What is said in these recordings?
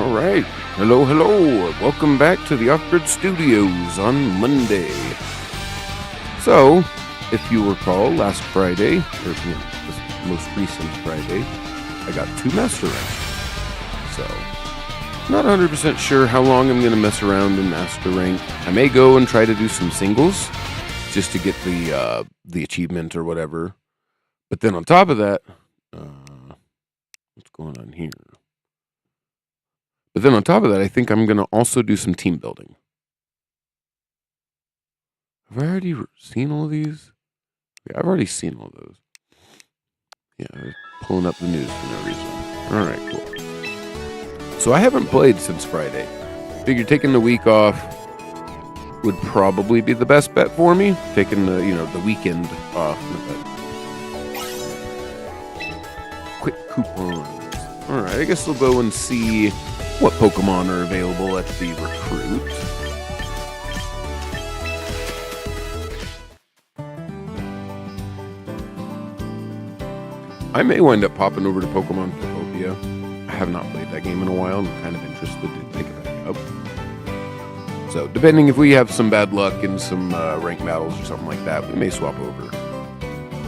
All right. Hello, hello. Welcome back to the Off-Grid Studios on Monday. So, if you recall, last Friday, or this most recent Friday, I got 2 Master Ranks. So, not 100% sure how long I'm going to mess around in Master Rank. I may go and try to do some singles, just to get the achievement or whatever. But then on top of that, what's going on here? But then on top of that, I think I'm going to also do some team building. Have I already seen all of these? Yeah, I've already seen all those. Yeah, I was pulling up the news for no reason. All right, cool. So I haven't played since Friday. Figure taking the week off would probably be the best bet for me. Taking the weekend off. Quick coupons. All right, I guess we'll go and see what Pokemon are available at the Recruit. I may wind up popping over to Pokemon Photopia. I have not played that game in a while. I'm kind of interested to pick it back up. So, depending if we have some bad luck in some ranked battles or something like that, we may swap over.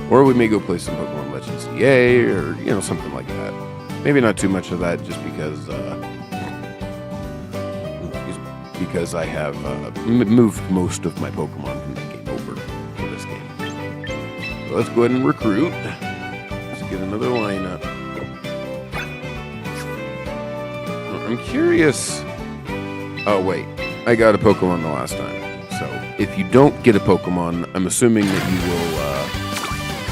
Or we may go play some Pokemon Legends CA or, something like that. Maybe not too much of that just because I have moved most of my Pokemon from that game over to this game. So let's go ahead and recruit. Let's get another lineup. I'm curious. Oh, wait. I got a Pokemon the last time. So if you don't get a Pokemon, I'm assuming that you will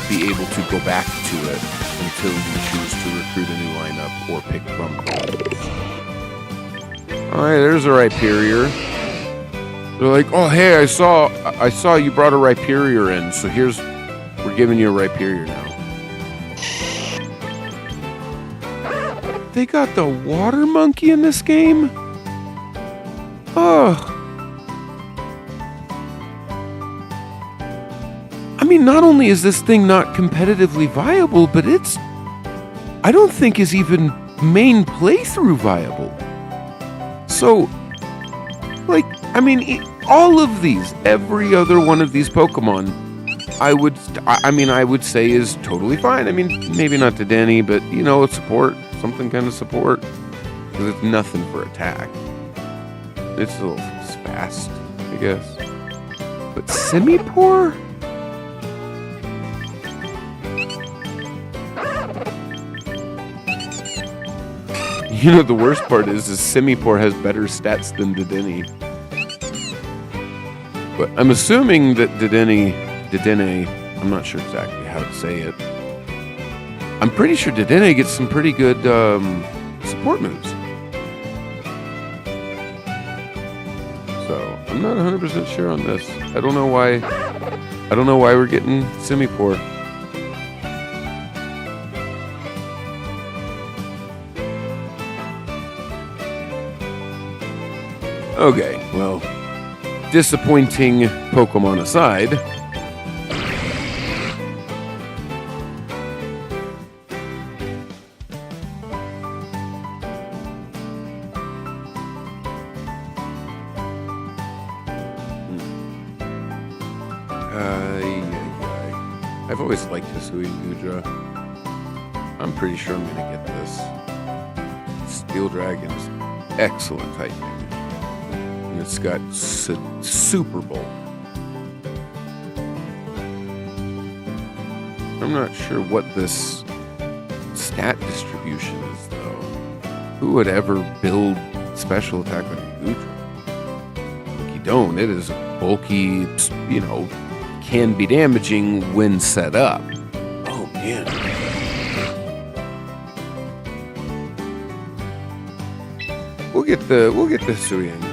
be able to go back to it until you choose to recruit a new lineup or pick from those. Alright, there's a Rhyperior. They're like, oh hey, I saw you brought a Rhyperior in, so we're giving you a Rhyperior now. They got the water monkey in this game? Oh. I mean, not only is this thing not competitively viable, but I don't think is even main playthrough viable. So, all of these, every other one of these Pokemon, I would say is totally fine. I mean, maybe not to Denny, but, support, something kind of support. Because it's nothing for attack. It's a little fast, I guess. But Simipour? The worst part is Simipour has better stats than Dedenne. But I'm assuming that Dedenne, I'm not sure exactly how to say it. I'm pretty sure Dedenne gets some pretty good support moves. So I'm not 100% sure on this. I don't know why we're getting Simipour. Okay, well, disappointing Pokemon aside, I've always liked Hisui and Goodra. I'm pretty sure I'm going to get this. Steel Dragon's excellent typing. It's got Super Bowl. I'm not sure what this stat distribution is, though. Who would ever build special attack on Goodra? You don't. It is bulky, can be damaging when set up. Oh, man. We'll get the Suian.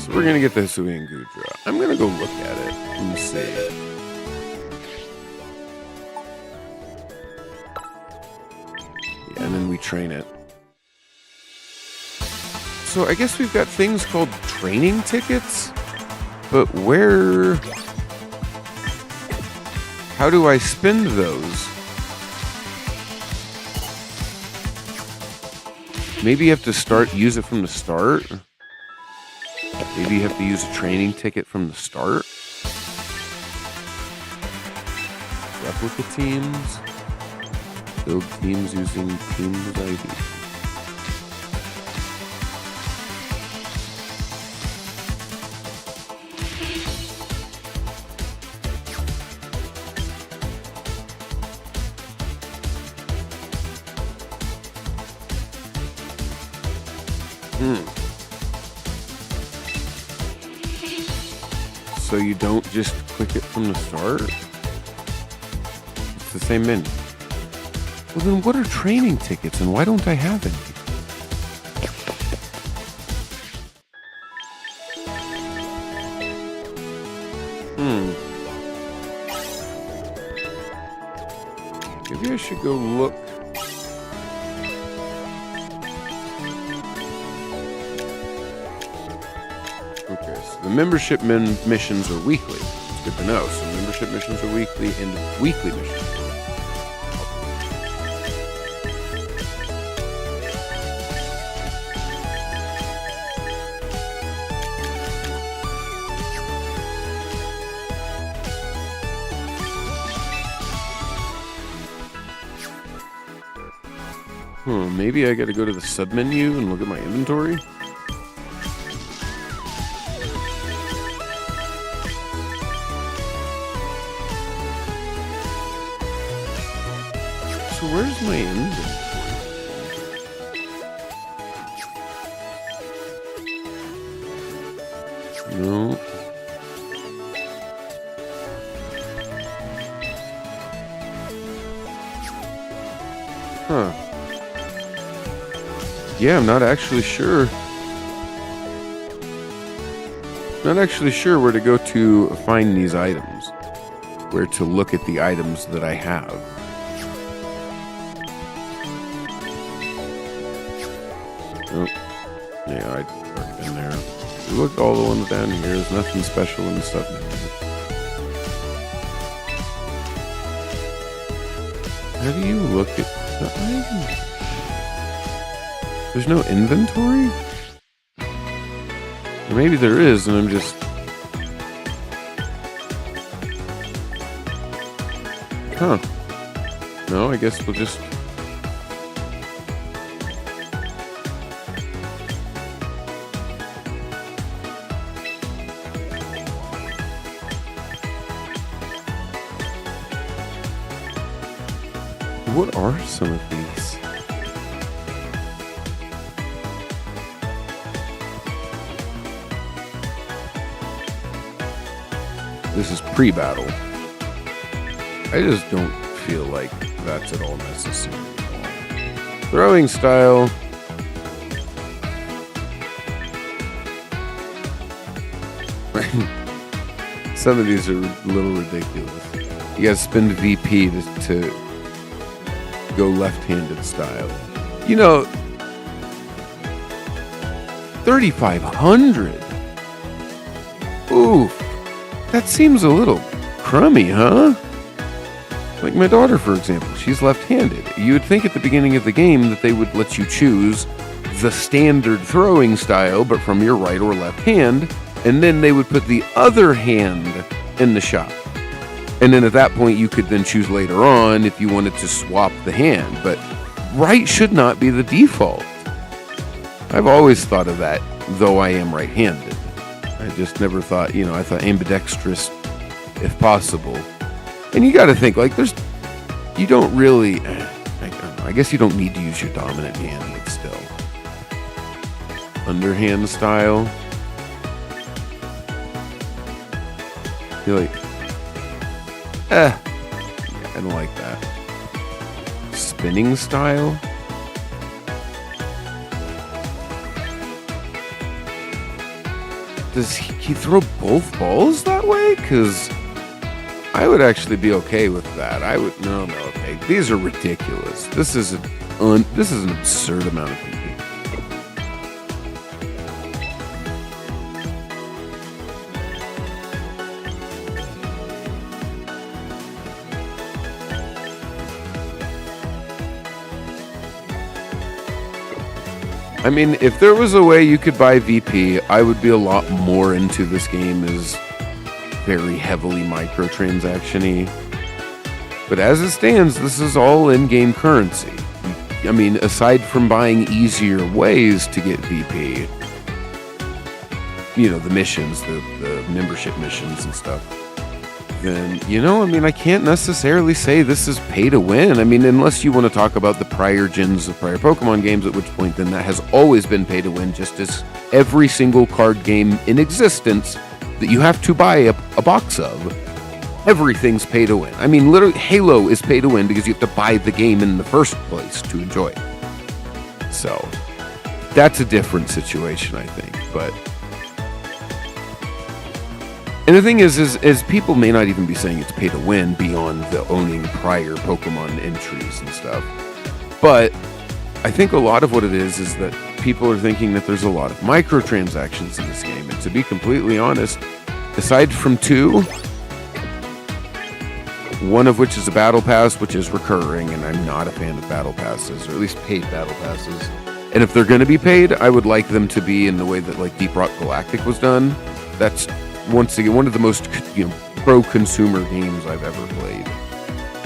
We're going to get the Hisui and Goodra. I'm going to go look at it and see. Yeah, and then we train it. So I guess we've got things called training tickets, but where How do I spend those? Maybe you have to use it from the start. Maybe you have to use a training ticket from the start. Replica teams. Build teams using teams ID. So you don't just click it from the start? It's the same menu. Well, then what are training tickets and why don't I have any? Maybe I should go look. Okay, so the membership missions are weekly. It's good to know. So membership missions are weekly and weekly missions. Maybe I gotta go to the submenu and look at my inventory. So where's my inventory? No. Huh. Yeah, I'm not actually sure. Not actually sure where to go to find these items. Where to look at the items that I have. Oh. Yeah, I've already been there. Look at all the ones down here. There's nothing special in the submenu. How do you look at the items? There's no inventory? Or maybe there is, and I'm just... Huh. No, I guess we'll just... What are some of these? This is pre-battle. I just don't feel like that's at all necessary. Throwing style. Some of these are a little ridiculous. You gotta spend VP to go left-handed style. You know, 3,500. Oof. That seems a little crummy, huh? Like my daughter, for example, she's left-handed. You would think at the beginning of the game that they would let you choose the standard throwing style, but from your right or left hand, and then they would put the other hand in the shop. And then at that point, you could then choose later on if you wanted to swap the hand. But right should not be the default. I've always thought of that, though I am right-handed. I just never thought, I thought ambidextrous if possible. And you got to think, like, you don't really, I don't know, I guess you don't need to use your dominant hand, but still. Underhand style. You're like, yeah, I don't like that. Spinning style. Does he throw both balls that way? Because I would actually be okay with that. I would no, okay. These are ridiculous. This is an absurd amount of PP. I mean, if there was a way you could buy VP, I would be a lot more into this game as very heavily microtransaction-y. But as it stands, this is all in-game currency. I mean, aside from buying easier ways to get VP, you know, the missions, the membership missions and stuff, then, you know, I mean, I can't necessarily say this is pay to win. I mean, unless you want to talk about the prior gens of prior Pokemon games, at which point then that has always been pay to win, just as every single card game in existence that you have to buy a box of, everything's pay to win. I mean, literally, Halo is pay to win because you have to buy the game in the first place to enjoy it. So, that's a different situation, I think, but... And the thing is people may not even be saying it's pay to win beyond the owning prior Pokemon entries and stuff. But I think a lot of what it is that people are thinking that there's a lot of microtransactions in this game. And to be completely honest, aside from two, one of which is a battle pass, which is recurring, and I'm not a fan of battle passes, or at least paid battle passes. And if they're going to be paid, I would like them to be in the way that like Deep Rock Galactic was done. That's once again one of the most, you know, pro-consumer games I've ever played.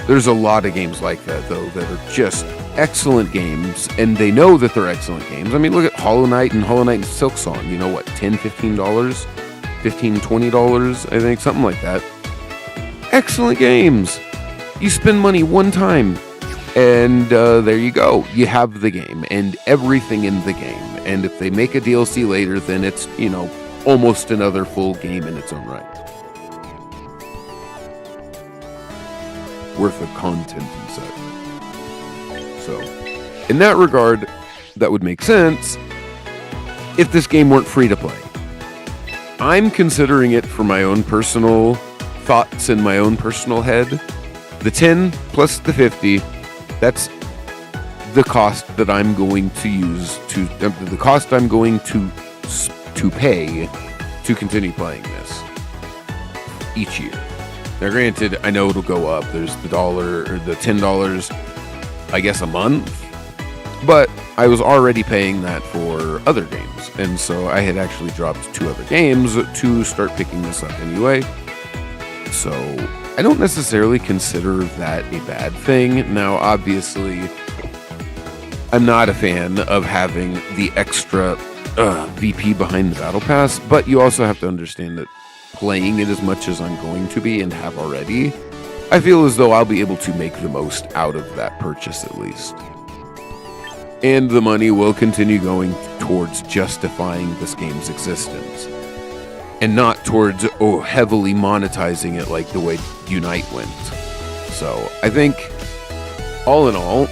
There's a lot of games like that though that are just excellent games, and they know that they're excellent games. I mean, look at Hollow Knight and Silksong. You know what, $10, $15, $15, $20, I think, something like that. Excellent games. You spend money one time, and there you go. You have the game and everything in the game. And if they make a DLC later, then it's, you know, almost another full game in its own right. Worth of content and such. So, in that regard, that would make sense if this game weren't free to play. I'm considering it for my own personal thoughts in my own personal head. The 10 plus the 50, that's the cost that I'm going to use to, the cost I'm going to pay to continue playing this each year. Now granted, I know it'll go up. There's the $1 or the $10, I guess, a month, but I was already paying that for other games, and so I had actually dropped 2 other games to start picking this up anyway. So I don't necessarily consider that a bad thing. Now, obviously, I'm not a fan of having the extra VP behind the Battle Pass, but you also have to understand that playing it as much as I'm going to be and have already, I feel as though I'll be able to make the most out of that purchase at least. And the money will continue going towards justifying this game's existence, and not towards heavily monetizing it like the way Unite went. So I think, all in all,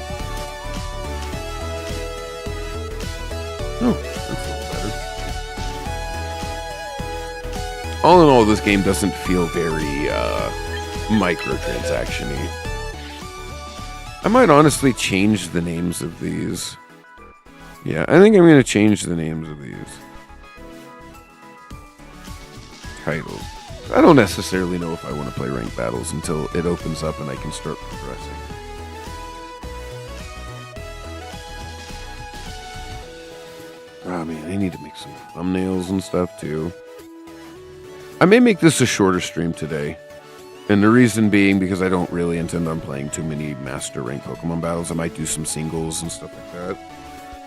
all in all, this game doesn't feel very microtransaction-y. I might honestly change the names of these. Yeah, I think I'm going to change the names of these titles. I don't necessarily know if I want to play ranked battles until it opens up and I can start progressing. Oh man, I need to make some thumbnails and stuff too. I may make this a shorter stream today. And the reason being because I don't really intend on playing too many master rank Pokemon battles. I might do some singles and stuff like that.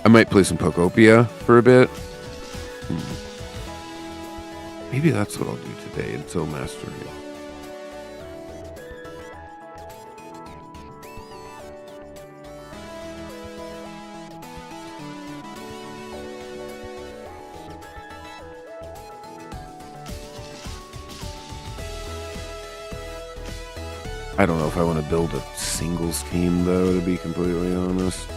I might play some Pokopia for a bit. Maybe that's what I'll do today until Mastery. I don't know if I want to build a singles team, though, to be completely honest.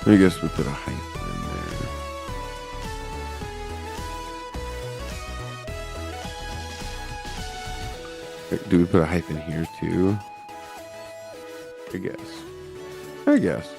I guess we put a hype in there. Do we put a hype in here too? I guess. I guess.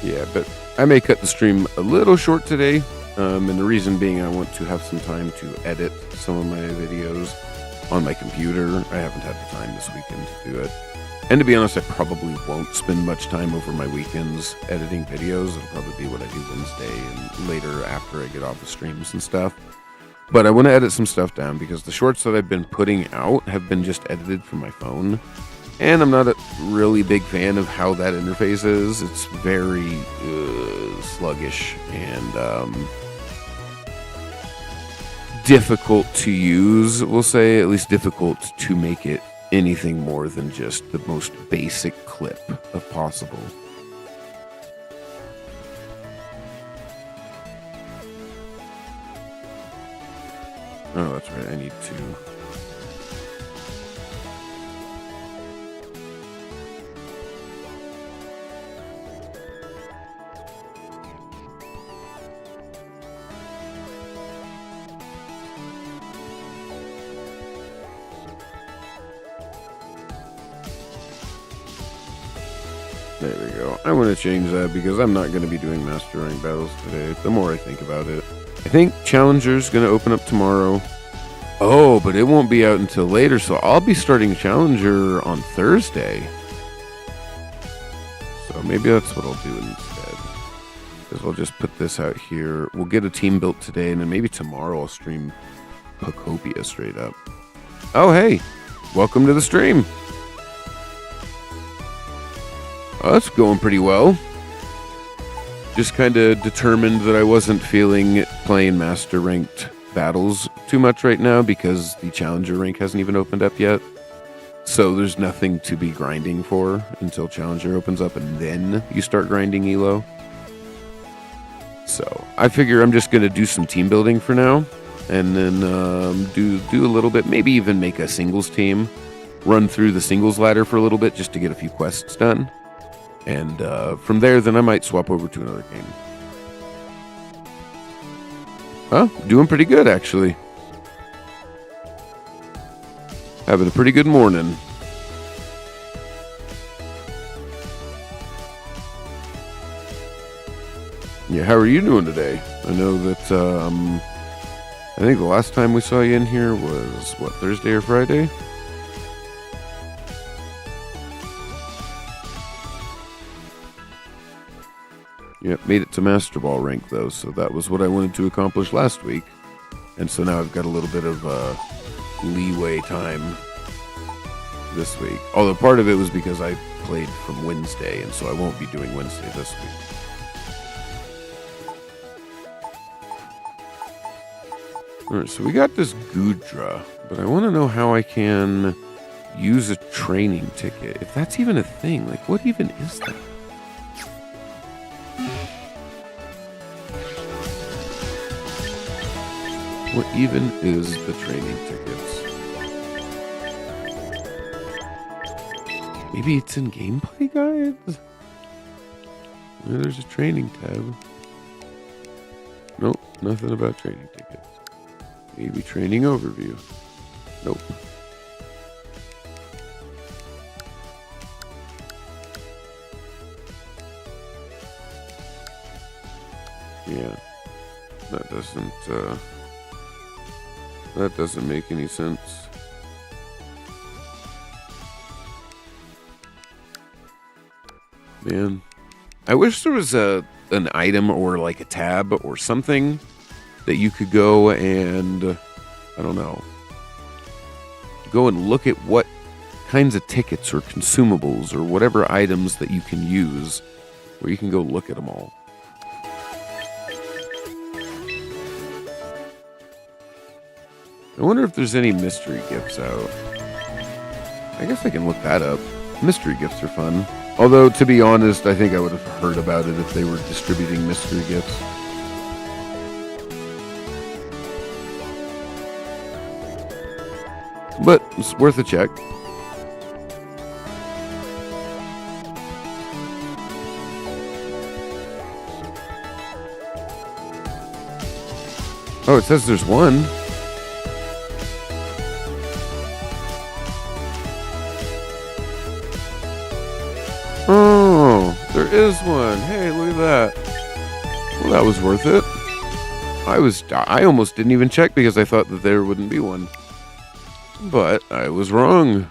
Yeah, but I may cut the stream a little short today, and the reason being I want to have some time to edit some of my videos on my computer. I haven't had the time this weekend to do it. And to be honest, I probably won't spend much time over my weekends editing videos. It'll probably be what I do Wednesday and later after I get off the streams and stuff. But I want to edit some stuff down because the shorts that I've been putting out have been just edited from my phone. And I'm not a really big fan of how that interface is. It's very sluggish and difficult to use, we'll say. At least difficult to make it anything more than just the most basic clip of possible. Oh, that's right. I need to... There we go. I want to change that because I'm not going to be doing Master Rank battles today. The more I think about it. I think Challenger's going to open up tomorrow. Oh, but it won't be out until later, so I'll be starting Challenger on Thursday. So maybe that's what I'll do instead. Because I'll just put this out here. We'll get a team built today, and then maybe tomorrow I'll stream Pokopia straight up. Oh, hey. Welcome to the stream. Oh, that's going pretty well. Just kind of determined that I wasn't feeling playing Master Ranked battles too much right now because the Challenger rank hasn't even opened up yet. So there's nothing to be grinding for until Challenger opens up and then you start grinding Elo. So I figure I'm just going to do some team building for now and then do a little bit, maybe even make a singles team, run through the singles ladder for a little bit just to get a few quests done. And from there, then I might swap over to another game. Huh? Doing pretty good, actually. Having a pretty good morning. Yeah, how are you doing today? I know that, I think the last time we saw you in here was, what, Thursday or Friday? Yep, made it to Master Ball rank, though, so that was what I wanted to accomplish last week. And so now I've got a little bit of leeway time this week. Although part of it was because I played from Wednesday, and so I won't be doing Wednesday this week. Alright, so we got this Goodra, but I want to know how I can use a training ticket. If that's even a thing, like, what even is that? What even is the training tickets? Maybe it's in gameplay guides? There's a training tab. Nope, nothing about training tickets. Maybe training overview. Nope. Yeah, that doesn't make any sense. Man, I wish there was an item or like a tab or something that you could go and, I don't know, go and look at what kinds of tickets or consumables or whatever items that you can use, where you can go look at them all. I wonder if there's any mystery gifts out. I guess I can look that up. Mystery gifts are fun. Although, to be honest, I think I would have heard about it if they were distributing mystery gifts. But it's worth a check. Oh, it says there's one. Oh, there is one. Hey, look at that. Well, that was worth it. I almost didn't even check because I thought that there wouldn't be one. But I was wrong.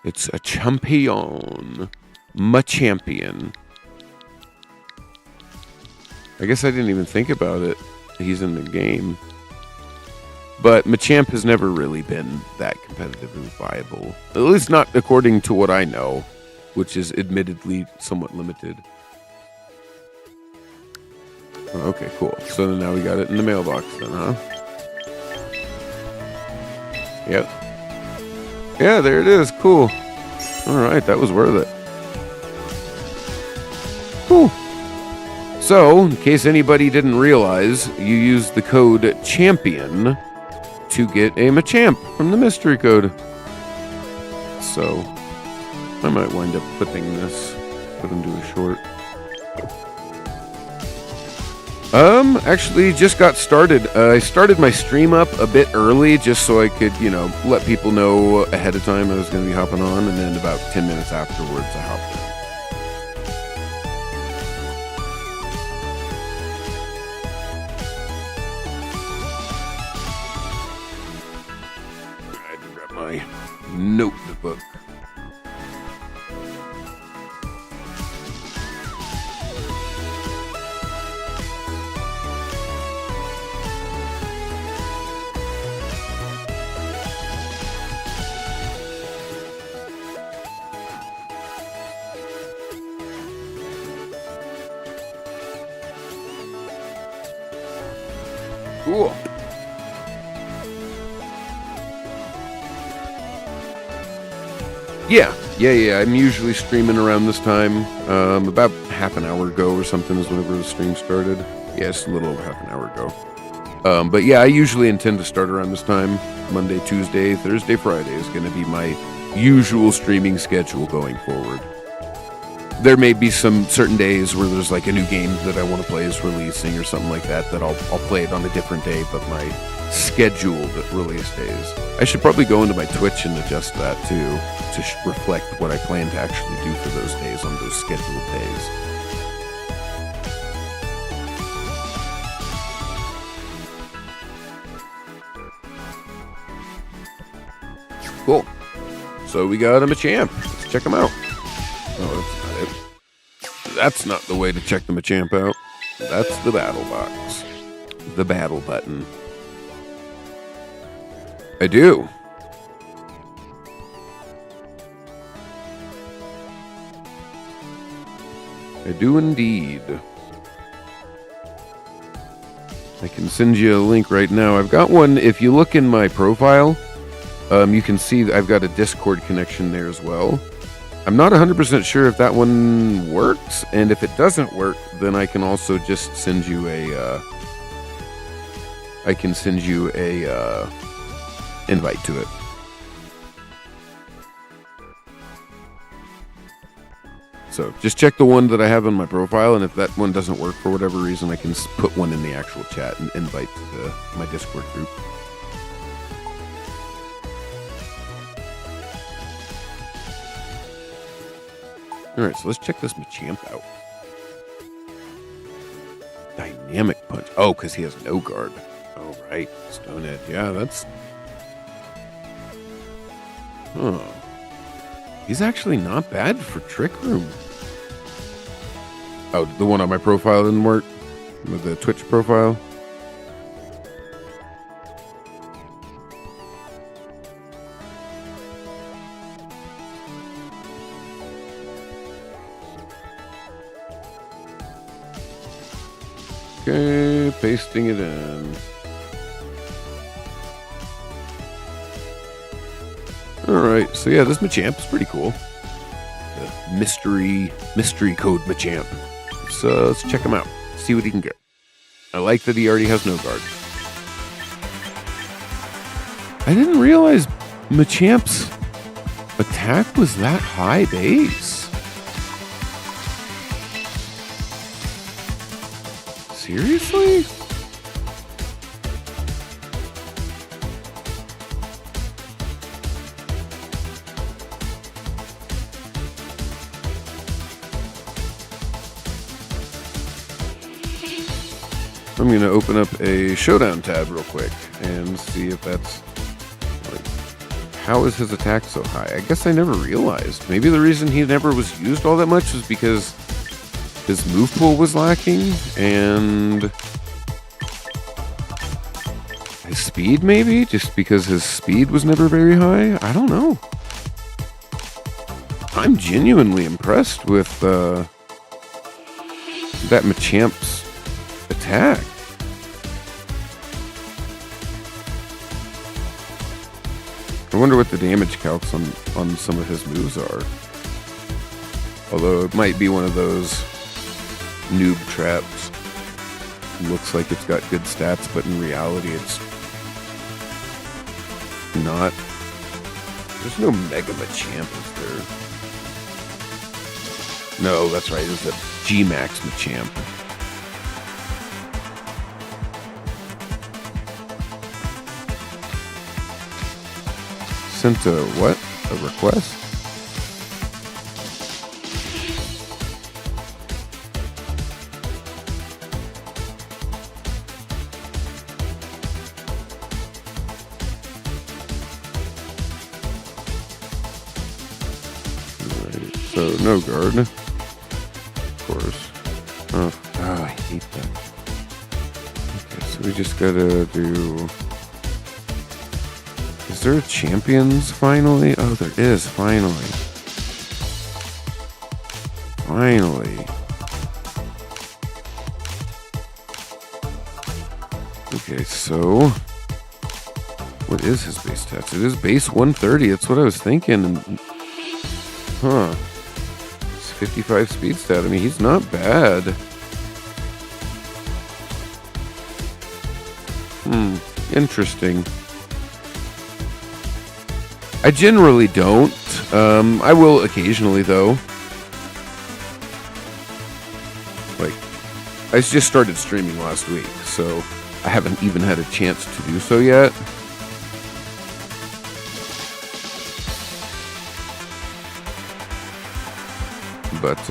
It's a champion. Machampion. I guess I didn't even think about it. He's in the game. But Machamp has never really been that competitively viable. At least not according to what I know, which is admittedly somewhat limited. Oh, okay, cool. So now we got it in the mailbox then, huh? Yep. Yeah, there it is. Cool. Alright, that was worth it. Cool. So, in case anybody didn't realize, you use the code CHAMPION to get a Machamp from the mystery code. So, I might wind up clipping this, put into a short. Actually just got started. I started my stream up a bit early just so I could, let people know ahead of time I was going to be hopping on, and then about 10 minutes afterwards I hopped in. I had to grab my notebook. Cool. Yeah. I'm usually streaming around this time. About half an hour ago or something is whenever the stream started. Yeah, it's a little over half an hour ago. But yeah, I usually intend to start around this time. Monday, Tuesday, Thursday, Friday is going to be my usual streaming schedule going forward. There may be some certain days where there's like a new game that I want to play is releasing or something like that I'll play it on a different day, but my scheduled release days. I should probably go into my Twitch and adjust that too, to reflect what I plan to actually do for those days on those scheduled days. Cool. So we got a Machamp. Let's check him out. Oh, that's not the way to check the Machamp out. That's the battle box. The battle button. I do. I do indeed. I can send you a link right now. I've got one. If you look in my profile, you can see I've got a Discord connection there as well. I'm not 100% sure if that one works, and if it doesn't work, then I can also just send you a invite to it. So just check the one that I have on my profile, and if that one doesn't work for whatever reason, I can put one in the actual chat and invite to my Discord group. Alright, so let's check this Machamp out. Dynamic Punch. Oh, because he has no guard. Oh, right. Stone Edge. Yeah, that's... Huh. He's actually not bad for Trick Room. Oh, the one on my profile didn't work? With the Twitch profile? Okay, pasting it in. Alright, so yeah, this Machamp is pretty cool. mystery code Machamp. So let's check him out. See what he can get. I like that he already has no guard. I didn't realize Machamp's attack was that high base. Seriously? I'm going to open up a Showdown tab real quick and see if that's... How is his attack so high? I guess I never realized. Maybe the reason he never was used all that much was because his move pool was lacking and his speed, maybe? Just because his speed was never very high? I don't know. I'm genuinely impressed with that Machamp's attack. I wonder what the damage calcs on some of his moves are. Although it might be one of those noob traps. Looks like it's got good stats, but in reality it's not. There's no Mega Machamp, is there? No, that's right, it's a G-Max Machamp. Sent a what? A request? Right, so no guard. Of course. Oh, I hate that. Okay, so we just gotta do... Is there a Champions finally? Oh, there is, finally. Finally. Okay, so... What is his base stats? It is base 130, that's what I was thinking. Huh. It's 55 speed stat. I mean, he's not bad. Interesting. I generally don't. I will occasionally, though. Like, I just started streaming last week, so I haven't even had a chance to do so yet. But,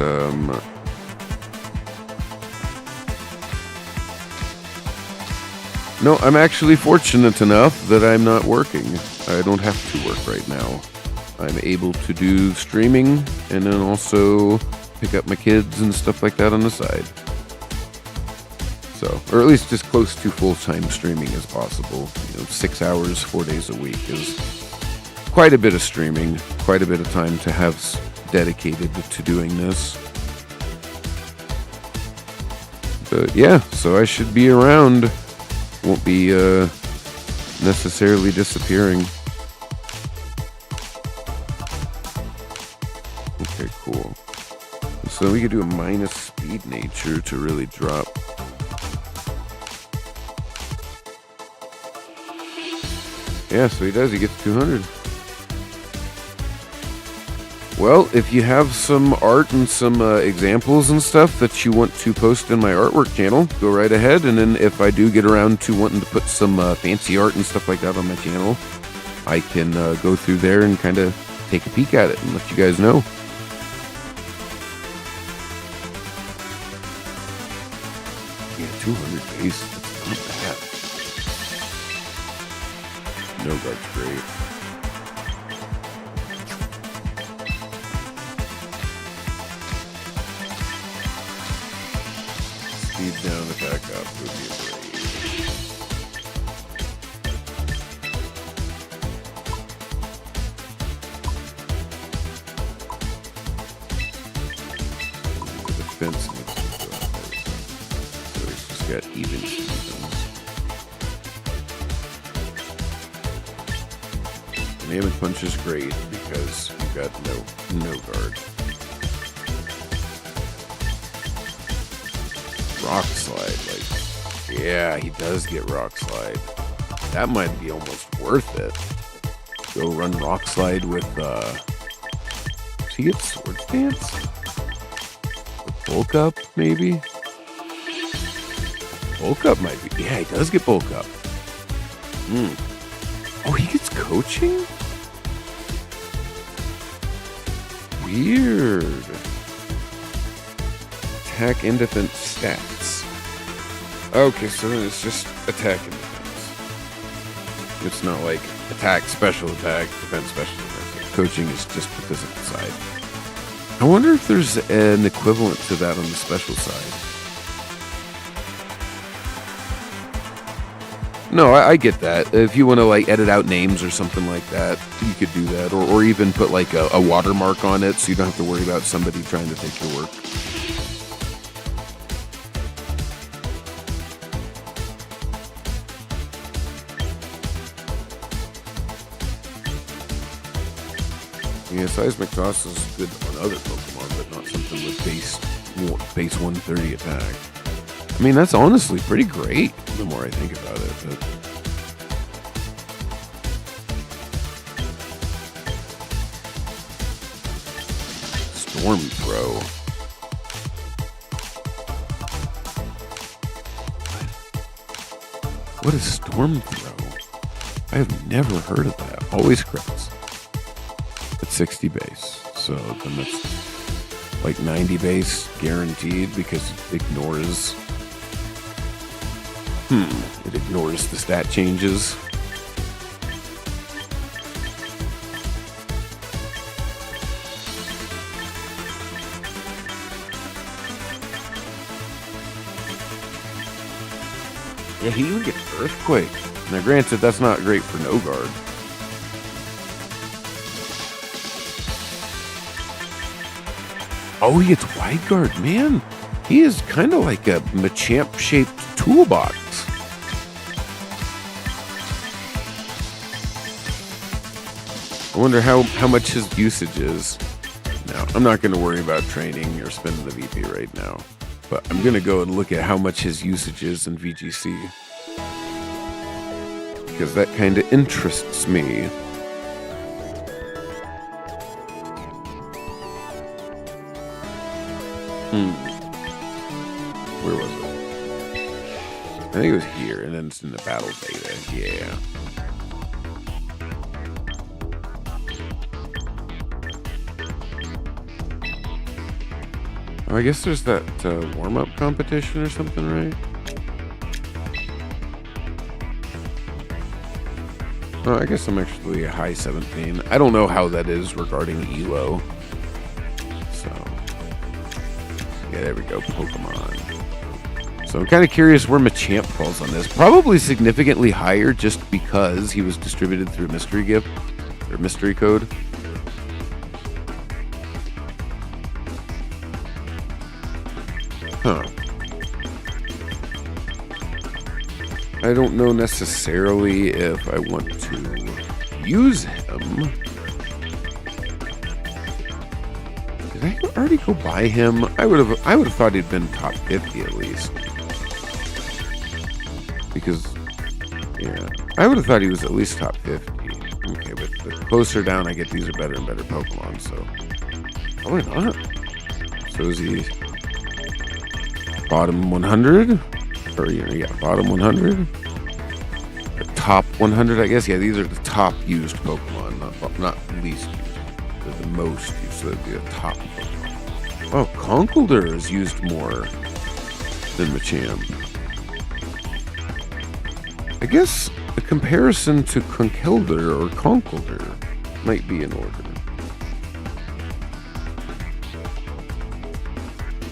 no, I'm actually fortunate enough that I'm not working. I don't have to work right now. I'm able to do streaming and then also pick up my kids and stuff like that on the side. So, or at least as close to full-time streaming as possible. 6 hours, 4 days a week is quite a bit of streaming, quite a bit of time to have dedicated to doing this. But yeah, so I should be around. Won't be necessarily disappearing. Okay, cool. So we could do a minus speed nature to really drop. Yeah, so he does. He gets 200. Well, if you have some art and some examples and stuff that you want to post in my artwork channel, go right ahead. And then if I do get around to wanting to put some fancy art and stuff like that on my channel, I can go through there and kind of take a peek at it and let you guys know. Yeah, 200 base, that's not bad. No guard's great. Speed down, attack up would be great. The defense makes it go higher. So he's just got even Stevens. Damage punch is great because you've got no guard. rock slide. Like, yeah, he does get rock slide. That might be almost worth it. Go run rock slide with, does he get sword stance? With bulk up, maybe? Bulk up might be, yeah, he does get bulk up. Oh, he gets coaching? Weird. Attack and defense stats. Okay, so then it's just attack and defense. It's not like attack, special attack, defense, special defense. Coaching is just the physical side. I wonder if there's an equivalent to that on the special side. No, I get that. If you want to like edit out names or something like that, you could do that. Or even put like a watermark on it so you don't have to worry about somebody trying to take your work. Yeah, Seismic Toss is good on other Pokemon, but not something with base 130 attack. I mean, that's honestly pretty great the more I think about it. But Storm Throw. What is Storm Throw? I have never heard of that. Always crits. It's 60 base, so then that's like 90 base guaranteed because it ignores. It ignores the stat changes. Yeah, he even gets Earthquake. Now, granted, that's not great for no guard. Oh, he gets Wide Guard, man. He is kind of like a Machamp-shaped toolbox. I wonder how much his usage is. Now, I'm not going to worry about training or spending the VP right now, but I'm going to go and look at how much his usage is in VGC. Because that kind of interests me. Where was it? I think it was here, and then it's in the battle data. Yeah. Oh, I guess there's that warm-up competition or something, right? Oh, I guess I'm actually a high 17. I don't know how that is regarding ELO. So, yeah, there we go, Pokemon. So I'm kind of curious where Machamp falls on this. Probably significantly higher just because he was distributed through Mystery Gift or Mystery Code. Huh. I don't know necessarily if I want to use him. Did I already go buy him? I would have thought he'd been top 50 at least. Because, yeah, I would have thought he was at least top 50. Okay, but the closer down I get, these are better and better Pokemon, so probably not. So is he bottom 100? Or, yeah, bottom 100? The top 100, I guess. Yeah, these are the top used Pokemon, not least used. They're the most used, so they'd be the top Pokemon. Oh, Conkeldurr is used more than Machamp. I guess a comparison to Conkeldurr or Conkeldurr might be in order.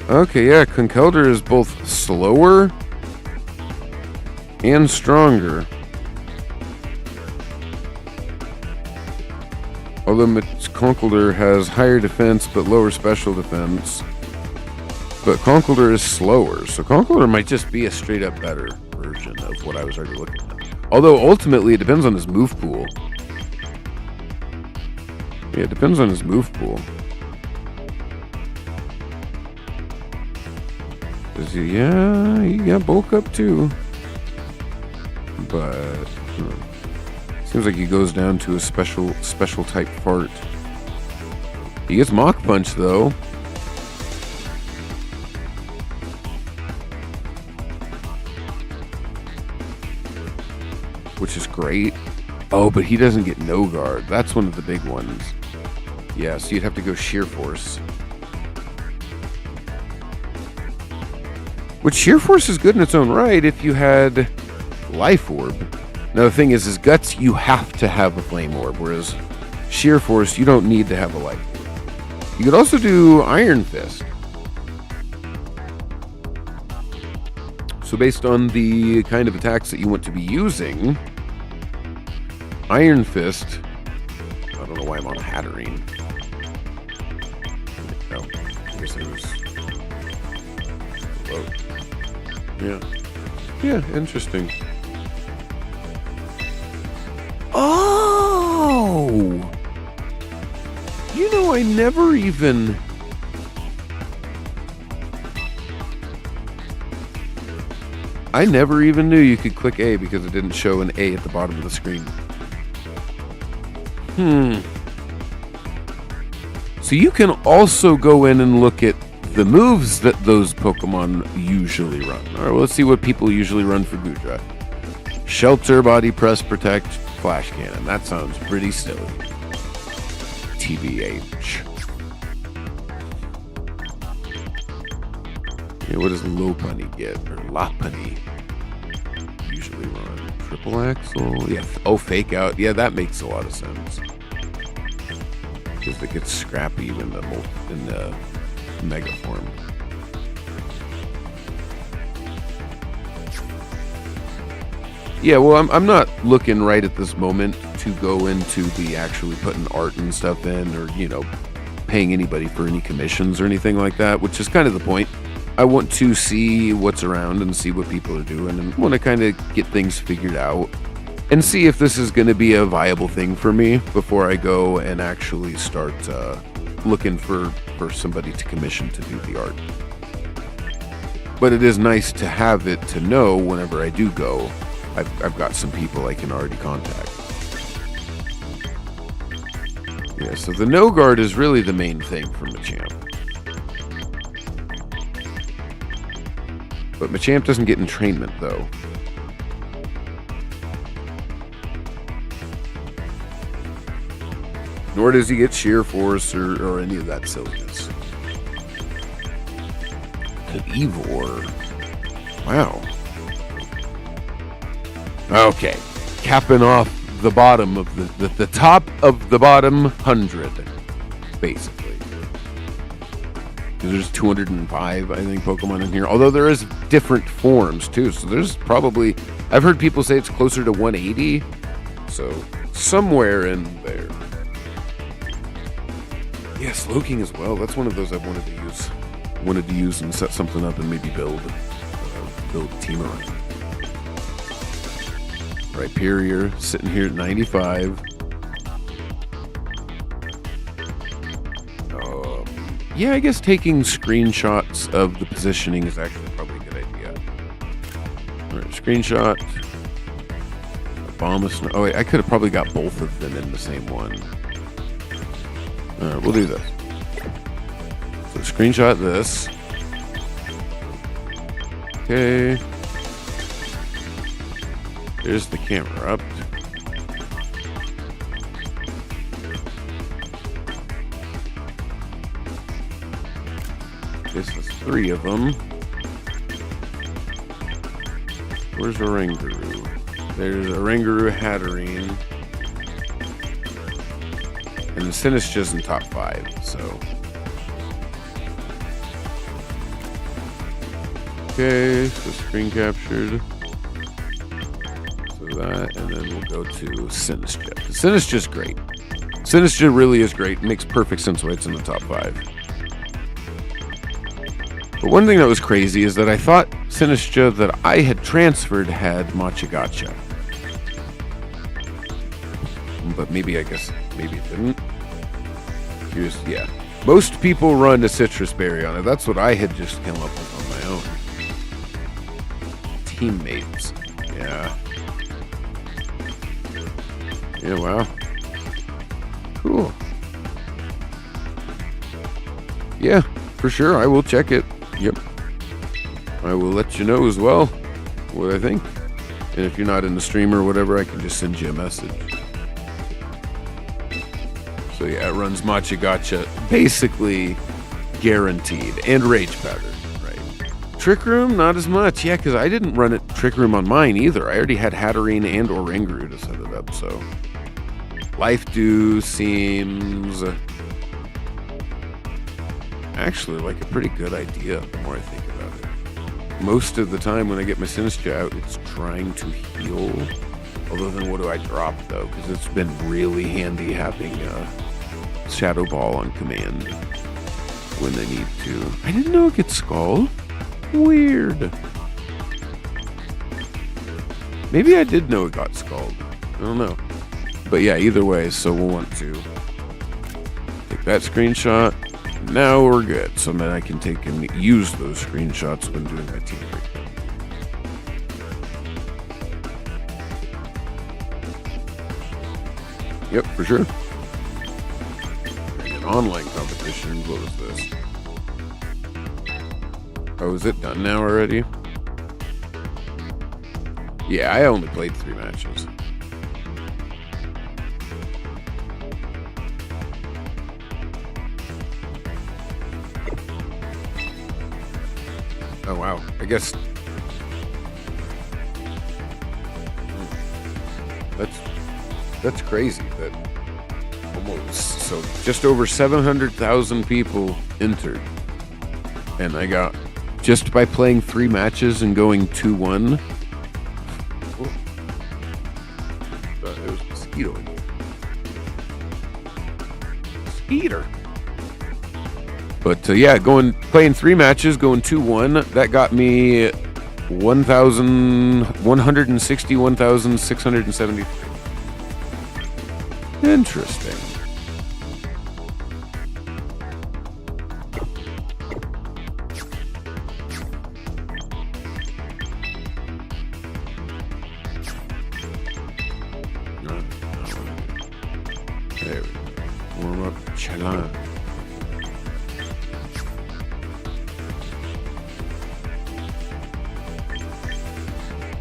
Okay, yeah, Conkeldurr is both slower and stronger. Although Conkeldurr has higher defense but lower special defense. But Conkeldurr is slower, so Conkeldurr might just be a straight up better version of what I was already looking at. Although ultimately it depends on his move pool. Yeah, it depends on his move pool. Yeah, he got bulk up too. But seems like he goes down to a special type fart. He gets Mach Punch though. Which is great. Oh, but he doesn't get No Guard. That's one of the big ones. Yeah, so you'd have to go Sheer Force. Which Sheer Force is good in its own right if you had Life Orb. Now the thing is Guts, you have to have a Flame Orb, whereas Sheer Force, you don't need to have a Life Orb. You could also do Iron Fist. So based on the kind of attacks that you want to be using, Iron Fist, I don't know why I'm on Hatterene. No, I guess it was low. Yeah, interesting. Oh! You know, I never even... knew you could click A because it didn't show an A at the bottom of the screen. So you can also go in and look at the moves that those Pokemon usually run. Alright, well, let's see what people usually run for Goodra. Shelter, Body Press, Protect, Flash Cannon. That sounds pretty silly. TBH. Yeah, what does Lopunny get? Or Lopunny usually run? Triple Axle? Yeah. Oh, Fake Out. Yeah, that makes a lot of sense. Because it gets scrappy in the Mega form. Yeah, well, I'm not looking right at this moment to go into the actually putting art and stuff in, or, you know, paying anybody for any commissions or anything like that, which is kind of the point. I want to see what's around and see what people are doing, and want to kind of get things figured out and see if this is going to be a viable thing for me before I go and actually start looking for somebody to commission to do the art. But it is nice to have it to know whenever I do go, I've got some people I can already contact. Yeah, so the No Guard is really the main thing for Machamp. But Machamp doesn't get entrainment, though. Nor does he get Sheer Force or any of that silliness. Evor. Wow. Okay. Capping off the bottom of the top of the bottom 100, basically. There's 205, I think, Pokemon in here. Although there is different forms, too. So there's probably... I've heard people say it's closer to 180. So, somewhere in there. Yeah, Slowking as well. That's one of those I've wanted to use. Wanted to use and set something up and maybe build a team around. Rhyperior, sitting here at 95. Yeah, I guess taking screenshots of the positioning is actually probably a good idea. Alright, screenshot. Abomasnow. Oh wait, I could have probably got both of them in the same one. Alright, we'll do this. So screenshot this. Okay. There's the camera up. This is 3 of them. Where's Oranguru? There's Oranguru, Hatterene. And the Sinistcha's in top 5, so. Okay, so screen captured. So that, and then we'll go to Sinistcha. Sinistcha's great. Sinistcha really is great. It makes perfect sense why it's in the top 5. But one thing that was crazy is that I thought Sinistcha that I had transferred had Machigacha. But maybe, I guess, maybe it didn't. Yeah. Most people run a Citrus Berry on it. That's what I had just come up with on my own. teammates. Yeah. Yeah, wow. Cool. Yeah, for sure. I will check it. Yep. I will let you know as well what I think. And if you're not in the stream or whatever, I can just send you a message. So yeah, it runs Matcha Gotcha basically guaranteed. And Rage Pattern, right? Trick Room, not as much. Yeah, because I didn't run it Trick Room on mine either. I already had Hatterene and Oranguru to set it up, so. Life Dew seems actually like a pretty good idea the more I think about it. Most of the time when I get my Sinistcha out, it's trying to heal. Other than what do I drop though? Because it's been really handy having Shadow Ball on command when I need to. I didn't know it gets Scald. Weird. Maybe I did know it got Scald. I don't know. But yeah, either way, so we'll want to take that screenshot. Now we're good. So then I can take and use those screenshots when doing my team breakdown. Yep, for sure. And an online competition. What was this? Oh, is it done now already? Yeah, I only played 3 matches. Oh wow, I guess that's crazy that almost, so just over 700,000 people entered, and I got, just by playing 3 matches and going 2-1. It was mosquito. Mosquito. But yeah, playing 3 matches, going 2-1, that got me 161,673. Interesting. There we go. Warm up challenge.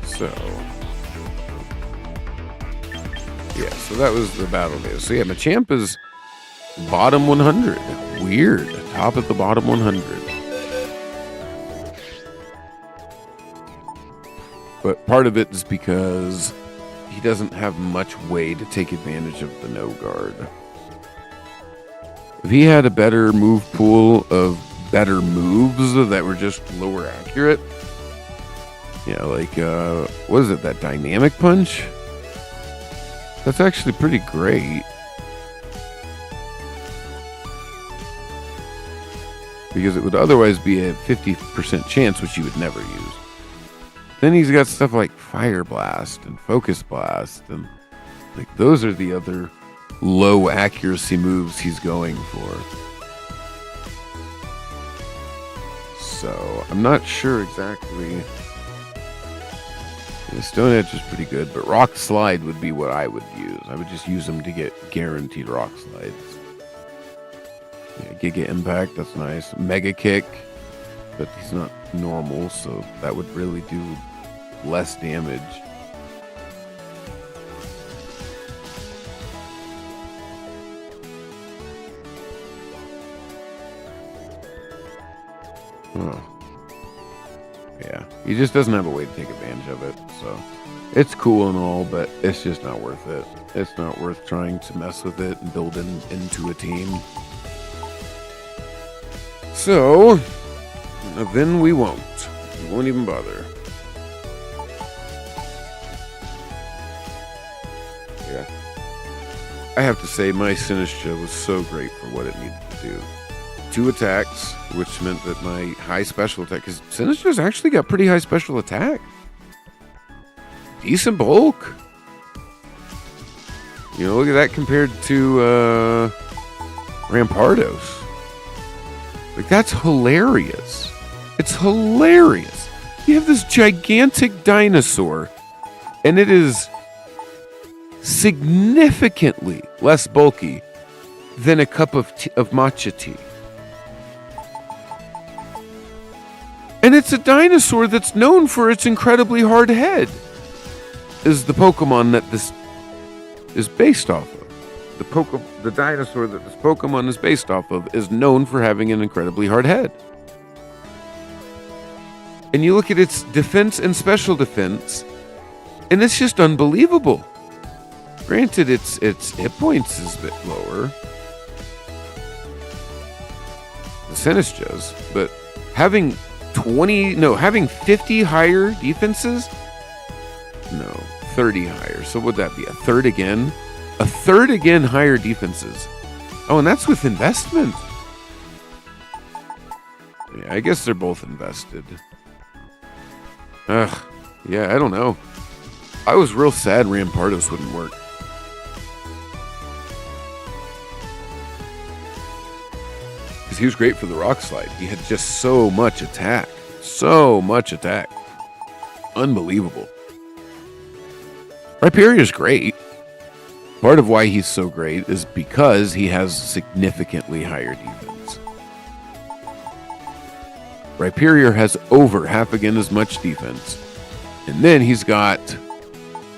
So, yeah, so that was the battle day. So yeah, Machamp is bottom 100. Weird. Top at the bottom 100. But part of it is because he doesn't have much way to take advantage of the no guard. If he had a better move pool of better moves that were just lower accurate, yeah, like, what is it, that dynamic punch? That's actually pretty great. Because it would otherwise be a 50% chance, which you would never use. Then he's got stuff like Fire Blast and Focus Blast, and like those are the other low accuracy moves he's going for. So, I'm not sure exactly. Yeah, Stone Edge is pretty good, but Rock Slide would be what I would use. I would just use them to get guaranteed Rock Slides. Yeah, Giga Impact, that's nice. Mega Kick, but he's not normal, so that would really do less damage. Huh. Yeah, he just doesn't have a way to take advantage of it, so it's cool and all, but it's just not worth it. It's not worth trying to mess with it and build into a team. So, then we won't. We won't even bother. Yeah. I have to say, my Sinistcha was so great for what it needed to do. 2 attacks, which meant that my high special attack, because Sinistcha's actually got pretty high special attack. Decent bulk. You know, look at that compared to Rampardos. Like, that's hilarious. It's hilarious. You have this gigantic dinosaur, and it is significantly less bulky than a cup of matcha tea. And it's a dinosaur that's known for its incredibly hard head, is the Pokemon that this is based off of. The dinosaur that this Pokemon is based off of is known for having an incredibly hard head. And you look at its defense and special defense, and it's just unbelievable. Granted, its hit points is a bit lower than Sinistcha's, but having 50 higher defenses? No, 30 higher. So would that be a third again? A third again higher defenses. Oh, and that's with investment. Yeah, I guess they're both invested. Yeah, I don't know. I was real sad Rampardos wouldn't work. Because he was great for the rock slide. He had just so much attack. So much attack. Unbelievable. Rhyperior's great. Part of why he's so great is because he has significantly higher defense. Rhyperior has over half again as much defense. And then he's got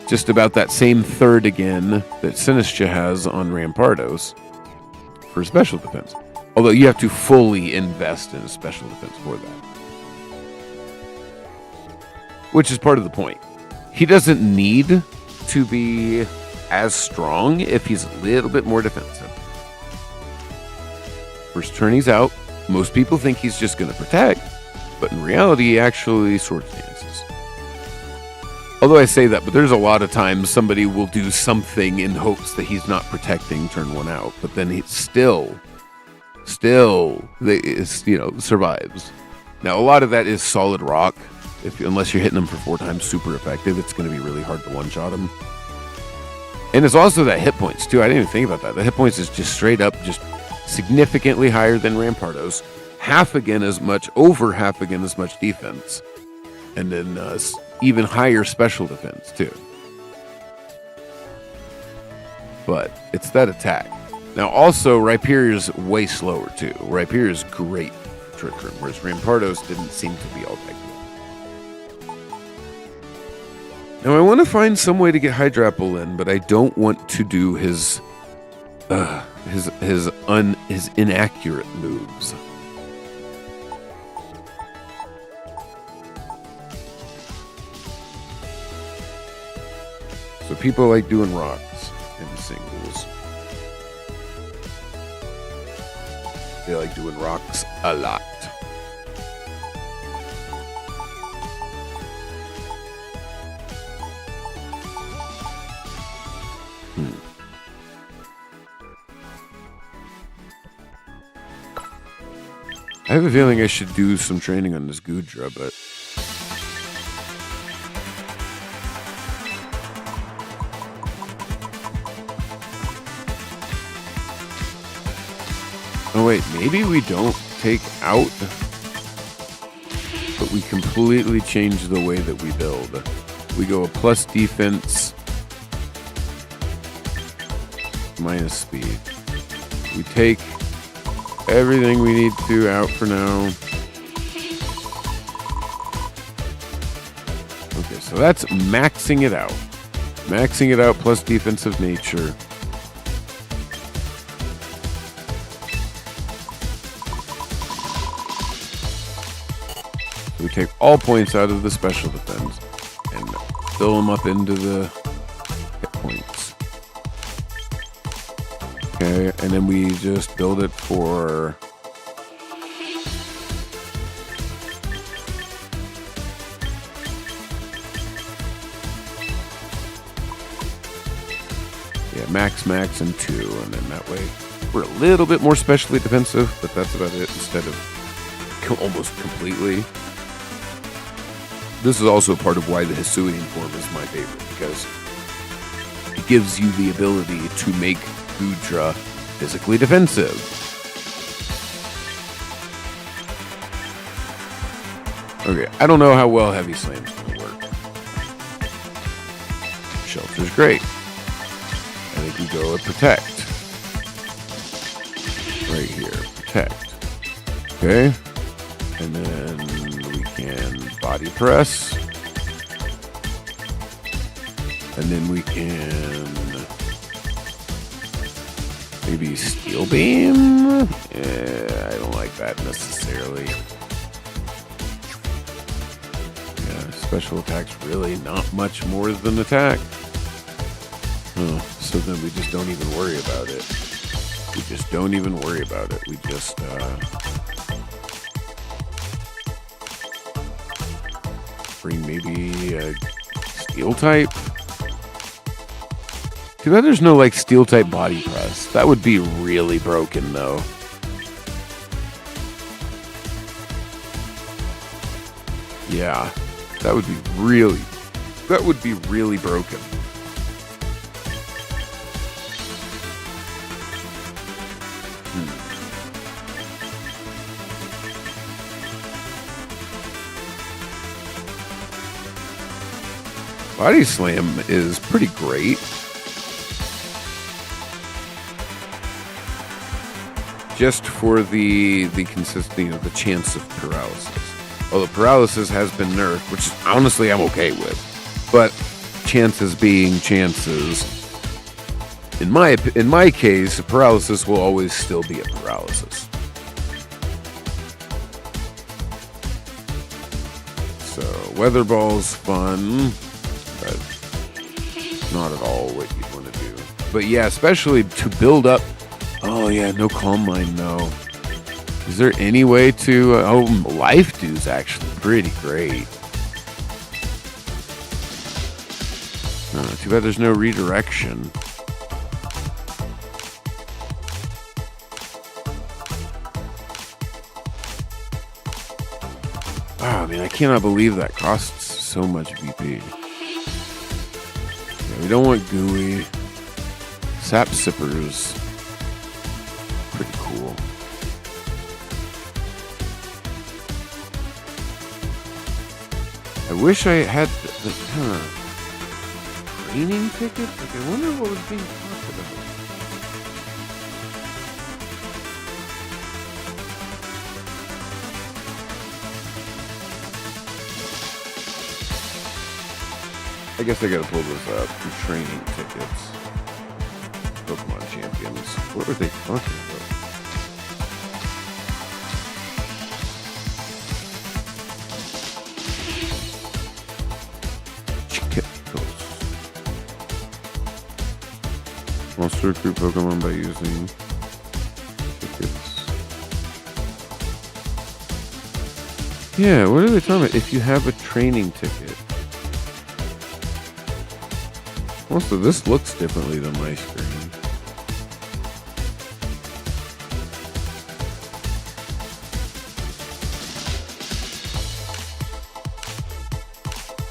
just about that same third again that Sinistcha has on Rampardos for special defense. Although you have to fully invest in a special defense for that. Which is part of the point. He doesn't need to be as strong if he's a little bit more defensive. First turn he's out. Most people think he's just going to protect, but in reality he actually sword stances. Although I say that, but there's a lot of times somebody will do something in hopes that he's not protecting turn one out, but then he still survives. Now a lot of that is solid rock. Unless you're hitting them for 4 times super effective, it's going to be really hard to one-shot them. And it's also that hit points, too. I didn't even think about that. The hit points is just straight up, just significantly higher than Rampardos. Over half again as much defense. And then even higher special defense, too. But it's that attack. Now, also, Rhyperior's way slower, too. Rhyperior's great for Trick Room, whereas Rampardos didn't seem to be all that good. Now, I want to find some way to get Hydrapple in, but I don't want to do his inaccurate moves. So people like doing rocks in singles. They like doing rocks a lot. I have a feeling I should do some training on this Goodra, but oh wait, maybe we don't take out, but we completely change the way that we build. We go a plus defense, minus speed. We take everything we need to out for now. Okay, so that's maxing it out. Maxing it out plus defensive nature. So we take all points out of the special defense and fill them up into the hit points. Okay, and then we just build it for max, and 2, and then that way we're a little bit more specially defensive, but that's about it instead of almost completely. This is also part of why the Hisuian form is my favorite, because it gives you the ability to make Goodra physically defensive. Okay, I don't know how well Heavy Slam's going to work. Shelter's great. I think we go with Protect. Right here, Protect. Okay. And then we can Body Press. And then we can maybe Steel Beam. I don't like that necessarily. Yeah, special attack's really not much more than attack. So then we just don't even worry about it. We just don't even worry about it. We just bring maybe a Steel type. Too bad there's no like Steel type Body Press. That would be really broken though. Yeah, that would be really broken. Body Slam is pretty great. Just for the consistency of the chance of paralysis. Although paralysis has been nerfed, which honestly I'm okay with. But chances being chances. In my case, paralysis will always still be a paralysis. So Weather Ball's fun, but not at all what you'd want to do. But yeah, especially to build up. Oh yeah, no Calm Mind, no. Is there any way to... Life Dew's actually pretty great. Too bad there's no redirection. Wow, I mean, I cannot believe that costs so much VP. Yeah, we don't want Gooey. Sap Sippers. Pretty cool. I wish I had the training ticket. Like, I wonder what was being talked about. I guess I gotta pull this up. The training tickets. Pokemon Champions. What were they talking about? Also recruit Pokemon by using tickets. Yeah, what are they talking about? If you have a training ticket. Also, this looks differently than my screen.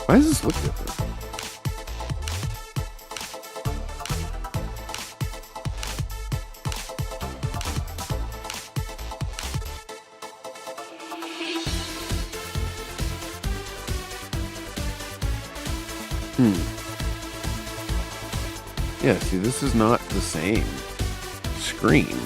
Why does this look different? Yeah, see, this is not the same screen.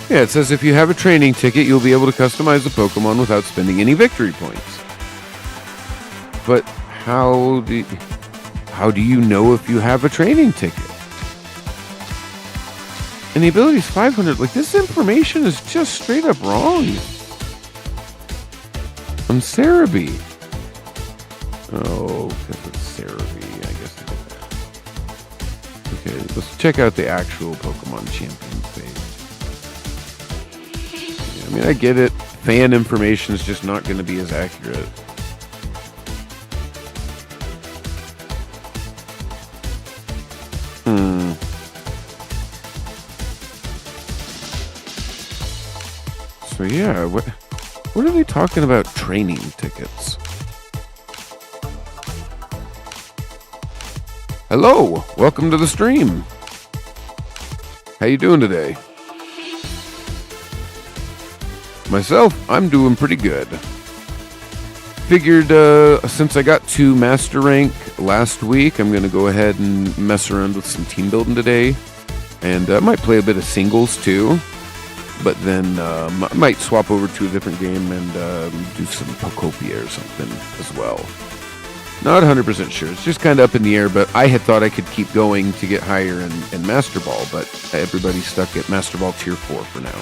Yeah, it says if you have a training ticket, you'll be able to customize the Pokemon without spending any victory points. But how do you know if you have a training ticket? And the ability's 500. Like, this information is just straight up wrong. On Cerebi. Oh, because it's Cerebi. I guess I did that. Okay, let's check out the actual Pokemon Champions page. Yeah, I mean, I get it. Fan information is just not going to be as accurate. So yeah, what are they talking about training tickets? Hello, welcome to the stream. How you doing today? Myself, I'm doing pretty good. Figured since I got to Master Rank last week, I'm going to go ahead and mess around with some team building today. And I might play a bit of singles too. But then I might swap over to a different game and do some Pokopia or something as well. Not 100% sure. It's just kind of up in the air, but I had thought I could keep going to get higher in Master Ball, but everybody's stuck at Master Ball Tier 4 for now.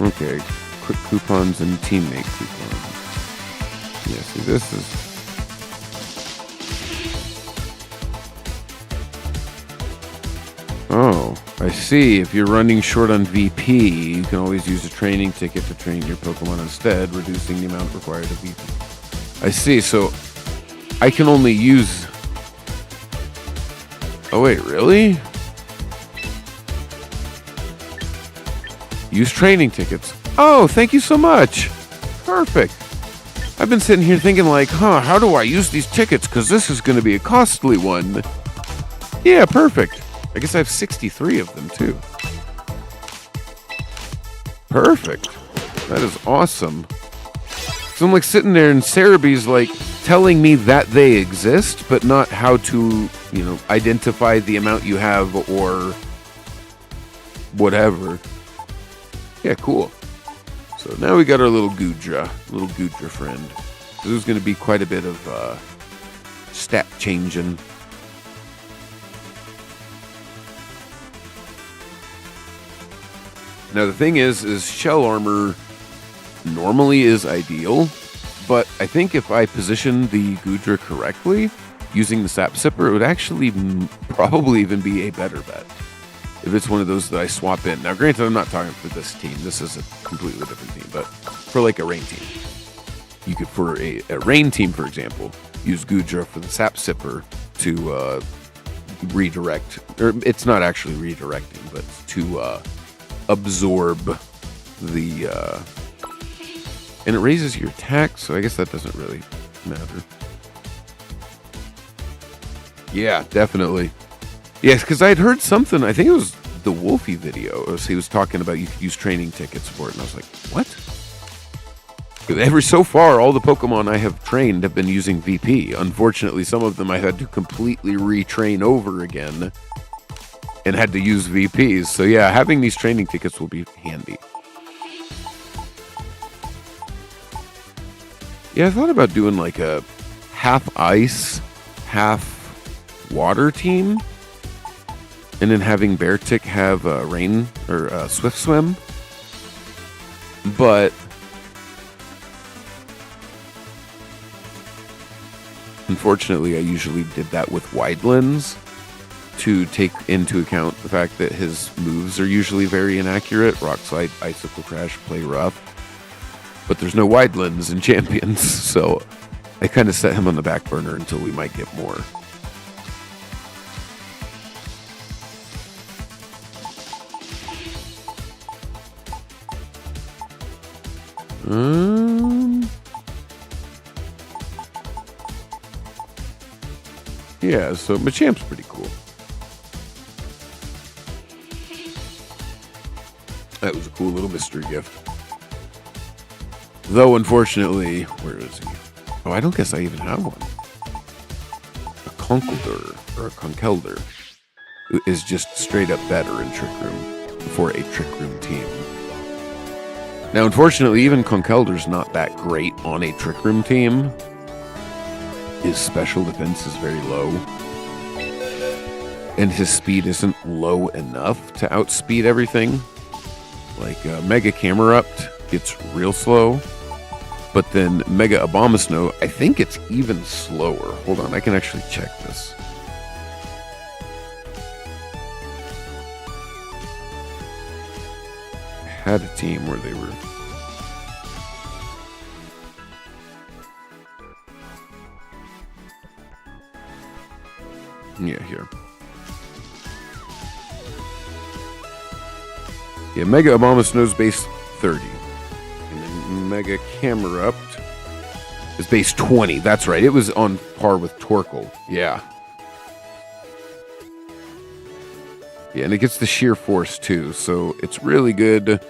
Okay, quick coupons and teammate coupons. Yeah, see, this is... Oh, I see. If you're running short on VP, you can always use a training ticket to train your Pokemon instead, reducing the amount required of VP. I see, so I can only use... Oh wait, really? Use training tickets. Oh, thank you so much. Perfect. I've been sitting here thinking like, how do I use these tickets? Because this is going to be a costly one. Yeah, perfect. I guess I have 63 of them too. Perfect. That is awesome. So I'm like sitting there and Cerebee's like telling me that they exist, but not how to, identify the amount you have or whatever. Yeah, cool. So now we got our little Goodra friend. So there's going to be quite a bit of stat changing. Now the thing is shell armor normally is ideal, but I think if I position the Goodra correctly, using the Sap Sipper, it would actually probably even be a better bet. If it's one of those that I swap in. Now granted, I'm not talking for this team. This is a completely different team, but for like a rain team. You could, for a rain team, for example, use Goodra for the Sap Sipper to redirect, or it's not actually redirecting, but to absorb the and it raises your attack, so I guess that doesn't really matter. Yeah, definitely. Yes, because I'd heard something, I think it was the Wolfie video, he was talking about you could use training tickets for it, and I was like, what? So far, all the Pokemon I have trained have been using VP. Unfortunately, some of them I had to completely retrain over again and had to use VPs. So yeah, having these training tickets will be handy. Yeah, I thought about doing like a half ice, half water team, and then having Beartic have rain or Swift Swim. But unfortunately, I usually did that with Wide Lens to take into account the fact that his moves are usually very inaccurate. Rock Slide, Icicle Crash, Play Rough. But there's no Wide Lens in Champions, so I kind of set him on the back burner until we might get more. Yeah, so Machamp's pretty cool. That was a cool little mystery gift. Though, unfortunately, where is he? Oh, I don't guess I even have one. A Conkeldurr, or a Conkeldurr, is just straight up better in Trick Room for a Trick Room team. Now, unfortunately, even Conkeldurr's not that great on a Trick Room team. His special defense is very low. And his speed isn't low enough to outspeed everything. Like, Mega Camerupt gets real slow. But then Mega Abomasnow, I think it's even slower. Hold on, I can actually check this. I had a team where they were... Yeah, here. Yeah, Mega Abomasnow's base 30. And then Mega Camerupt Is base 20. That's right. It was on par with Torkoal. Yeah. Yeah, and it gets the sheer force too, so it's really good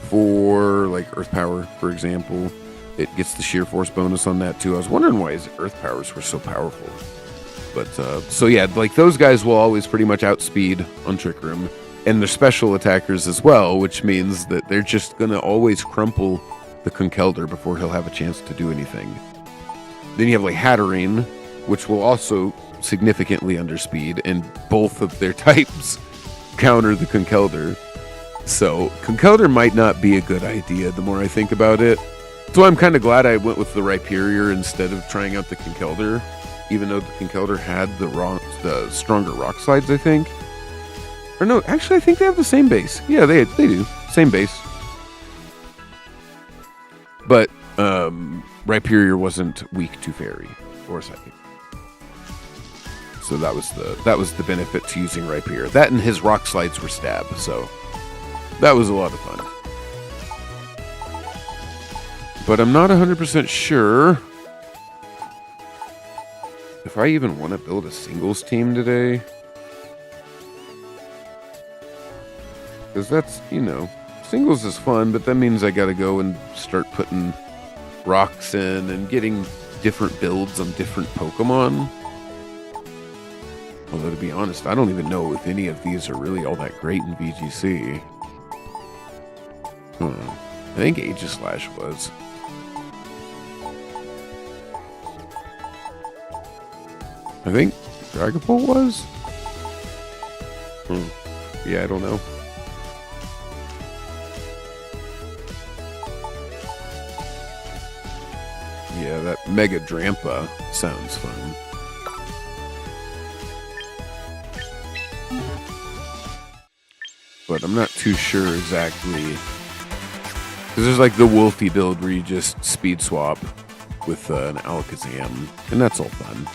for like Earth Power, for example. It gets the sheer force bonus on that too. I was wondering why his Earth Powers were so powerful. But so yeah, like those guys will always pretty much outspeed on Trick Room, and they're special attackers as well, which means that they're just gonna always crumple the Conkeldurr before he'll have a chance to do anything. Then you have like Hatterene, which will also significantly underspeed, and both of their types counter the Conkeldurr. So Conkeldurr might not be a good idea the more I think about it. So I'm kind of glad I went with the Rhyperior instead of trying out the Conkeldurr, even though the Conkeldurr had the stronger rock slides, I think. Or no, actually I think they have the same base. Yeah, they do. Same base. But Rhyperior wasn't weak to Fairy or Psychic. So that was the benefit to using Rhyperior. That and his rock slides were stab, so that was a lot of fun. But I'm not 100% sure if I even want to build a singles team today. Because that's, singles is fun, but that means I got to go and start putting rocks in and getting different builds on different Pokemon. Although, to be honest, I don't even know if any of these are really all that great in VGC. I think Aegislash was. I think Dragapult was? Yeah, I don't know. Yeah, that Mega Drampa sounds fun. But I'm not too sure exactly. Because there's like the Wolfie build where you just speed swap with an Alakazam, and that's all fun.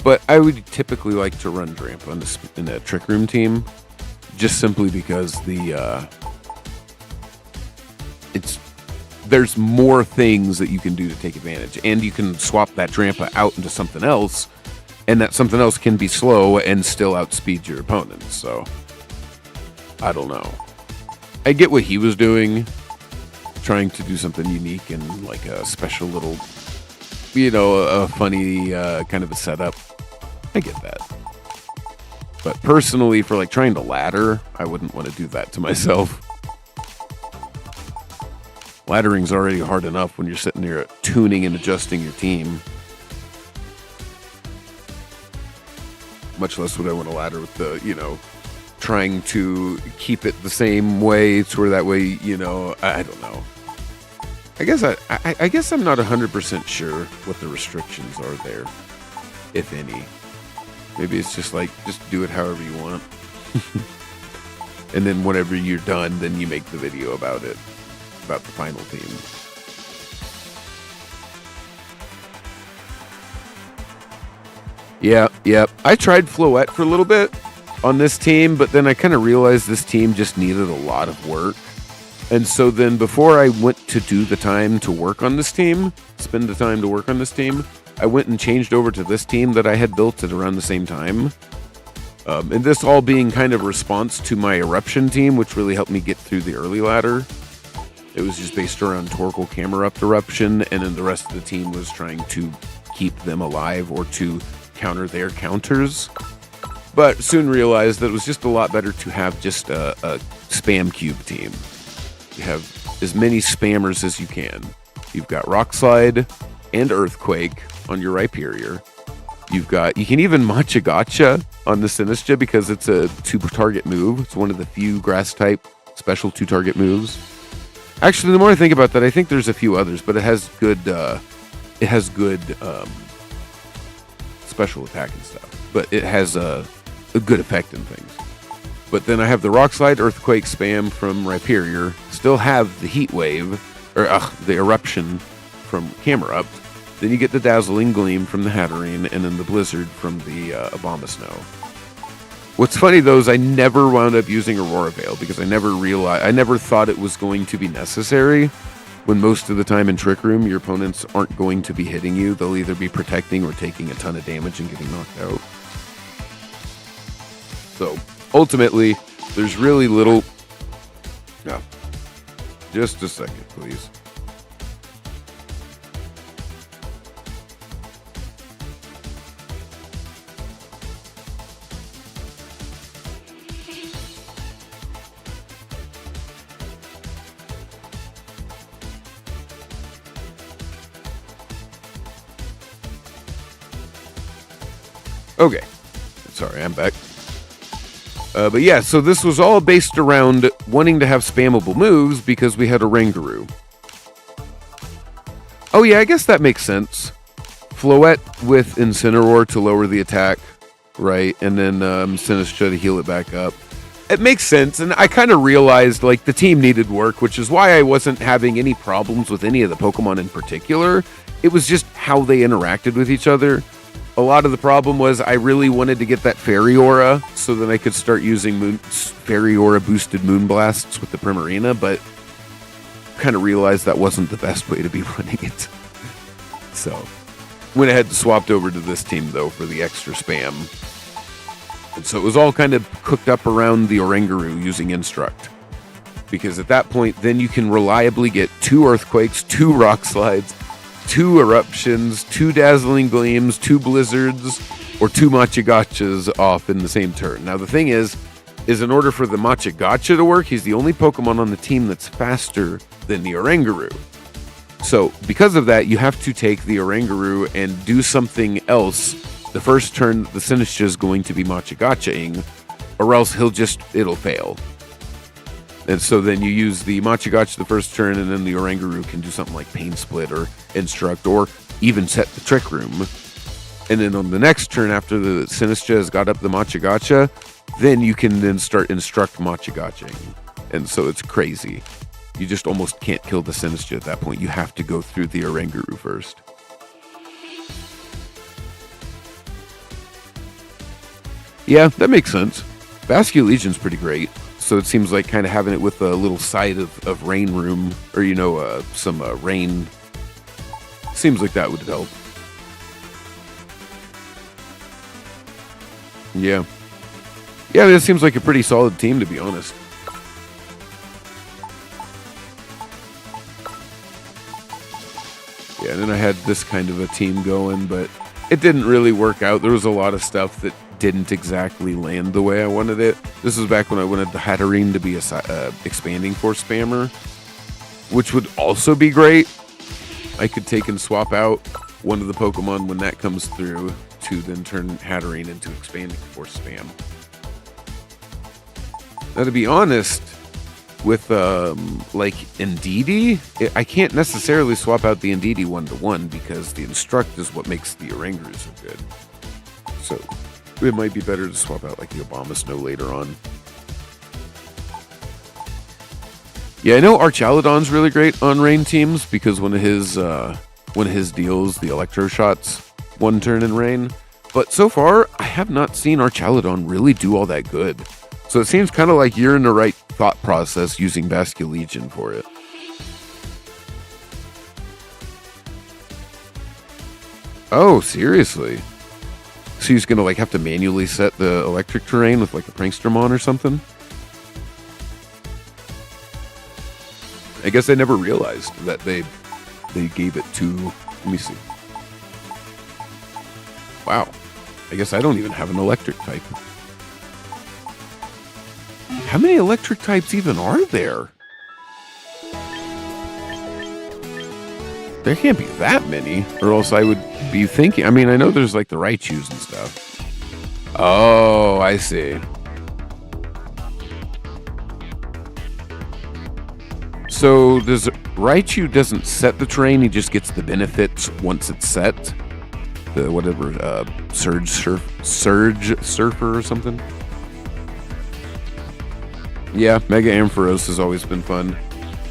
But I would typically like to run Drampa in a Trick Room team, just simply because there's more things that you can do to take advantage, and you can swap that Drampa out into something else, and that something else can be slow and still outspeed your opponents. So I don't know. I get what he was doing, trying to do something unique and like a special little, a funny kind of a setup. I get that. But personally, for like trying to ladder, I wouldn't want to do that to myself. Laddering's already hard enough when you're sitting there tuning and adjusting your team. Much less would I want to ladder with the, trying to keep it the same way to where that way, I don't know. I guess I'm not 100% sure what the restrictions are there, if any. Maybe it's just like, just do it however you want. And then whenever you're done, then you make the video about it, about the final team. Yeah. I tried Floette for a little bit on this team, but then I kind of realized this team just needed a lot of work. And so then before I went to do the time to work on this team, spend the time to work on this team, I went and changed over to this team that I had built at around the same time. And this all being kind of a response to my Eruption team, which really helped me get through the early ladder. It was just based around Torkoal, Camerupt, Eruption, and then the rest of the team was trying to keep them alive or to counter their counters. But soon realized that it was just a lot better to have just a spam cube team. You have as many spammers as you can. You've got Rock Slide and Earthquake on your Rhyperior. You can even Matcha Gotcha on the Sinistcha because it's a 2-target move. It's one of the few grass type special 2-target moves. Actually, the more I think about that, I think there's a few others, but it has good special attack and stuff. But it has a good effect in things. But then I have the Rock Slide, Earthquake, Spam from Rhyperior. Still have the Heat Wave, or the Eruption from Camerupt. Then you get the Dazzling Gleam from the Hatterene, and then the Blizzard from the Abomasnow. What's funny though is I never wound up using Aurora Veil because I never thought it was going to be necessary. When most of the time in Trick Room, your opponents aren't going to be hitting you. They'll either be protecting or taking a ton of damage and getting knocked out. So, ultimately, there's really little... No. Just a second, please. Okay. Sorry, I'm back. But yeah, so this was all based around wanting to have spammable moves because we had Oranguru. Oh yeah, I guess that makes sense. Floette with Incineroar to lower the attack, right? And then Sinistcha to heal it back up. It makes sense, and I kind of realized like the team needed work, which is why I wasn't having any problems with any of the Pokemon in particular. It was just how they interacted with each other. A lot of the problem was I really wanted to get that Fairy Aura so that I could start using Fairy Aura boosted Moonblasts with the Primarina, but kind of realized that wasn't the best way to be running it. So, went ahead and swapped over to this team though for the extra spam. And so it was all kind of cooked up around the Oranguru using Instruct. Because at that point, then you can reliably get 2 Earthquakes, 2 Rock Slides, 2 Eruptions, 2 Dazzling Gleams, 2 Blizzards, or 2 Machigachas off in the same turn. Now the thing is in order for the Machigacha to work, he's the only Pokemon on the team that's faster than the Oranguru. So because of that, you have to take the Oranguru and do something else. The first turn, the Sinistcha is going to be Machigacha-ing, or else it'll fail. And so then you use the Machigacha the first turn, and then the Oranguru can do something like Pain Split or Instruct, or even set the Trick Room. And then on the next turn, after the Sinistcha has got up the Machigacha, then you can then start Instruct Machigacha. And so it's crazy. You just almost can't kill the Sinistcha at that point. You have to go through the Oranguru first. Yeah, that makes sense. Basculegion's pretty great. So it seems like kind of having it with a little side of Rain Room, or, some rain. Seems like that would help. Yeah. Yeah, this seems like a pretty solid team, to be honest. Yeah, and then I had this kind of a team going, but it didn't really work out. There was a lot of stuff that didn't exactly land the way I wanted it. This was back when I wanted the Hatterene to be a expanding force spammer, which would also be great. I could take and swap out one of the Pokemon when that comes through to then turn Hatterene into expanding force spam. Now, to be honest, with like Indeedee, I can't necessarily swap out the Indeedee 1-to-1 because the Instruct is what makes the Oranguru so good. So it might be better to swap out like the Abomasnow later on. Yeah, I know Archaludon's really great on rain teams because one of his deals, the Electro Shots, 1 turn in rain. But so far, I have not seen Archaludon really do all that good. So it seems kind of like you're in the right thought process using Basculegion for it. Oh, seriously? So he's gonna like have to manually set the electric terrain with like a Prankstermon or something? I guess I never realized that they gave it to, let me see. Wow. I guess I don't even have an electric type. How many electric types even are there? There can't be that many, or else I would be thinking. I mean, I know there's like the Raichus and stuff. Oh, I see. So Raichu doesn't set the terrain, he just gets the benefits once it's set. The whatever, Surge Surfer or something. Yeah, Mega Ampharos has always been fun.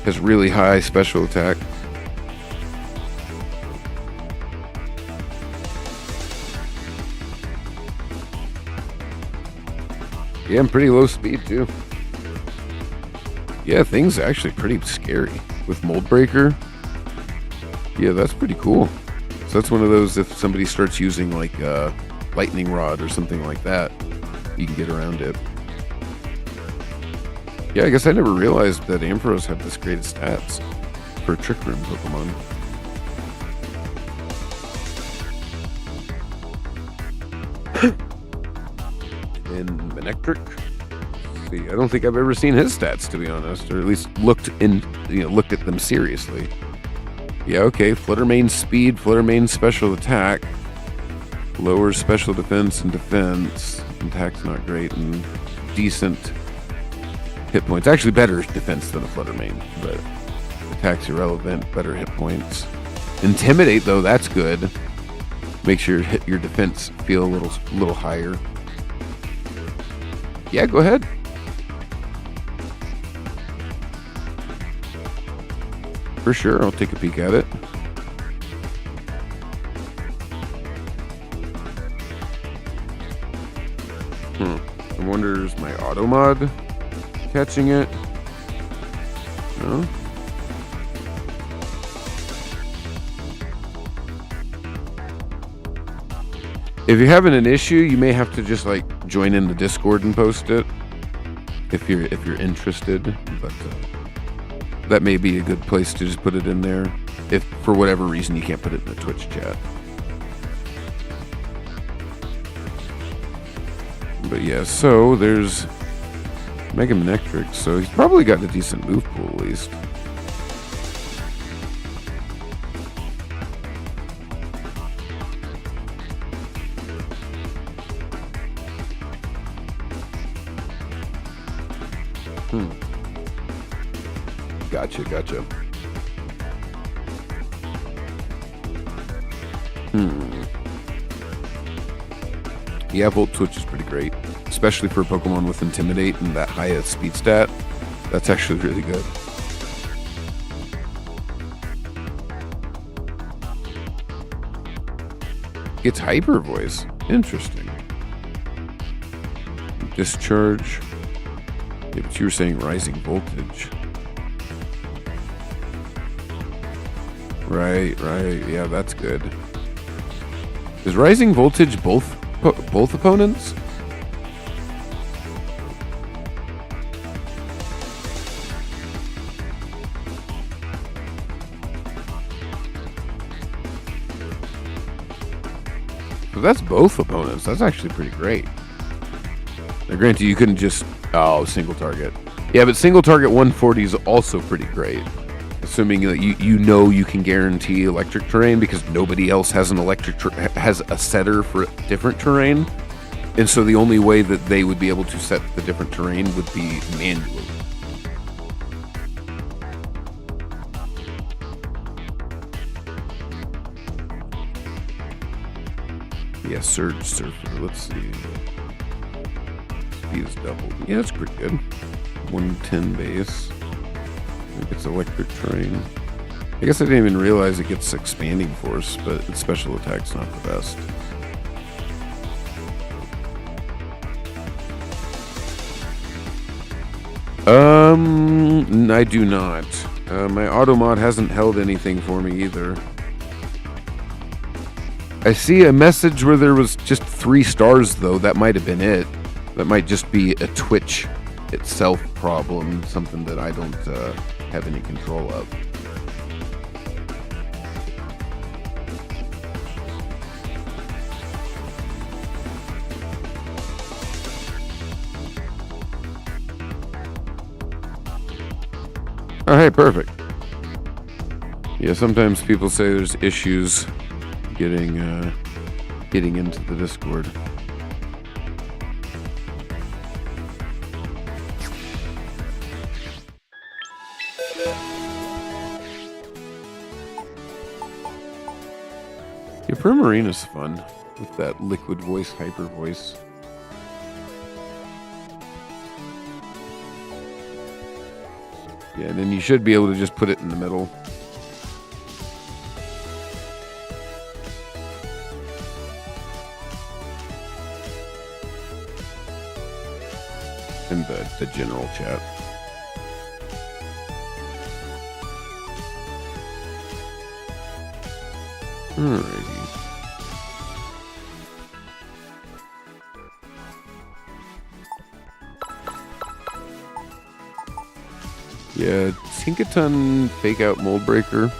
Has really high special attack. Yeah, and pretty low speed too. Yeah, thing's actually pretty scary. With Mold Breaker, yeah, that's pretty cool. So that's one of those, if somebody starts using like a Lightning Rod or something like that, you can get around it. Yeah, I guess I never realized that Ampharos had this great stats for a Trick Room Pokemon. And Manectric. See, I don't think I've ever seen his stats, to be honest, or at least looked at them seriously. Yeah, okay. Fluttermane speed, Fluttermane special attack, lowers special defense and defense. Attack's not great, and decent hit points. Actually, better defense than a Fluttermane, but attack's irrelevant. Better hit points. Intimidate, though, that's good. Makes your defense feel a little higher. Yeah, go ahead. For sure, I'll take a peek at it. I wonder, is my Automod catching it? No? If you're having an issue, you may have to just like join in the Discord and post it. If you're interested, but that may be a good place to just put it in there. If for whatever reason you can't put it in the Twitch chat. But yeah, so there's Mega Manectric, so he's probably got a decent move pool at least. Gotcha. Yeah, Volt Twitch is pretty great, especially for a Pokemon with Intimidate and that high speed stat. That's actually really good. It's Hyper Voice. Interesting. Discharge. Yeah, but you were saying Rising Voltage. Right. Yeah, that's good. Is Rising Voltage both opponents? So that's both opponents. That's actually pretty great. Now, granted, you couldn't just single target. Yeah, but single target 140 is also pretty great. Assuming that you can guarantee electric terrain because nobody else has has a setter for different terrain, and so the only way that they would be able to set the different terrain would be manually. Yeah, Surge Surfer. Let's see. Speed is doubled. Yeah, that's pretty good. 110 base. It's electric terrain. I guess I didn't even realize it gets expanding force, but its special attack's not the best. I do not. My Automod hasn't held anything for me either. I see a message where there was just 3 stars, though. That might have been it. That might just be a Twitch itself problem, something that I don't have any control of. Oh, hey, perfect. Yeah, sometimes people say there's issues getting into the Discord. Yeah, Primarina's fun with that liquid voice, hyper voice. Yeah, and then you should be able to just put it in the middle. in the general chat. Alrighty. Yeah, Tinkaton fake out mold breaker.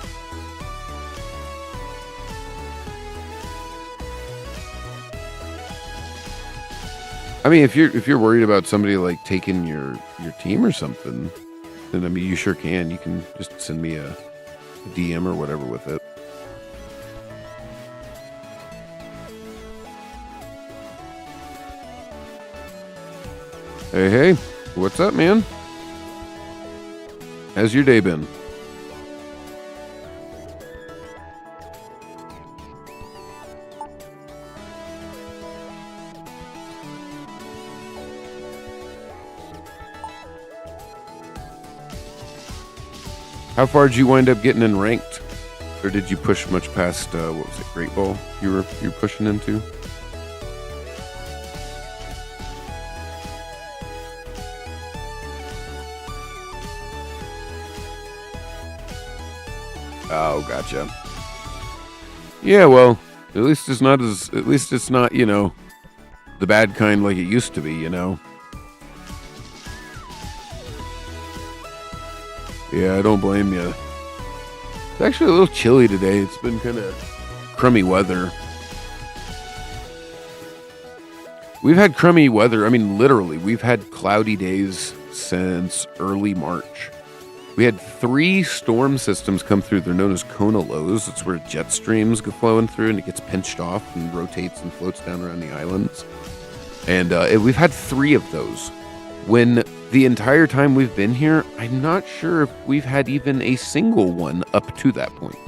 I mean, if you're worried about somebody like taking your team or something, then I mean you sure can. You can just send me a DM or whatever with it. Hey, what's up, man? How's your day been? How far did you wind up getting in ranked? Or did you push much past, what was it, Great Ball you were pushing into? Oh, gotcha. Yeah, well, at least it's not, you know, the bad kind like it used to be, you know. Yeah, I don't blame you. It's actually a little chilly today. It's been kind of crummy weather. We've had crummy weather. I mean, literally, we've had cloudy days since early March. We had 3 storm systems come through. They're known as Kona lows. It's where jet streams go flowing through and it gets pinched off and rotates and floats down around the islands. And we've had 3 of those. When the entire time we've been here, I'm not sure if we've had even a single one up to that point.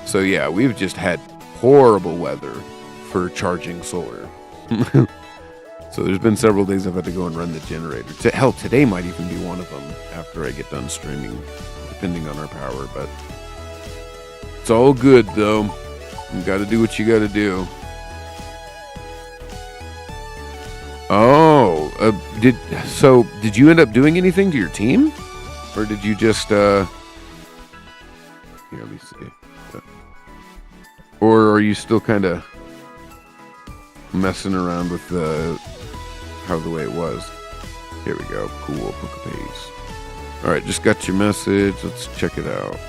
So yeah, we've just had horrible weather for charging solar. So there's been several days I've had to go and run the generator. Hell, today might even be one of them after I get done streaming, depending on our power. But it's all good, though. You got to do what you got to do. Oh, did you end up doing anything to your team? Or did you just, here, let me see. Or are you still kind of messing around with the way it was? Here we go. Cool. Poker Paste. All right, just got your message. Let's check it out.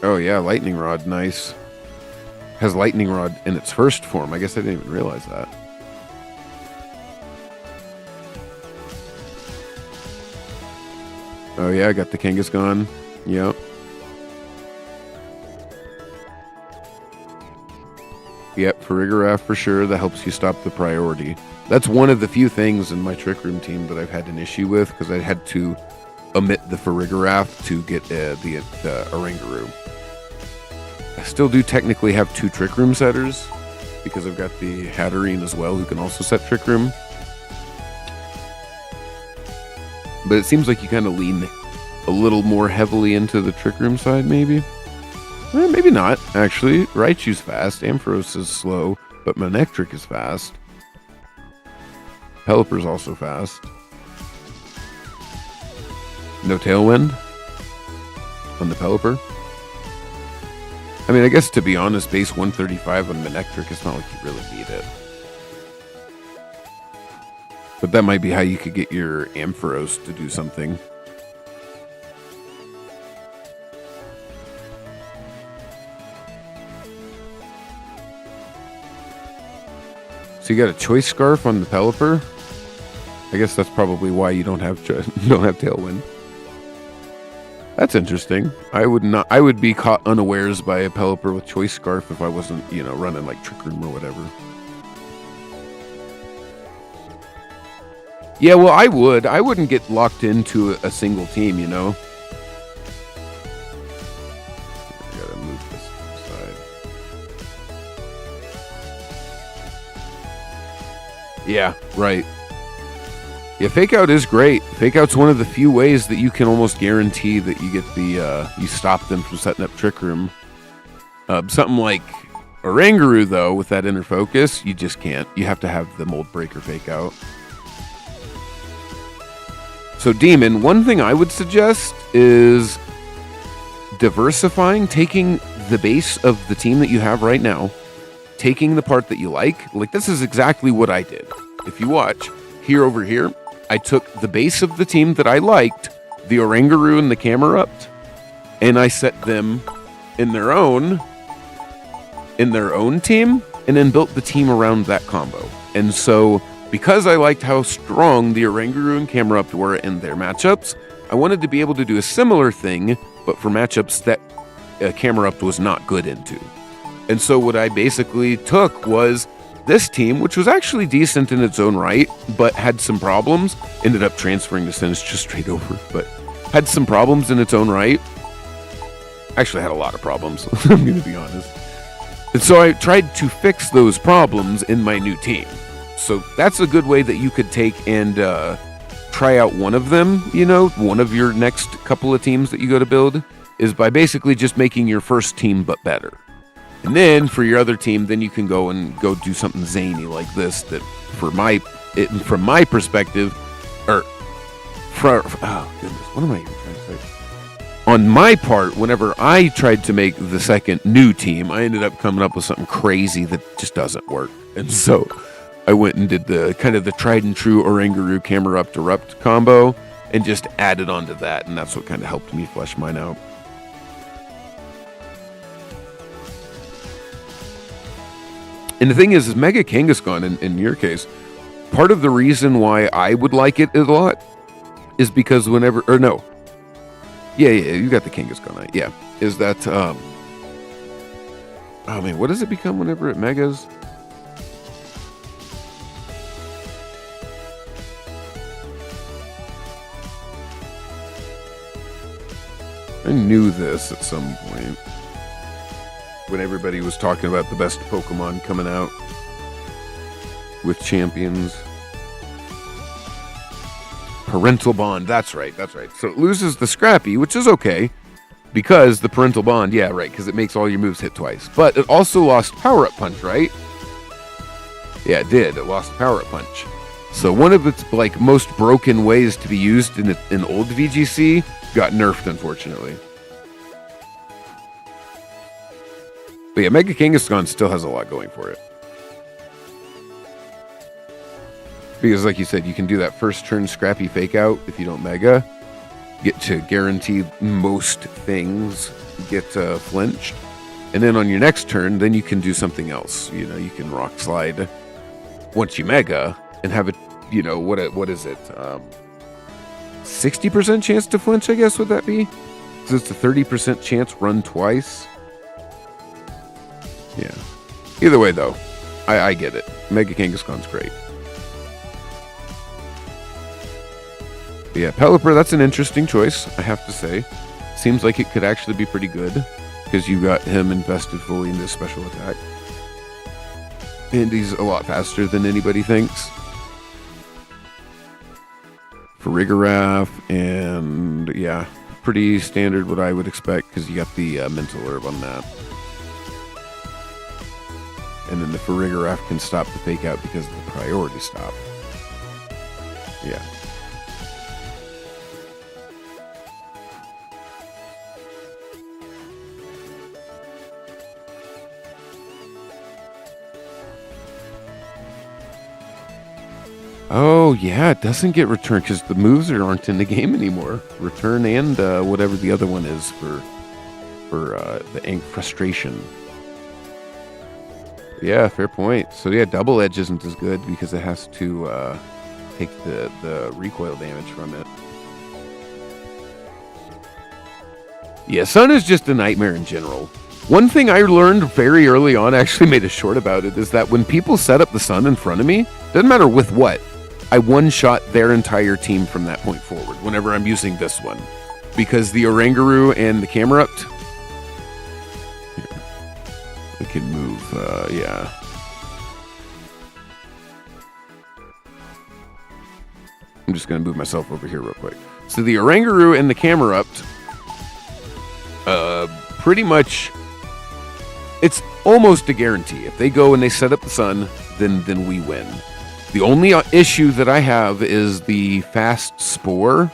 Oh yeah, Lightning Rod, nice. Has Lightning Rod in its first form. I guess I didn't even realize that. Oh yeah, I got the Kangaskhan. Yep. Yep, Farigiraf for sure. That helps you stop the priority. That's one of the few things in my Trick Room team that I've had an issue with because I had to omit the Farigiraf to get the Oranguru. I still do technically have 2 Trick Room setters because I've got the Hatterene as well who can also set Trick Room. But it seems like you kind of lean a little more heavily into the Trick Room side, maybe? Maybe not, actually. Raichu's fast, Ampharos is slow, but Manectric is fast. Pelipper's also fast. No Tailwind on the Pelipper. I mean, I guess to be honest, base 135 on Manectric, it's not like you really need it. But that might be how you could get your Ampharos to do something. So you got a Choice Scarf on the Pelipper? I guess that's probably why you don't have Tailwind. That's interesting. I would be caught unawares by a Pelipper with Choice Scarf if I wasn't, you know, running like Trick Room or whatever. Yeah, well, I wouldn't get locked into a single team, you know. I gotta move this aside. Yeah, right. Yeah, fake out is great. Fake out's one of the few ways that you can almost guarantee that you get the you stop them from setting up Trick Room. Something like Oranguru, though, with that inner focus, you just can't. You have to have the Mold Breaker fake out. So Demon, one thing I would suggest is diversifying, taking the base of the team that you have right now, taking the part that you like this is exactly what I did. If you watch, here over here, I took the base of the team that I liked, the Oranguru and the Camerupt, and I set them in their own team, and then built the team around that combo. And so, because I liked how strong the Oranguru and Camerupt were in their matchups, I wanted to be able to do a similar thing, but for matchups that Camerupt was not good into. And so what I basically took was this team, which was actually decent in its own right, but had some problems, ended up transferring to Sinistcha straight over, but had some problems in its own right. Actually had a lot of problems, I'm going to be honest. And so I tried to fix those problems in my new team. So that's a good way that you could take and try out one of them, one of your next couple of teams that you go to build, is by basically just making your first team but better. And then for your other team, then you can go do something zany like this that from my perspective, oh goodness, what am I even trying to say? On my part, whenever I tried to make the second new team, I ended up coming up with something crazy that just doesn't work. And so I went and did the kind of the tried and true Oranguru Camerupt Erupt combo and just added on to that. And that's what kind of helped me flesh mine out. And the thing is Mega Kangaskhan, in your case, part of the reason why I would like it a lot is because you got the Kangaskhan, yeah, is that, oh man, what does it become whenever it megas? I knew this at some point. When everybody was talking about the best Pokemon coming out with champions. Parental Bond, that's right. So it loses the Scrappy, which is okay, because the Parental Bond, yeah, right, because it makes all your moves hit twice. But it also lost Power Up Punch, right? Yeah, it did. It lost Power Up Punch. So one of its most broken ways to be used in old VGC got nerfed, unfortunately. But yeah, Mega Kangaskhan still has a lot going for it. Because like you said, you can do that first turn Scrappy fake out if you don't Mega. Get to guarantee most things get flinched. And then on your next turn, then you can do something else. You can Rock Slide once you Mega and have it, what is it? 60% chance to flinch, I guess, would that be? Because it's a 30% chance run twice. Yeah. Either way, though, I get it. Mega Kangaskhan's great. But yeah, Pelipper, that's an interesting choice, I have to say. Seems like it could actually be pretty good, because you got him invested fully into special attack. And he's a lot faster than anybody thinks. Farigiraf, and yeah, pretty standard what I would expect, because you got the mental herb on that. And then the Farigiraf can stop the fake out because of the priority stop. Yeah. Oh, yeah, it doesn't get returned because the moves aren't in the game anymore. Return and whatever the other one is for the ink frustration. Yeah, fair point. So yeah, Double Edge isn't as good because it has to take the recoil damage from it. Yeah, Sun is just a nightmare in general. One thing I learned very early on, I actually made a short about it, is that when people set up the Sun in front of me, doesn't matter with what, I one-shot their entire team from that point forward whenever I'm using this one. Because the Oranguru and the Camerupt, it can move, yeah. I'm just going to move myself over here real quick. So the Oranguru and the Camerupt, pretty much, it's almost a guarantee. If they go and they set up the sun, then we win. The only issue that I have is the fast spore.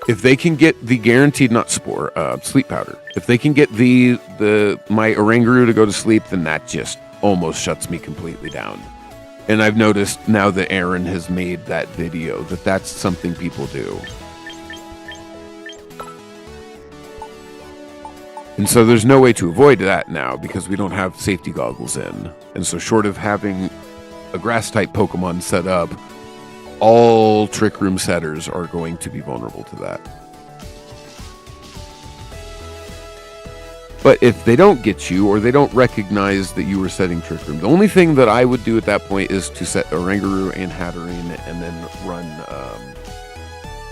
If they can get the guaranteed, not spore, sleep powder. If they can get my Oranguru to go to sleep, then that just almost shuts me completely down. And I've noticed now that Aaron has made that video that that's something people do. And so there's no way to avoid that now because we don't have safety goggles in. And so short of having a grass-type Pokemon set up, all Trick Room setters are going to be vulnerable to that. But if they don't get you, or they don't recognize that you were setting Trick Room, the only thing that I would do at that point is to set Oranguru and Hatterene and then run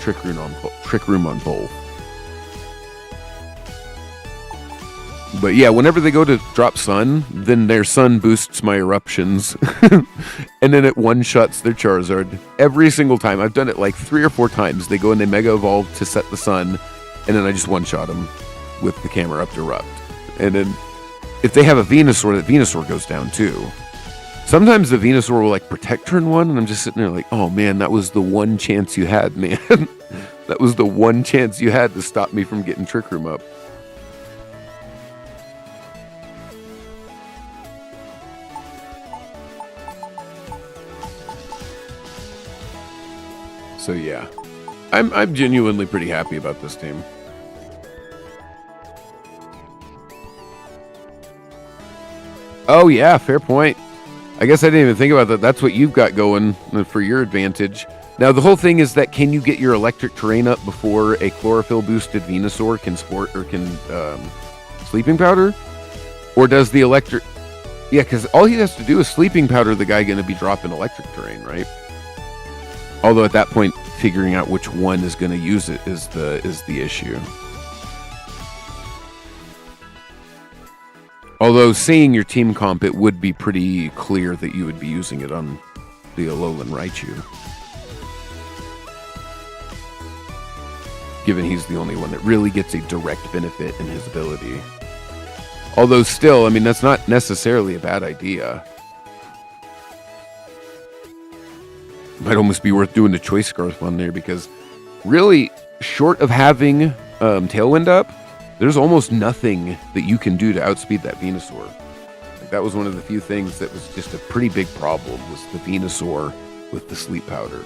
Trick Room on both. But yeah, whenever they go to drop Sun, then their Sun boosts my eruptions. And then it one-shots their Charizard. Every single time. I've done it like 3 or 4 times. They go and they Mega Evolve to set the Sun, and then I just one-shot them with the Camerupt Erupt. And then if they have a Venusaur, that Venusaur goes down too. Sometimes the Venusaur will like protect turn 1, and I'm just sitting there like, oh man, that was the one chance you had, man. That was the one chance you had to stop me from getting Trick Room up. So yeah, I'm genuinely pretty happy about this team. Oh yeah, fair point. I guess I didn't even think about that. That's what you've got going for your advantage. Now the whole thing is that can you get your electric terrain up before a chlorophyll boosted Venusaur can sleeping powder? Or does the electric... Yeah, because all he has to do is sleeping powder the guy going to be dropping electric terrain, right? Although at that point, figuring out which one is going to use it is the issue. Although seeing your team comp, it would be pretty clear that you would be using it on the Alolan Raichu. Given he's the only one that really gets a direct benefit in his ability. Although still, I mean, that's not necessarily a bad idea. Might almost be worth doing the Choice Scarf on there because really, short of having Tailwind up, there's almost nothing that you can do to outspeed that Venusaur. Like, that was one of the few things that was just a pretty big problem, was the Venusaur with the sleep powder.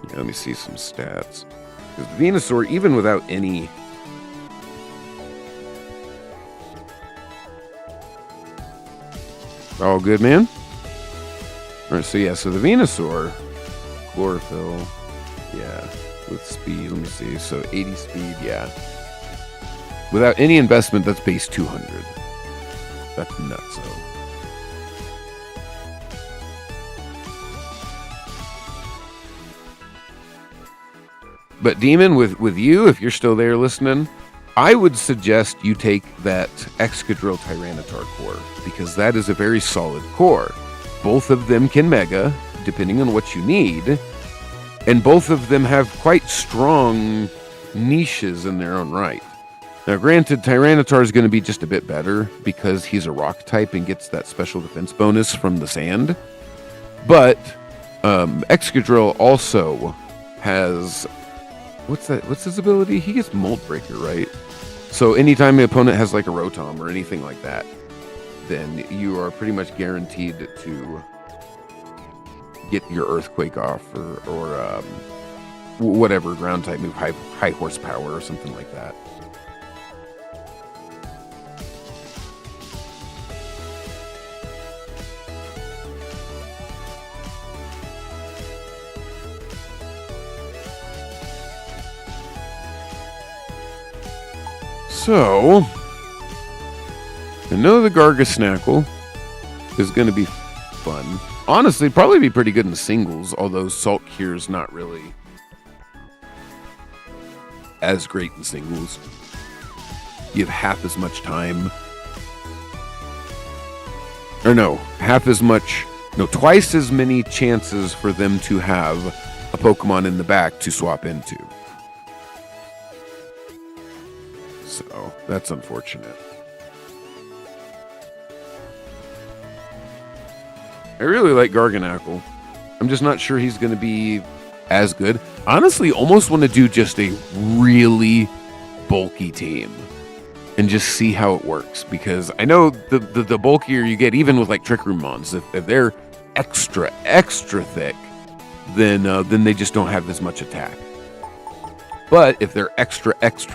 Yeah, let me see some stats. Because the Venusaur, even without any... All good, man? Alright, so yeah, so the Venusaur, Chlorophyll, yeah, with speed, let me see, so 80 speed, yeah. Without any investment, that's base 200. That's nutso. But Demon, with you, if you're still there listening, I would suggest you take that Excadrill Tyranitar core, because that is a very solid core. Both of them can Mega, depending on what you need, and both of them have quite strong niches in their own right. Now granted, Tyranitar is going to be just a bit better, because he's a rock type and gets that special defense bonus from the sand, but Excadrill also has... What's his ability? He gets Mold Breaker, right? So anytime the opponent has like a Rotom or anything like that, then you are pretty much guaranteed to get your Earthquake off or whatever ground type move, high horsepower or something like that. So, I know the Gargasnackle is going to be fun. Honestly, probably be pretty good in singles, although Salt Cure is not really as great in singles. You have half as much time. Or no, twice as many chances for them to have a Pokemon in the back to swap into. So, that's unfortunate. I really like Garganacl. I'm just not sure he's going to be as good. Honestly, almost want to do just a really bulky team and just see how it works, because I know the bulkier you get, even with like Trick Room Mons, if they're extra thick, then they just don't have as much attack. But if they're extra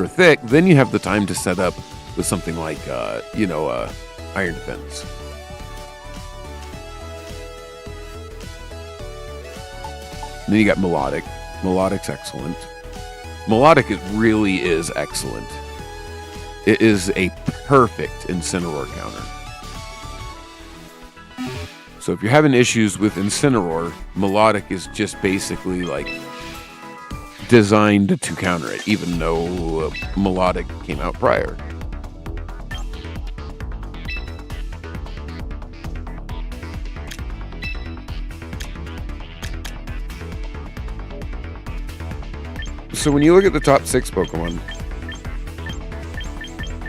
thick, then you have the time to set up with something like Iron Defense. And then you got Melodic. Melodic's excellent. Melodic really is excellent. It is a perfect Incineroar counter. So if you're having issues with Incineroar, Melodic is just basically like designed to counter it, even though Melodic came out prior. So when you look at the top 6 Pokemon,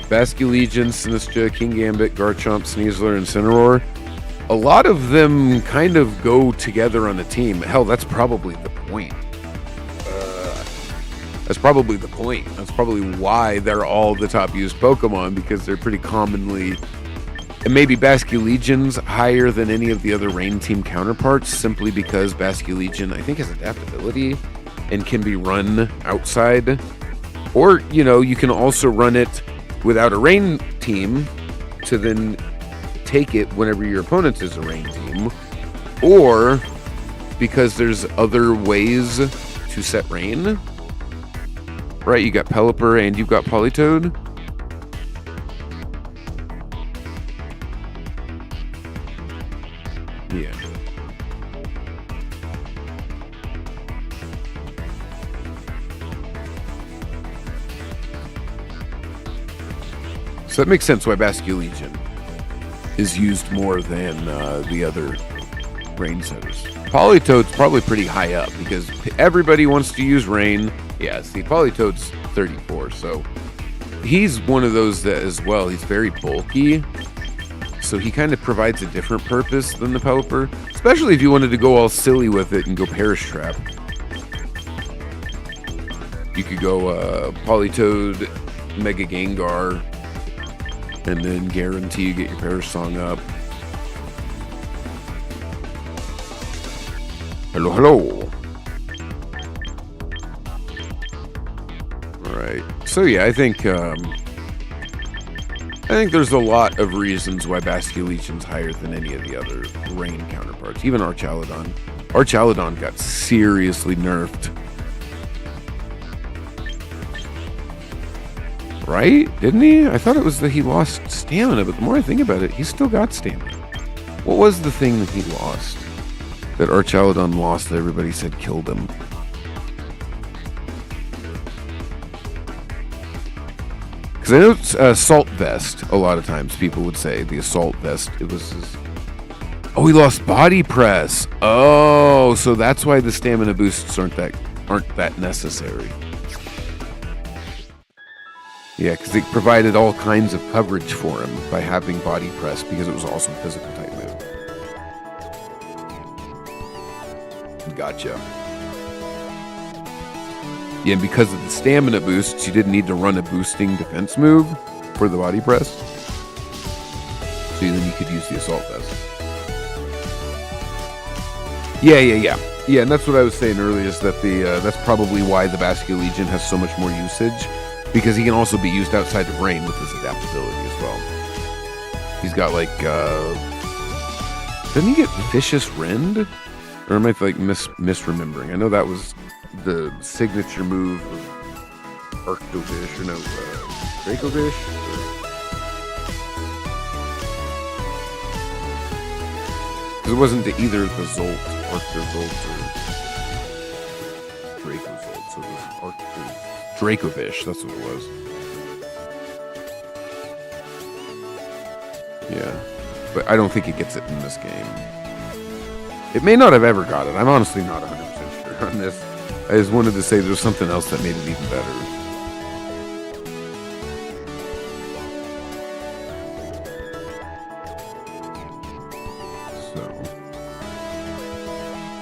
Basculegion, Sinistcha, Kingambit, Garchomp, Sneasler, and Incineroar, a lot of them kind of go together on a team. Hell, that's probably the point. That's probably why they're all the top used Pokemon, because they're pretty commonly... And maybe Basculegion's higher than any of the other Rain Team counterparts, simply because Basculegion, I think, has adaptability and can be run outside. Or, you can also run it without a Rain Team to then take it whenever your opponent is a Rain Team. Or because there's other ways to set Rain. Right, you got Pelipper and you've got Politoed. Yeah. So that makes sense why Basculegion is used more than the other Rain setters. Politoed's probably pretty high up because everybody wants to use Rain. Yeah, see, Politoed's 34, so he's one of those that as well. He's very bulky, so he kind of provides a different purpose than the Pelipper, especially if you wanted to go all silly with it and go Perish Trap. You could go Politoed, Mega Gengar, and then guarantee you get your Perish Song up. Hello. Alright. So yeah, I think there's a lot of reasons why Basculegion's higher than any of the other Rain counterparts. Even Archaludon. Archaludon got seriously nerfed. Right? Didn't he? I thought it was that he lost stamina, but the more I think about it, he's still got stamina. What was the thing that he lost? That Archaludon lost that everybody said killed him? Because I know Assault Vest, a lot of times people would say the Assault Vest, it was his... Oh, he lost Body Press. Oh, so that's why the stamina boosts aren't that necessary. Yeah, because they provided all kinds of coverage for him by having Body Press, because it was also a physical type move. Gotcha. Yeah, and because of the stamina boosts, you didn't need to run a boosting defense move for the Body Press. So then you could use the Assault Vest. Yeah, and that's what I was saying earlier, is that that's probably why the Basculegion has so much more usage. Because he can also be used outside of Rain with his adaptability as well. He's got like, didn't he get Vicious Rend? Or am I like misremembering? I know that was the signature move of Arctovish, or no, Dracovish? Because it wasn't to either the Zolt, Arctozolt, or Dracozolt, so it was Arctovish. Dracovish, that's what it was. Yeah. but I don't think it gets it in this game. It may not have ever got it. I'm honestly not 100% sure on this. I just wanted to say there's something else that made it even better.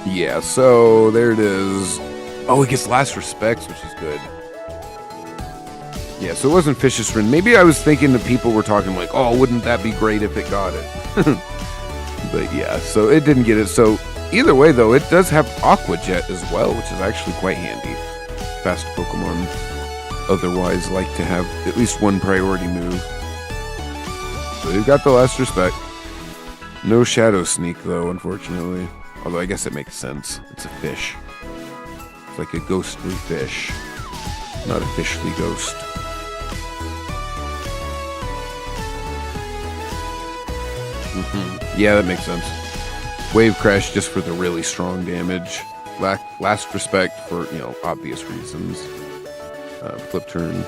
Yeah, so there it is. Oh, it gets last respects, which is good. Yeah, so it wasn't Fishisrin. Maybe I was thinking that people were talking like, oh, wouldn't that be great if it got it? But yeah, so it didn't get it. So either way, though, it does have Aqua Jet as well, which is actually quite handy. Fast Pokemon otherwise like to have at least one priority move. So you've got the last respect. No Shadow Sneak, though, unfortunately. Although I guess it makes sense. It's a fish. It's like a ghostly fish. Not a fishly ghost. Yeah, that makes sense. Wave Crash just for the really strong damage. Last respect for, obvious reasons. Flip turn.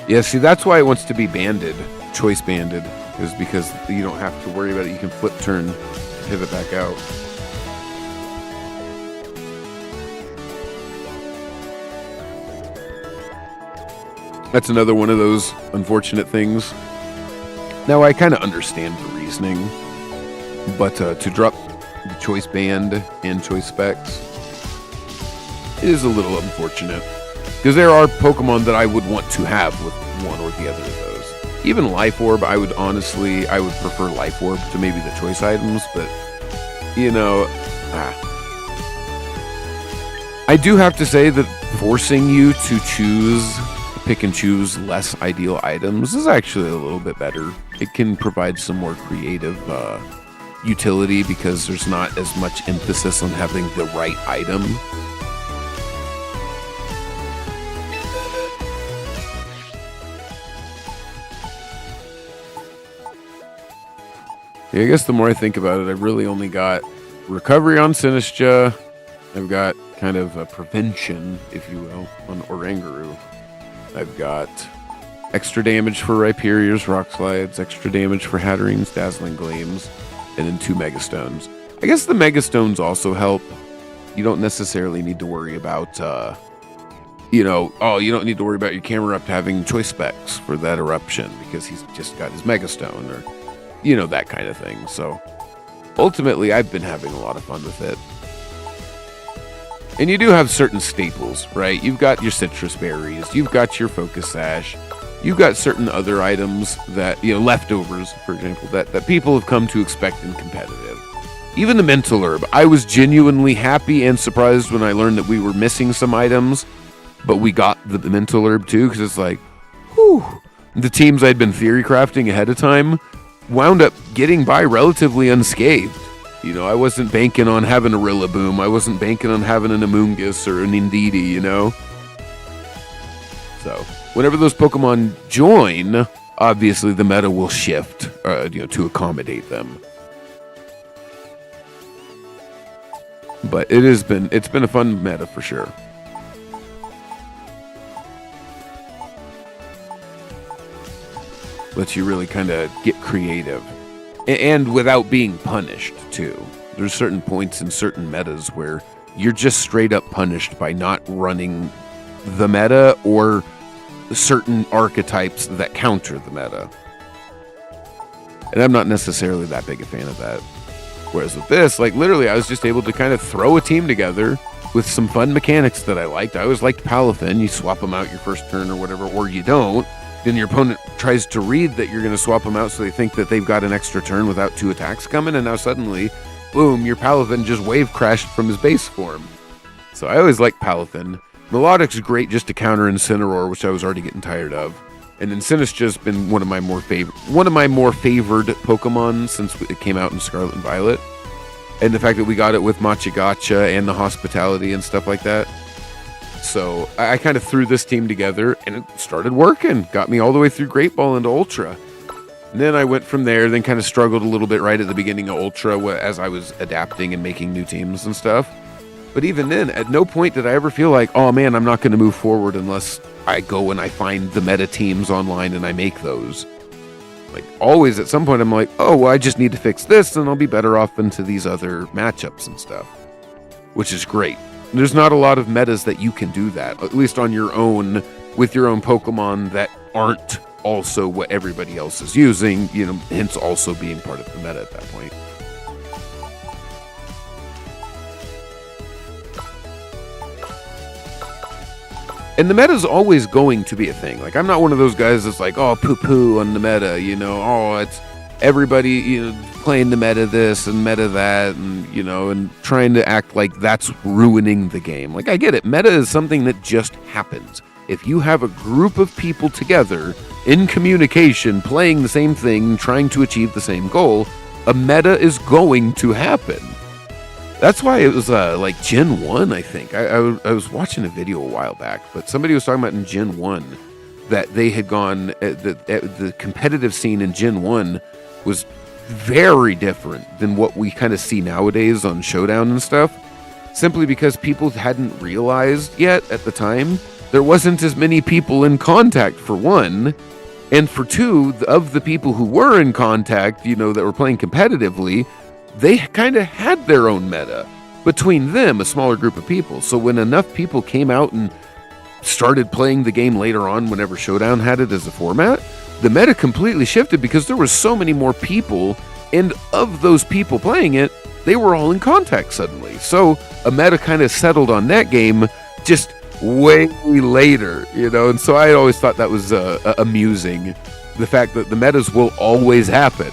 Yeah, see, that's why it wants to be banded. Choice banded. Is because you don't have to worry about it. You can flip turn, pivot back out. That's another one of those unfortunate things. Now, I kind of understand the reasoning, but to drop the choice band and choice specs is a little unfortunate. Because there are Pokemon that I would want to have with one or the other of those. Even Life Orb, I would prefer Life Orb to maybe the choice items, but, I do have to say that forcing you to pick and choose less ideal items is actually a little bit better. It can provide some more creative utility because there's not as much emphasis on having the right item. Yeah, I guess the more I think about it, I've really only got recovery on Sinistcha. I've got kind of a prevention, if you will, on Oranguru. I've got extra damage for Rhyperior's Rock Slides, extra damage for Hatterene's Dazzling Gleams, and then 2 Megastones. I guess the Megastones also help. You don't necessarily need to worry about, you don't need to worry about your Camerupt having choice specs for that eruption because he's just got his Megastone or... that kind of thing. So ultimately, I've been having a lot of fun with it. And you do have certain staples, right? You've got your citrus berries, you've got your focus sash, you've got certain other items that, leftovers, for example, that people have come to expect in competitive. Even the mental herb. I was genuinely happy and surprised when I learned that we were missing some items, but we got the mental herb too, because it's like, whew. The teams I'd been theory crafting ahead of time wound up getting by relatively unscathed. I wasn't banking on having a Rillaboom. I wasn't banking on having an Amoonguss or an Indeedee, So, whenever those Pokemon join, obviously the meta will shift, to accommodate them. But it's been a fun meta for sure. Lets you really kind of get creative. And without being punished, too. There's certain points in certain metas where you're just straight up punished by not running the meta or certain archetypes that counter the meta. And I'm not necessarily that big a fan of that. Whereas with this, literally, I was just able to kind of throw a team together with some fun mechanics that I liked. I always liked Palafin. You swap them out your first turn or whatever, or you don't. Then your opponent tries to read that you're going to swap them out so they think that they've got an extra turn without 2 attacks coming, and now suddenly, boom, your Palafin just wave crashed from his base form. So I always liked Palafin. Melodic's great just to counter Incineroar, which I was already getting tired of. And then Sinistcha's been one of my more favored Pokemon since it came out in Scarlet and Violet. And the fact that we got it with Machigacha and the hospitality and stuff like that. So I kind of threw this team together and it started working. Got me all the way through Great Ball into Ultra. And then I went from there, then kind of struggled a little bit right at the beginning of Ultra as I was adapting and making new teams and stuff. But even then, at no point did I ever feel like, oh man, I'm not going to move forward unless I go and I find the meta teams online and I make those. Like, always at some point I'm like, oh, well, I just need to fix this and I'll be better off into these other matchups and stuff, which is great. There's not a lot of metas that you can do that, at least on your own, with your own Pokemon that aren't also what everybody else is using, hence also being part of the meta at that point. And the meta is always going to be a thing. Like, I'm not one of those guys that's like, oh, poo-poo on the meta, oh, it's everybody, playing the meta this and meta that, and, and trying to act like that's ruining the game. Like, I get it. Meta is something that just happens. If you have a group of people together in communication, playing the same thing, trying to achieve the same goal, a meta is going to happen. That's why it was like Gen 1, I think. I was watching a video a while back, but somebody was talking about in Gen 1 that they had gone, the competitive scene in Gen 1 was very different than what we kind of see nowadays on Showdown and stuff, simply because people hadn't realized yet at the time there wasn't as many people in contact, for one, and for two, of the people who were in contact, that were playing competitively, they kind of had their own meta between them, a smaller group of people. So when enough people came out and started playing the game later on, whenever Showdown had it as a format, the meta completely shifted because there were so many more people, and of those people playing it, they were all in contact suddenly. So a meta kind of settled on that game just way later, and so I always thought that was amusing, the fact that the metas will always happen.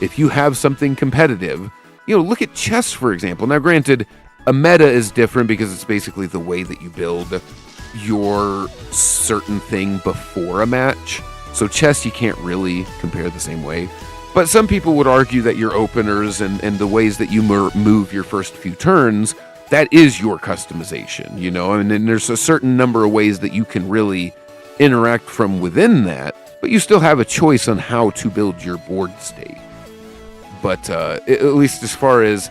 If you have something competitive, look at chess, for example. Now, granted, a meta is different because it's basically the way that you build your certain thing before a match. So chess, you can't really compare the same way. But some people would argue that your openers and the ways that you move your first few turns, that is your customization, and there's a certain number of ways that you can really interact from within that, but you still have a choice on how to build your board state. But at least as far as,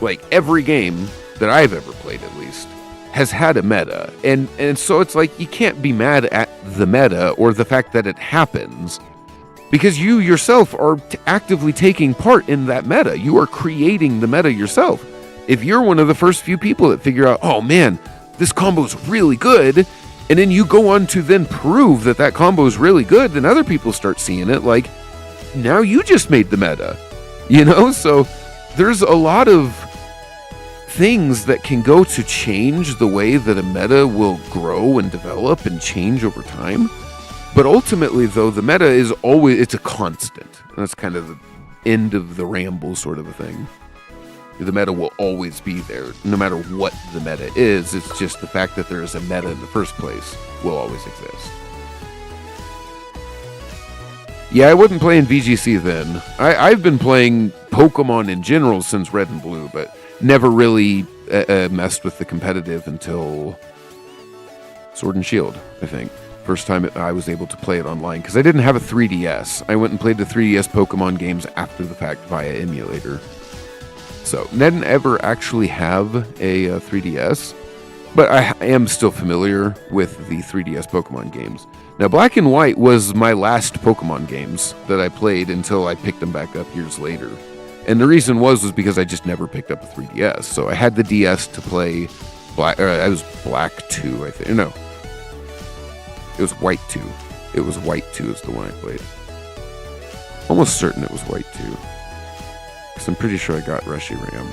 like, every game that I've ever played, at least, has had a meta. And so it's like, you can't be mad at the meta or the fact that it happens, because you yourself are actively taking part in that meta. You are creating the meta yourself. If you're one of the first few people that figure out, oh man, this combo's really good, and then you go on to then prove that combo is really good, then other people start seeing it, like, now you just made the meta, So there's a lot of things that can go to change the way that a meta will grow and develop and change over time. But ultimately, though, the meta is always, it's a constant. That's kind of the end of the ramble sort of a thing. The meta will always be there, no matter what the meta is. It's just the fact that there is a meta in the first place will always exist. Yeah, I wasn't playing VGC then. I've been playing Pokemon in general since Red and Blue, but never really messed with the competitive until Sword and Shield, I think. First time I was able to play it online, because I didn't have a 3DS. I went and played the 3DS Pokemon games after the fact via emulator. So, didn't ever actually have a 3DS, but I am still familiar with the 3DS Pokemon games. Now, Black and White was my last Pokemon games that I played until I picked them back up years later. And the reason was because I just never picked up a 3DS. So I had the DS to play Black, or I was Black 2, I think. No. It was White 2. It was White 2 is the one I played. Almost certain it was White 2. Because I'm pretty sure I got Reshiram.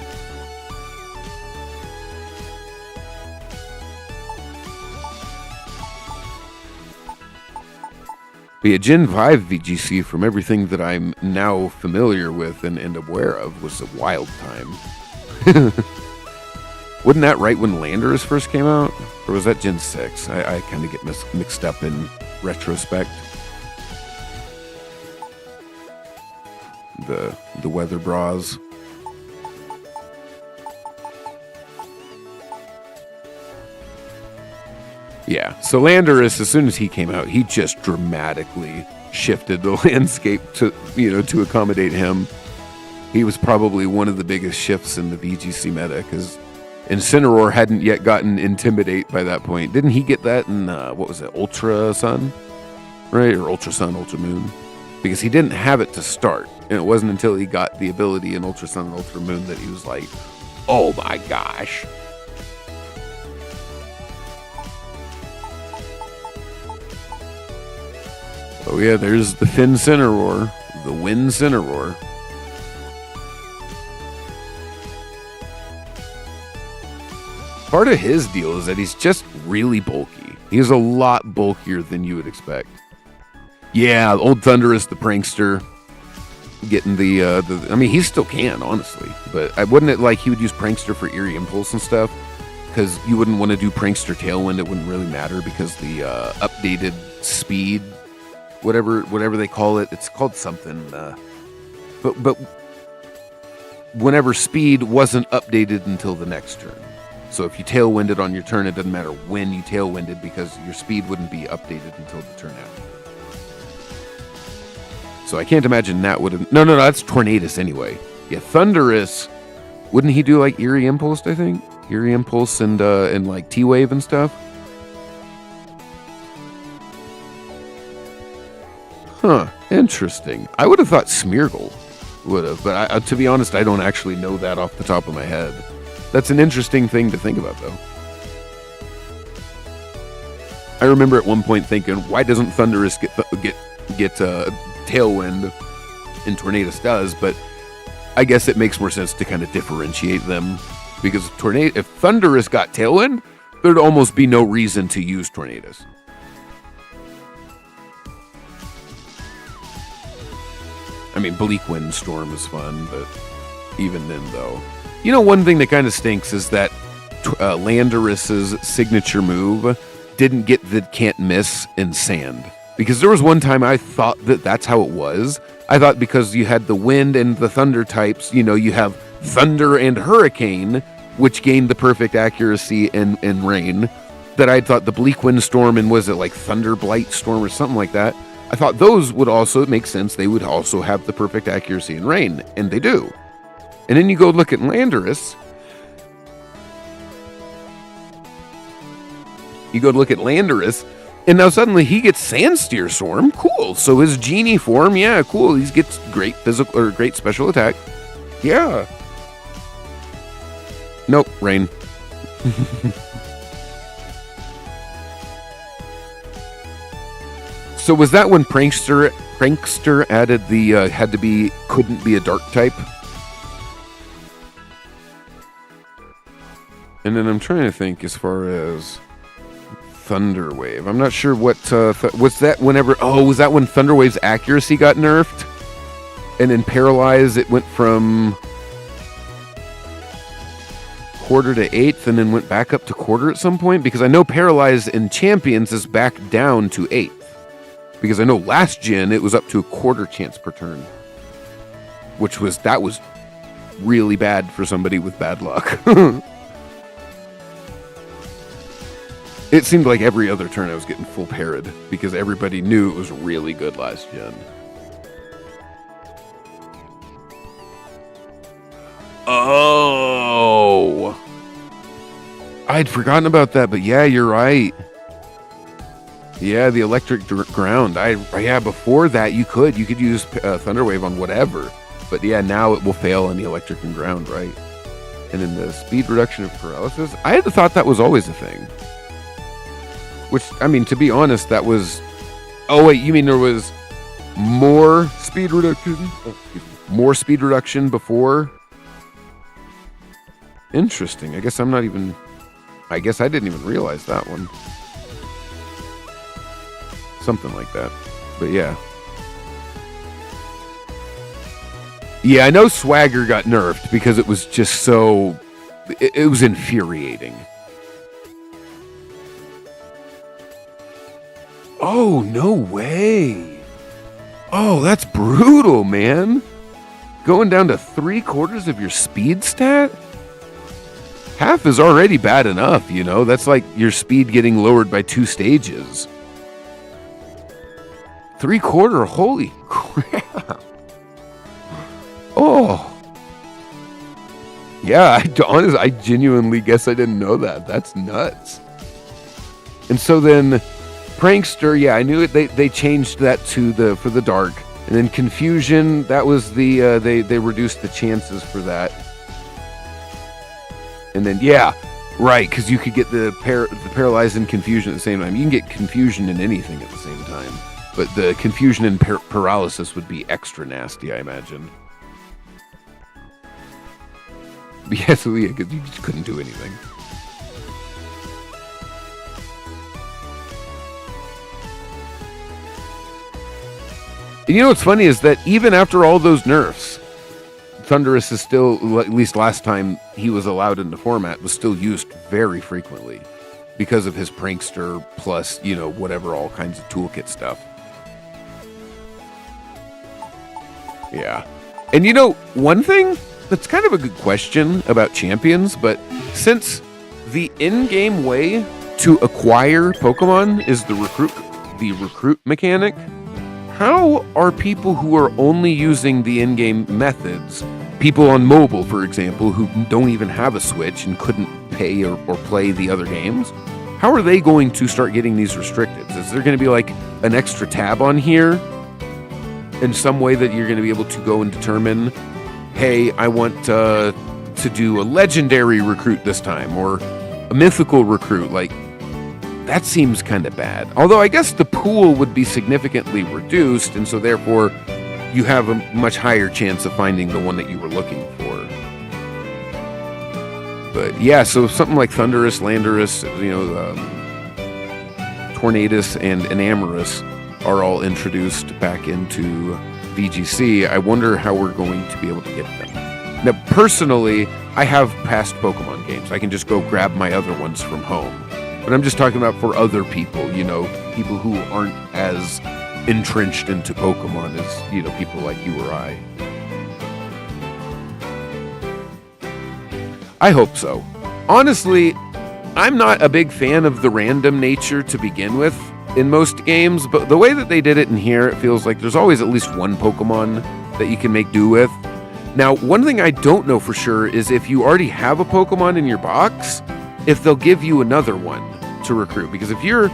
But yeah, Gen 5 VGC, from everything that I'm now familiar with and aware of, was a wild time. Wasn't that right when Landorus first came out? Or was that Gen 6? I kind of get mixed up in retrospect. The weather bras. Yeah, so Landorus, as soon as he came out, he just dramatically shifted the landscape to accommodate him. He was probably one of the biggest shifts in the VGC meta, because Incineroar hadn't yet gotten Intimidate by that point. Didn't he get that in, what was it, Ultra Sun? Right? Or Ultra Sun, Ultra Moon? because he didn't have it to start. And it wasn't until he got the ability in Ultra Sun and Ultra Moon that he was like, oh my gosh. Oh yeah, there's the Finn Cineroar, the Wind Cineroar. Part of his deal is that he's just really bulky. He's a lot bulkier than you would expect. Yeah, old Thundurus, the prankster, getting the I mean, he still can, honestly. But wouldn't it like he would use prankster for Eerie Impulse and stuff? Because you wouldn't want to do prankster Tailwind. It wouldn't really matter because the updated speed, whatever they call it, it's called something. But whenever speed wasn't updated until the next turn. So if you tailwinded on your turn, it doesn't matter when you tailwinded because your speed wouldn't be updated until the turn after. So I can't imagine that would have... No, that's Tornadus anyway. Yeah, Thundurus, wouldn't he do like Eerie Impulse, I think? Eerie Impulse and like T-Wave and stuff? Huh, interesting. I would have thought Smeargle would have, but to be honest, I don't actually know that off the top of my head. That's an interesting thing to think about, though. I remember at one point thinking, why doesn't Thundurus get Tailwind and Tornadus does? But I guess it makes more sense to kind of differentiate them because if Thundurus got Tailwind, there'd almost be no reason to use Tornadus. I mean, Bleak Wind Storm is fun, but even then, though. You know, one thing that kind of stinks is that Landorus's signature move didn't get the can't miss in Sand. Because there was one time I thought that that's how it was. I thought because you had the wind and the thunder types, you know, you have thunder and hurricane, which gained the perfect accuracy in rain, that I thought the Bleak Wind Storm and was it like Thunder Blight Storm or something like that? I thought those would also make sense. They would also have the perfect accuracy in rain, and they do. And then you go look at Landorus. And now suddenly he gets Sandsteer Storm. Cool. So his Genie form, yeah, cool. He gets great physical or great special attack. Yeah. Nope, rain. So was that when Prankster added the couldn't be a dark type? And then I'm trying to think as far as Thunder Wave. I'm not sure what was that whenever. Oh, was that when Thunder Wave's accuracy got nerfed? And then Paralyze, it went from quarter to eighth, and then went back up to quarter at some point. Because I know Paralyze in Champions is back down to eighth. Because I know last gen it was up to a quarter chance per turn, that was really bad for somebody with bad luck. It seemed like every other turn I was getting full parried because everybody knew it was really good last gen. Oh, I'd forgotten about that, but yeah, you're right. Yeah, the electric ground. Before that you could use Thunder Wave on whatever, but yeah, now it will fail on the electric and ground, right? And then the speed reduction of paralysis. I had thought that was always a thing. Which, I mean, to be honest, that was... Oh, wait, you mean there was more speed reduction? More speed reduction before? Interesting. I guess I didn't even realize that one. Something like that. But yeah. Yeah, I know Swagger got nerfed because it was just so... It was infuriating. Oh, no way. Oh, that's brutal, man. Going down to 3/4 of your speed stat? Half is already bad enough, you know? That's like your speed getting lowered by 2 stages. 3/4? Holy crap. Oh. Yeah, I genuinely guess I didn't know that. That's nuts. And so then... Prankster, yeah, I knew it. They changed that for the dark, And then confusion, that was the they reduced the chances for that. And then yeah, right, because you could get the paralyzed and confusion at the same time. You can get confusion in anything at the same time, but the confusion and paralysis would be extra nasty, I imagine. But yeah, so yeah, because you just couldn't do anything. And you know what's funny is that even after all those nerfs, Thundurus is still, at least last time he was allowed in the format, was still used very frequently because of his prankster plus, you know, whatever, all kinds of toolkit stuff. Yeah. And you know, one thing that's kind of a good question about champions, but since the in-game way to acquire Pokemon is the recruit mechanic, how are people who are only using the in-game methods, people on mobile, for example, who don't even have a Switch and couldn't pay or play the other games, how are they going to start getting these restricted? Is there going to be like an extra tab on here in some way that you're going to be able to go and determine, hey, I want to do a legendary recruit this time or a mythical recruit? Like, that seems kind of bad. Although I guess the pool would be significantly reduced, and so therefore you have a much higher chance of finding the one that you were looking for. But yeah, so something like Thundurus, Landorus, you know, Tornadus, and Enamorus are all introduced back into VGC. I wonder how we're going to be able to get them. Now, personally, I have past Pokemon games. I can just go grab my other ones from home. But I'm just talking about for other people, you know, people who aren't as entrenched into Pokemon as, you know, people like you or I. I hope so. Honestly, I'm not a big fan of the random nature to begin with in most games, but the way that they did it in here, it feels like there's always at least one Pokemon that you can make do with. Now, one thing I don't know for sure is if you already have a Pokemon in your box, if they'll give you another one to recruit. Because if you're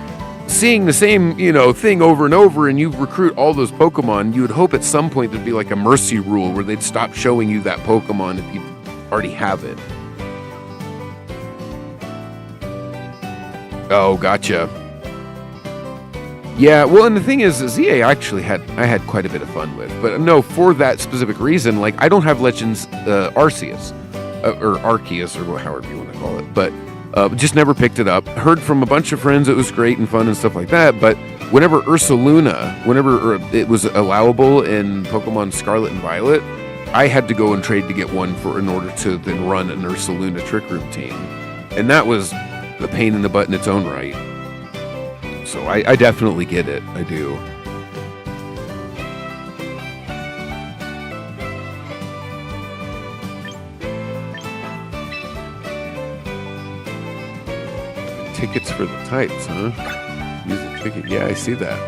seeing the same, you know, thing over and over and you recruit all those Pokemon, you would hope at some point there'd be like a mercy rule where they'd stop showing you that Pokemon if you already have it. Oh, gotcha. Yeah, well, and the thing is, ZA actually I had quite a bit of fun with. But no, for that specific reason, like, I don't have Legends Arceus, or Arceus, or however you want to call it, but just never picked it up. Heard from a bunch of friends it was great and fun and stuff like that, but whenever Ursaluna, whenever it was allowable in Pokemon Scarlet and Violet, I had to go and trade to get one in order to then run an Ursaluna Trick Room team. And that was a pain in the butt in its own right. So I definitely get it. I do. Tickets for the types, huh? Use a ticket. Yeah, I see that.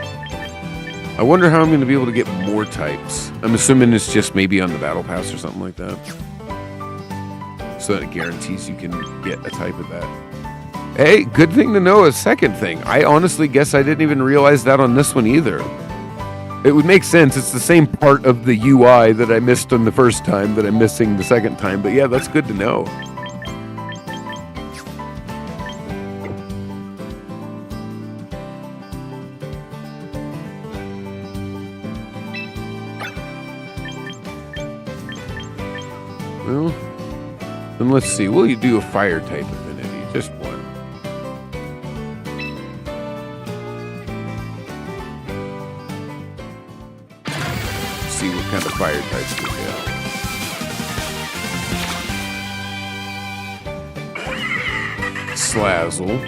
I wonder how I'm going to be able to get more types. I'm assuming it's just maybe on the Battle Pass or something like that. So that it guarantees you can get a type of that. Hey, good thing to know. A second thing. I honestly guess I didn't even realize that on this one either. It would make sense. It's the same part of the UI that I missed on the first time that I'm missing the second time. But yeah, that's good to know. Well, then let's see. Will you do a fire type affinity? Just one. Let's see what kind of fire types we get. Slazzle.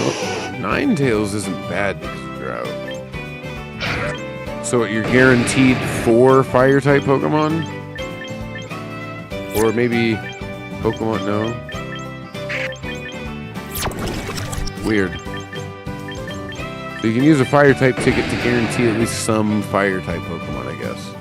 Oh, Ninetales isn't bad because of Drought. So you're guaranteed 4 fire type Pokemon? Or maybe Pokemon, no. Weird. So you can use a fire type ticket to guarantee at least some fire type Pokemon, I guess.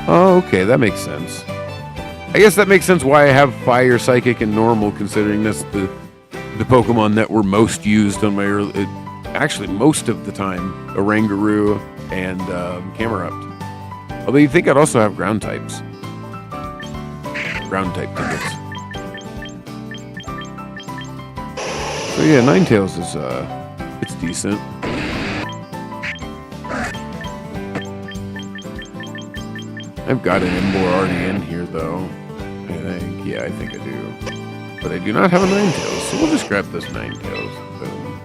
Oh, okay, that makes sense. I guess that makes sense why I have Fire, Psychic, and Normal, considering that's the the Pokemon that were most used on my early, actually most of the time, Oranguru and Camerupt. Although you think I'd also have ground types. Ground type tickets. So yeah, Ninetales is it's decent. I've got an Emboar already in here though. I think I do. But I do not have a Ninetales, so we'll just grab this Ninetales. Boom.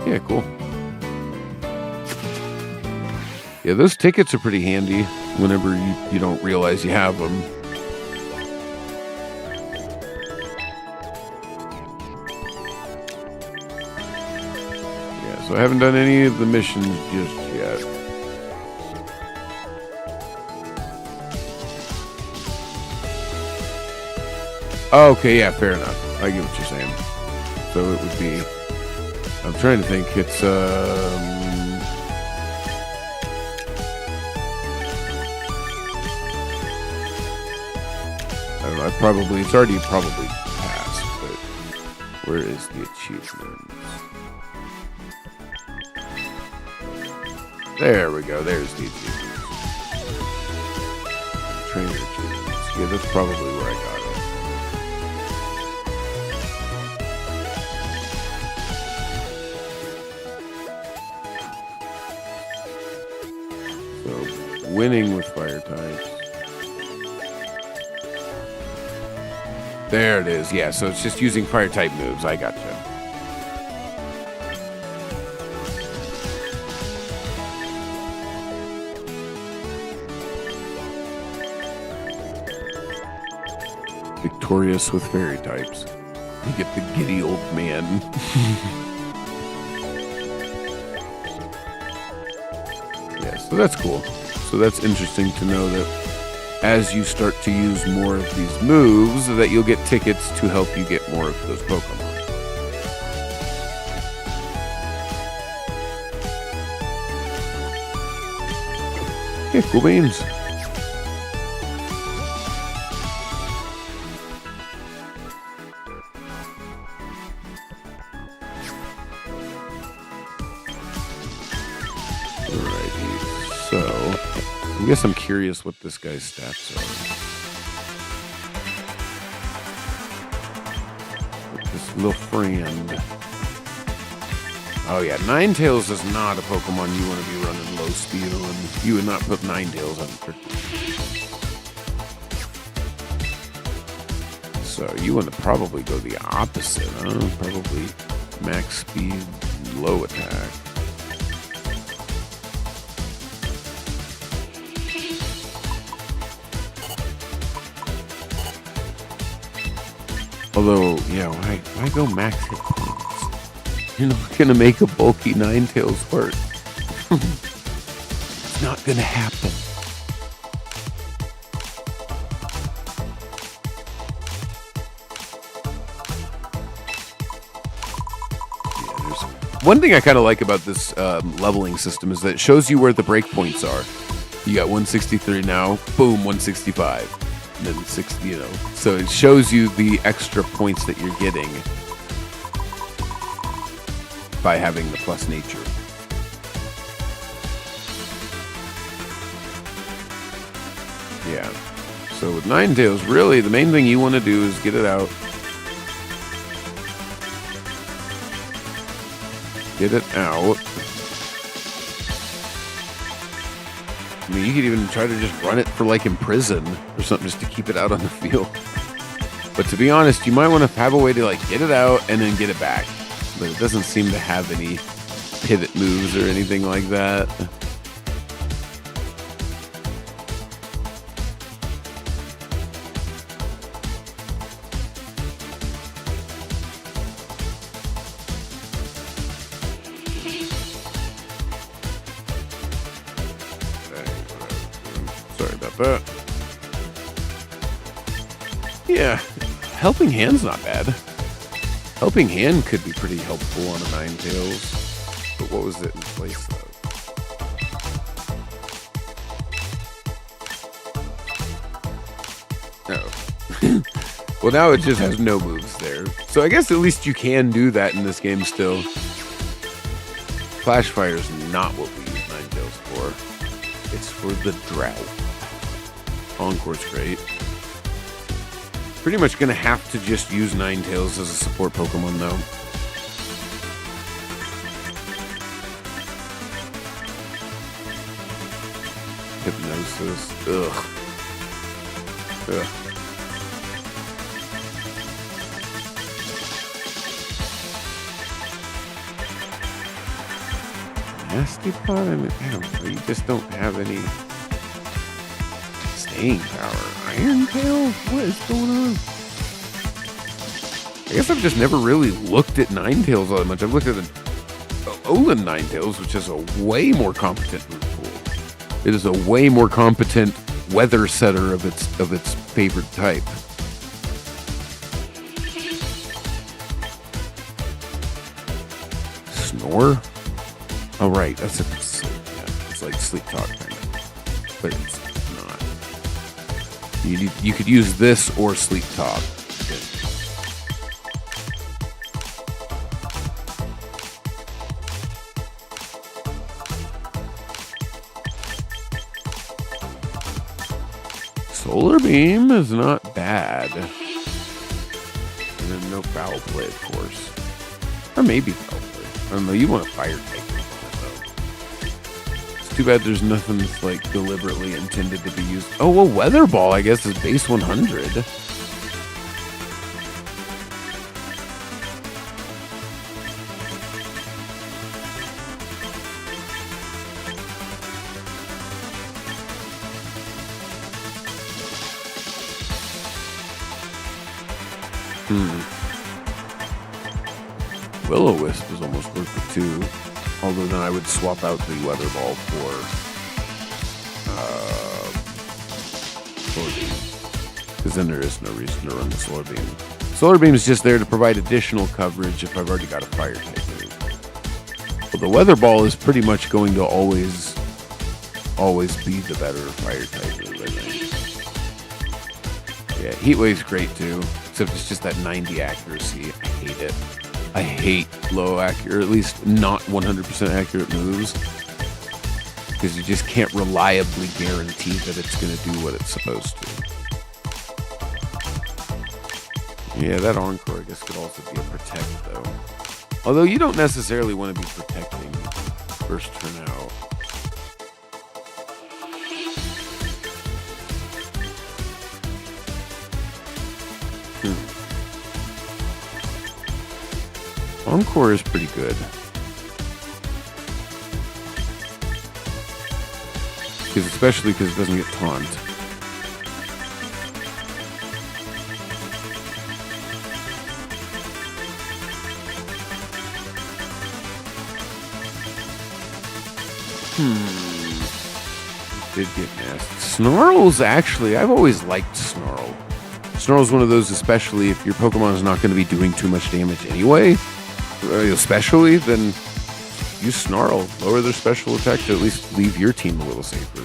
Yeah, cool. Yeah, those tickets are pretty handy whenever you don't realize you have them. Yeah, so I haven't done any of the missions just yet. Oh, okay, yeah, fair enough. I get what you're saying. So it would be... I'm trying to think. It's, I don't know. It's already probably passed, but where is the achievement? There we go. There's the achievement. Trainer achievements. Yeah, that's probably where I got it. So, winning with fire types. There it is. Yeah, so it's just using fire type moves. I gotcha. Victorious with fairy types. You get the giddy old man. Yeah, so that's cool. So that's interesting to know that as you start to use more of these moves, that you'll get tickets to help you get more of those Pokemon. Yeah, cool beans. Alrighty, so I guess I'm curious what this guy's stats are. This little friend. Oh yeah, Ninetales is not a Pokemon you want to be running low speed on. You would not put Ninetales on tricky. So you want to probably go the opposite, huh? Probably max speed, low attack. Although, yeah, why go max hit points? You're not going to make a bulky Ninetales work. It's not going to happen. Yeah, one thing I kind of like about this leveling system is that it shows you where the breakpoints are. You got 163 now, boom, 165. And then 60, so it shows you the extra points that you're getting by having the plus nature. Yeah. So with Ninetales, really the main thing you want to do is get it out. Get it out. I mean, you could even try to just run it for like Imprison or something just to keep it out on the field. But to be honest, you might want to have a way to like get it out and then get it back. But it doesn't seem to have any pivot moves or anything like that. Sorry about that. Yeah, Helping Hand's not bad. Helping Hand could be pretty helpful on a Ninetales. But what was it in place of? Oh. Well, now it just has no moves there. So I guess at least you can do that in this game still. Flash Fire is not what we use Ninetales for. It's for the drought. Encore's great. Pretty much going to have to just use Ninetales as a support Pokemon, though. Hypnosis. Ugh. Ugh. Nasty Pot? I mean, I don't know. You just don't have any staying power. Iron Tail? What is going on? I guess I've just never really looked at Ninetales all that much. I've looked at the Alolan Ninetales, which is a way more competent move pool. It is a way more competent weather setter of its favorite type. Snore? Oh, right. That's it's like Sleep Talk kind of, but it's not. You could use this or Sleep Talk. Solar Beam is not bad. And then no foul play, of course. Or maybe foul play. I don't know. You want a fire type. Too bad there's nothing that's like deliberately intended to be used. Oh, well, Weather Ball, I guess, is base 100. Will-O-Wisp is almost worth it too. Although then I would swap out the Weather Ball for Solar Beam. Because then there is no reason to run the Solar Beam. Solar Beam is just there to provide additional coverage if I've already got a fire type move. Well, the Weather Ball is pretty much going to always be the better fire type move, I think. Yeah, Heat Wave's great too. Except it's just that 90 accuracy. I hate it. I hate low accurate, or at least not 100% accurate moves, because you just can't reliably guarantee that it's going to do what it's supposed to. Yeah, that Encore, I guess, could also be a Protect, though. Although you don't necessarily want to be protecting first turn out. Encore is pretty good. Especially because it doesn't get taunt. Did get nasty. Snarl's actually, I've always liked Snarl. Snarl's one of those, especially if your Pokemon is not going to be doing too much damage anyway. Especially, then use Snarl. Lower their special attack to at least leave your team a little safer.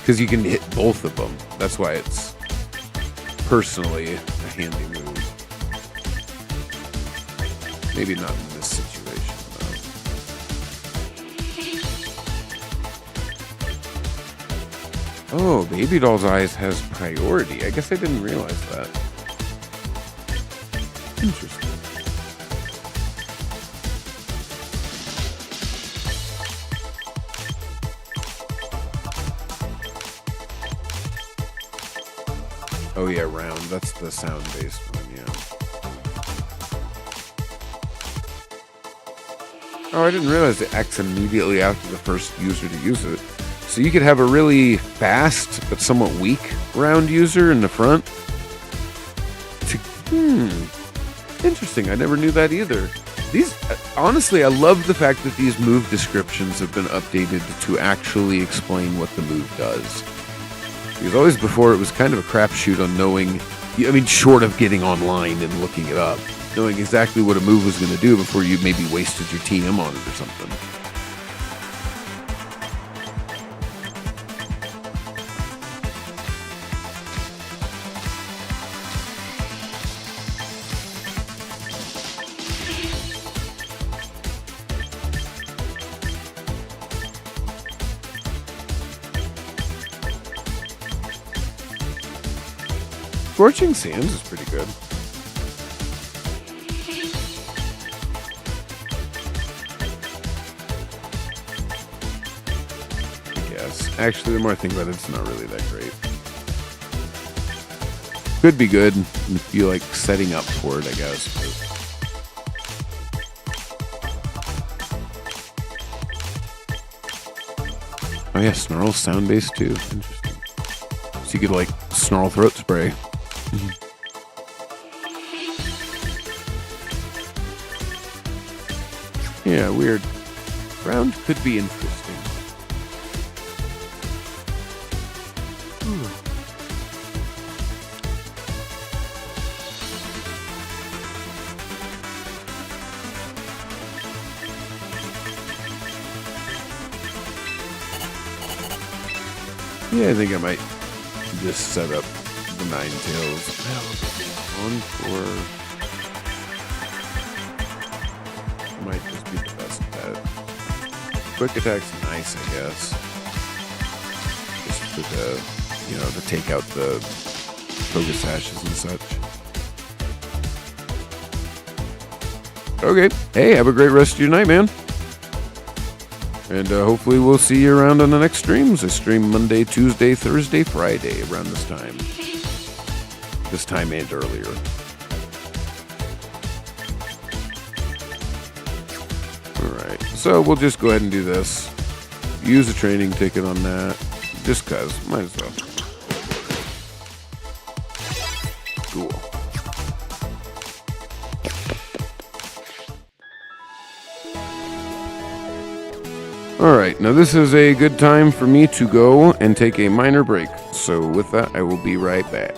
Because you can hit both of them. That's why it's personally a handy move. Maybe not in this situation, though. Oh, Baby Doll's Eyes has priority. I guess I didn't realize that. Interesting. Oh yeah, round. That's the sound-based one, yeah. Oh, I didn't realize it acts immediately after the first user to use it. So you could have a really fast but somewhat weak round user in the front. Interesting. I never knew that either. These, honestly, I love the fact that these move descriptions have been updated to actually explain what the move does. Because always before, it was kind of a crapshoot on knowing, I mean, short of getting online and looking it up, knowing exactly what a move was going to do before you maybe wasted your TM on it or something. Scorching Sands is pretty good. Yes. Actually, the more I think about it, it's not really that great. Could be good if you like setting up for it, I guess. Oh yeah, Snarl sound based too. Interesting. So you could like Snarl throat spray. Yeah, weird. Round could be interesting. Yeah, I think I might just set up the Ninetales. On for might just be the best bet. Quick attack's nice, I guess. Just for the, to take out the Togesashes and such. Okay. Hey, have a great rest of your night, man. And hopefully we'll see you around on the next streams. I stream Monday, Tuesday, Thursday, Friday around this time. This time and earlier. Alright, so we'll just go ahead and do this. Use a training ticket on that. Just cuz, might as well. Cool. Alright, now this is a good time for me to go and take a minor break. So with that, I will be right back.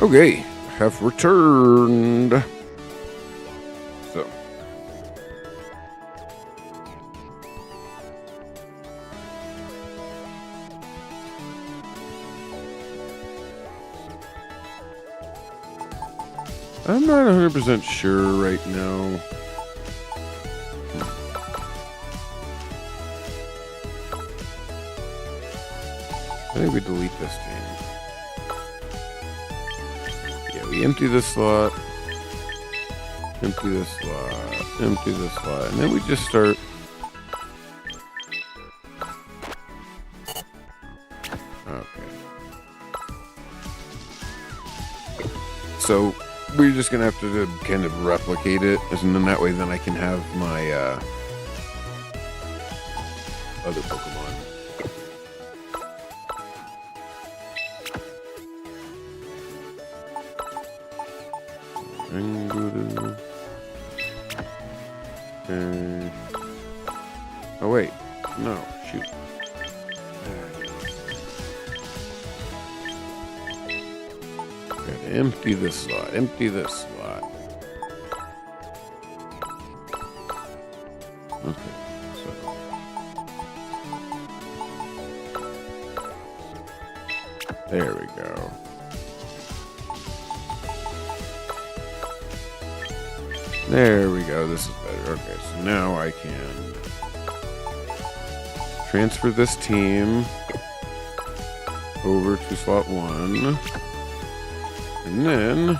Okay, have returned. So. I'm not 100% sure right now. I think we delete this team. Yeah, we empty this slot. Empty this slot. Empty this slot. And then we just start. Okay. So we're just going to have to kind of replicate it. And then that way then I can have my other Pokemon. Oh wait, no, shoot. Gotta empty this slot, empty this slot. Okay, so. There we go. There we go, this is better. Okay, so now I can transfer this team over to slot 1. And then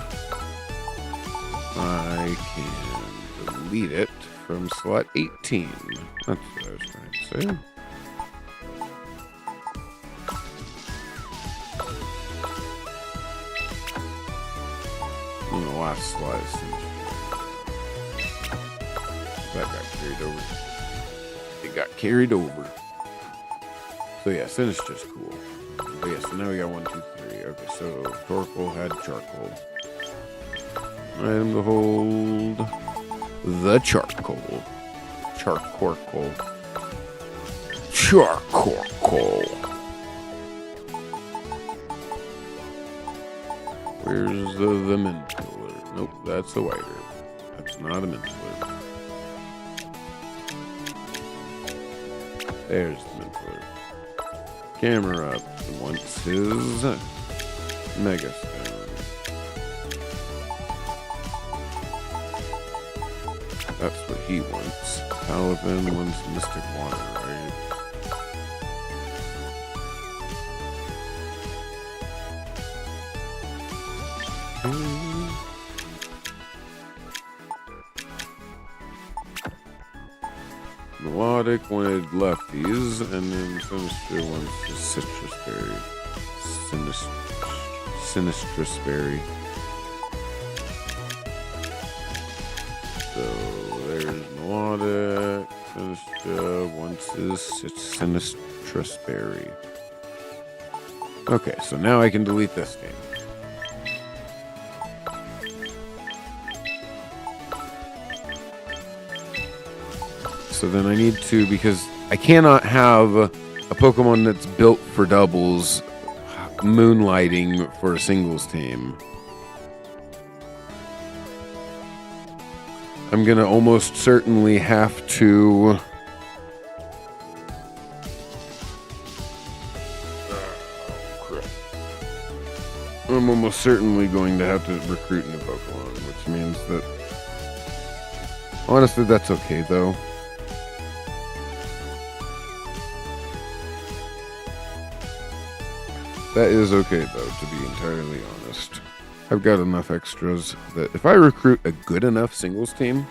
I can delete it from slot 18. That's what I was trying to say. And the last slot is that got carried over. It got carried over. So yeah, Sinistra's cool. But yeah, so now we got 1, 2, 3. Okay, so Torkoal had charcoal. Item to hold. The charcoal. Charcoal. Charcoal. Where's the Mintuller? Nope, that's a whiter. That's not a Mintuller. There's the Mintuller. Camera up. He wants his Mega Stone. That's what he wants. Palafin wants Mystic Water, right? Melodic wanted lefties, and then Sinistra wants the Citrus Berry. Sinistrus Berry. So there's Melodic. Sinistra wants his Sinistrus Berry. Okay, so now I can delete this game. So then I need to, because I cannot have a Pokemon that's built for doubles moonlighting for a singles team. I'm going to almost certainly have to... I'm almost certainly going to have to recruit new Pokemon, which means that... Honestly, that's okay, though. That is okay, though, to be entirely honest. I've got enough extras that if I recruit a good enough singles team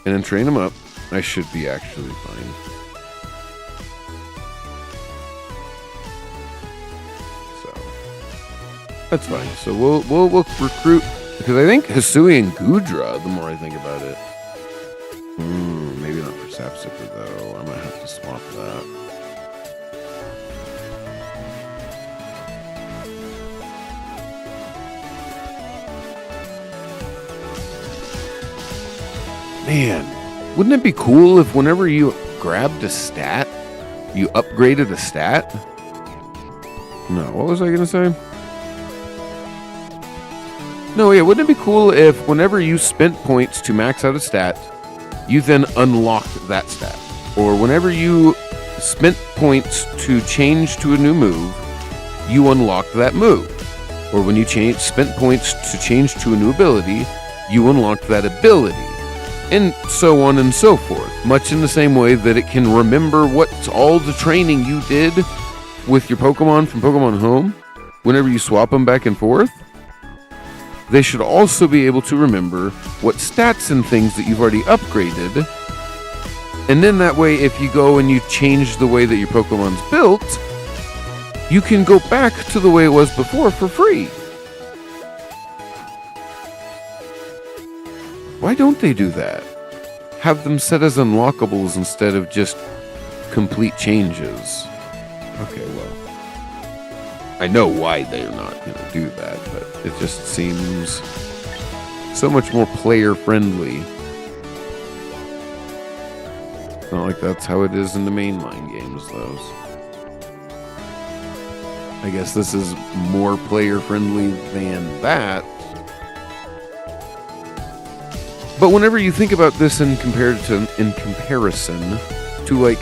and then train them up, I should be actually fine. So that's fine. So we'll recruit, because I think Hisui and Goodra, the more I think about it. Maybe not for Sapsipper, though. I might have to swap that. Man, wouldn't it be cool if whenever you grabbed a stat, you upgraded a stat? No, what was I going to say? No, yeah, wouldn't it be cool if whenever you spent points to max out a stat, you then unlocked that stat? Or whenever you spent points to change to a new move, you unlocked that move. Or when you spent points to change to a new ability, you unlocked that ability. And so on and so forth. Much in the same way that it can remember what's all the training you did with your Pokemon from Pokemon Home whenever you swap them back and forth. They should also be able to remember what stats and things that you've already upgraded. And then that way, if you go and you change the way that your Pokemon's built, you can go back to the way it was before for free. Why don't they do that? Have them set as unlockables instead of just complete changes. Okay, well, I know why they're not going to do that, but it just seems so much more player-friendly. It's not like that's how it is in the mainline games, though. I guess this is more player-friendly than that. But whenever you think about this in comparison to like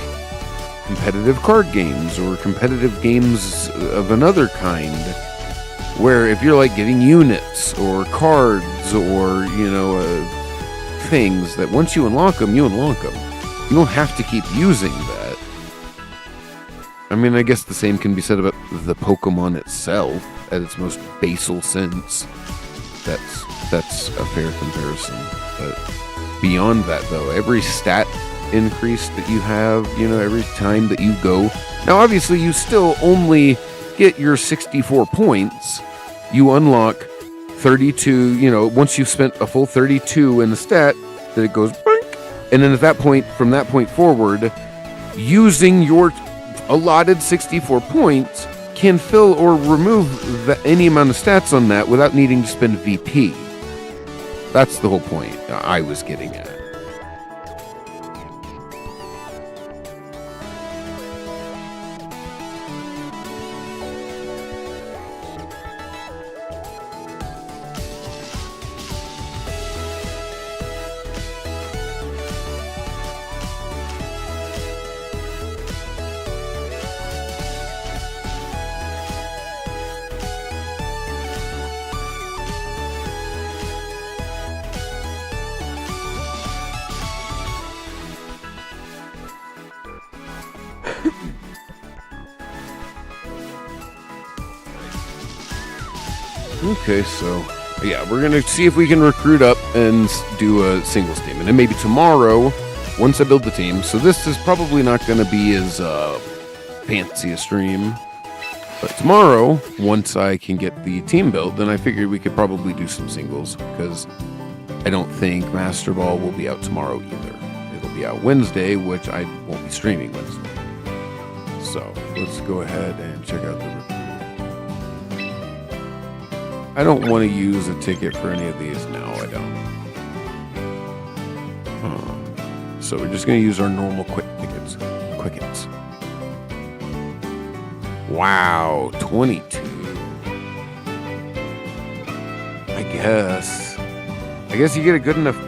competitive card games or competitive games of another kind, where if you're like getting units or cards or, things that once you unlock them, you unlock them. You don't have to keep using that. I mean, I guess the same can be said about the Pokemon itself at its most basal sense. That's a fair comparison. But beyond that, though, every stat increase that you have, every time that you go. Now, obviously, you still only get your 64 points. You unlock 32, once you've spent a full 32 in the stat, then it goes blink. And then at that point, from that point forward, using your allotted 64 points can fill or remove any amount of stats on that without needing to spend VP. That's the whole point I was getting at. Okay, so yeah, we're gonna see if we can recruit up and do a singles team, and then maybe tomorrow, once I build the team. So this is probably not gonna be as fancy a stream, but tomorrow, once I can get the team built, then I figured we could probably do some singles, because I don't think Master Ball will be out tomorrow either. It'll be out Wednesday, which I won't be streaming Wednesday. So let's go ahead and check out the recruit. I don't want to use a ticket for any of these now. I don't. So we're just going to use our normal quick tickets. Quickets. Wow, 22. I guess you get a good enough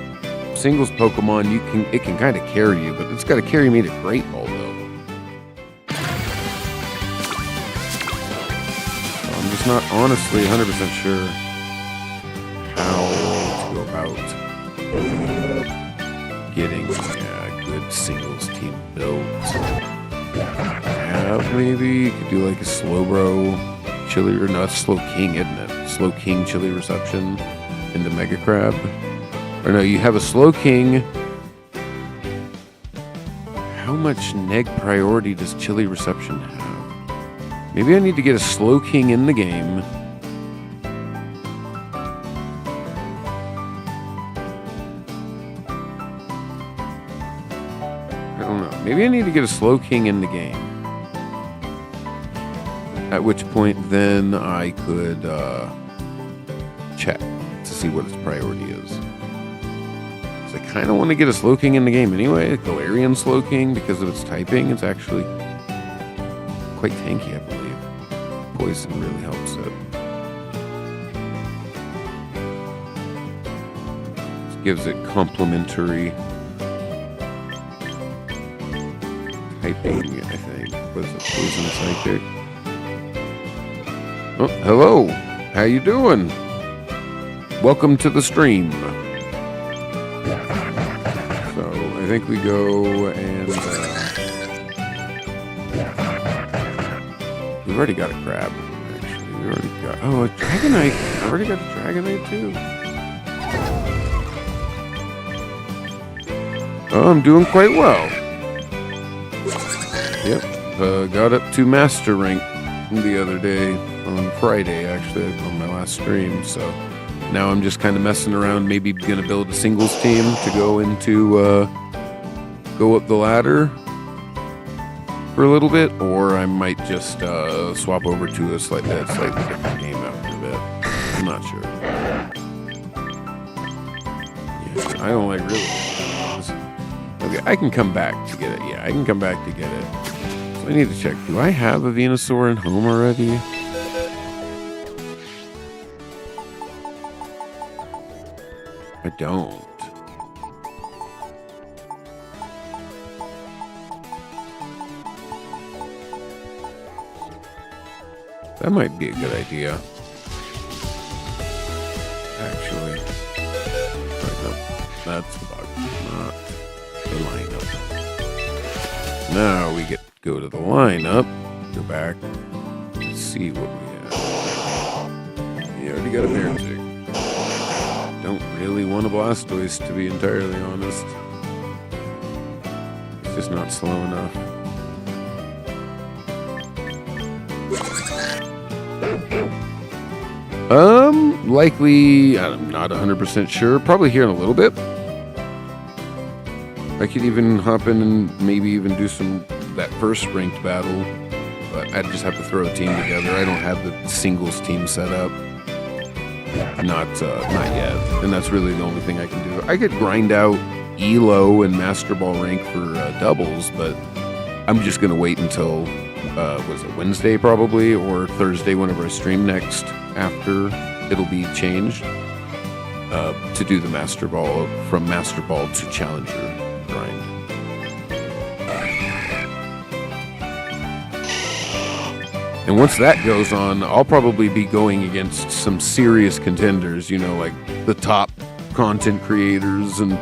singles Pokemon, it can kind of carry you, but it's got to carry me to Great Ball though. I'm just not honestly 100% sure how to go about getting a good singles team built. Maybe you could do like a Slowbro Chili, or not Slow King, isn't it? Slow King Chili Reception into Mega Crab. Or no, you have a Slow King. How much neg priority does Chili Reception have? Maybe I need to get a Slow King in the game. I don't know. Maybe I need to get a Slow King in the game. At which point then I could check to see what its priority is. So I kind of want to get a Slow King in the game anyway. A Galarian Slow King, because of its typing. It's actually quite tanky, I believe. Poison really helps it. gives it complementary typing, I think. Was it poison psychic? Oh, hello. How you doing? Welcome to the stream. So I think we go and we've already got a crab. Actually, we already got a Dragonite. I already got a Dragonite too. Oh, I'm doing quite well. Yep, got up to Master Rank the other day, on Friday actually, on my last stream, so now I'm just kind of messing around, maybe gonna build a singles team to go into, go up the ladder for a little bit, or I might just swap over to a slightly different game after a bit. I'm not sure. Yeah, I don't like really. Okay, I can come back to get it. Yeah, I can come back to get it. So I need to check. Do I have a Venusaur in home already? I don't. That might be a good idea. Actually. Right, no, that's the bug, not the lineup. Now we go to the lineup. Go back. Let's see what we have. You already got a Beartic. Don't really want a Blastoise, to be entirely honest. It's just not slow enough. Likely, I'm not 100% sure. Probably here in a little bit. I could even hop in and maybe even do that first ranked battle. But I'd just have to throw a team together. I don't have the singles team set up. Not yet. And that's really the only thing I can do. I could grind out ELO and Master Ball rank for doubles, but I'm just going to wait until, was it Wednesday probably, or Thursday whenever I stream next after it'll be changed, to do the Master Ball, from Master Ball to Challenger grind. And once that goes on, I'll probably be going against some serious contenders, like the top content creators and,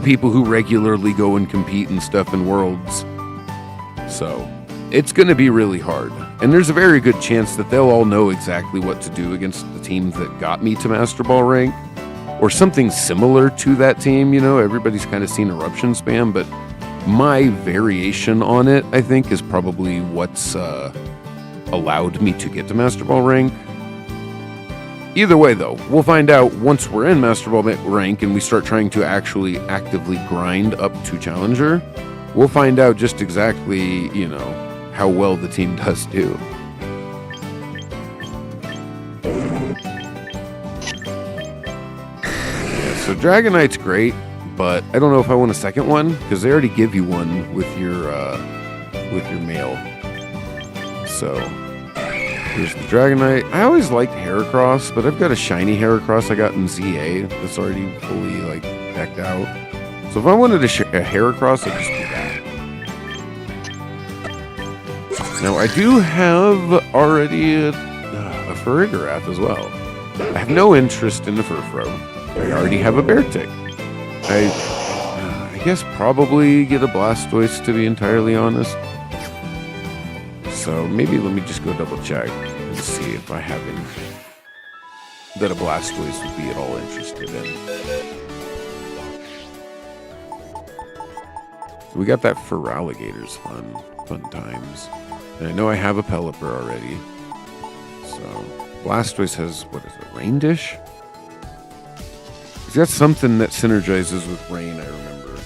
people who regularly go and compete and stuff in Worlds. So it's going to be really hard. And there's a very good chance that they'll all know exactly what to do against the team that got me to Master Ball rank, or something similar to that team. Everybody's kind of seen Eruption Spam, but my variation on it, I think, is probably what's allowed me to get to Master Ball rank. Either way, though, we'll find out once we're in Master Ball rank and we start trying to actually actively grind up to Challenger. We'll find out just exactly, how well the team does do. Yeah, so Dragonite's great, but I don't know if I want a second one, because they already give you one with your mail. So here's the Dragonite. I always liked Heracross, but I've got a shiny Heracross I got in ZA that's already fully decked out. So if I wanted a Heracross, I'd just do that. Now I do have already a Farigiraf as well. I have no interest in the Furfrou. I already have a Beartic. I guess probably get a Blastoise, to be entirely honest. So maybe let me just go double check and see if I have any that a Blastoise would be at all interested in. So we got that Feraligators fun times. And I know I have a Pelipper already. So Blastoise has, what is it, Rain Dish? He's got something that synergizes with rain, I remember.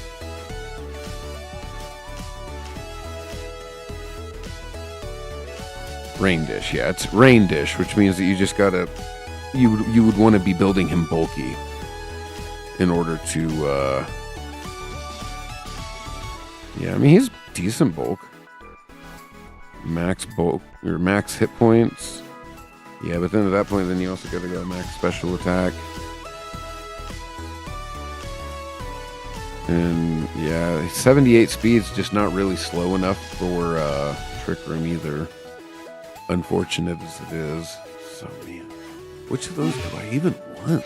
Rain Dish, yeah, it's Rain Dish, which means that you just gotta, you would want to be building him bulky in order to, yeah, I mean, he's decent bulk. Max bulk, or max hit points. Yeah, but then at that point, then you also gotta go max special attack. And yeah, 78 speed's just not really slow enough for Trick Room either. Unfortunate as it is. So man, which of those do I even want?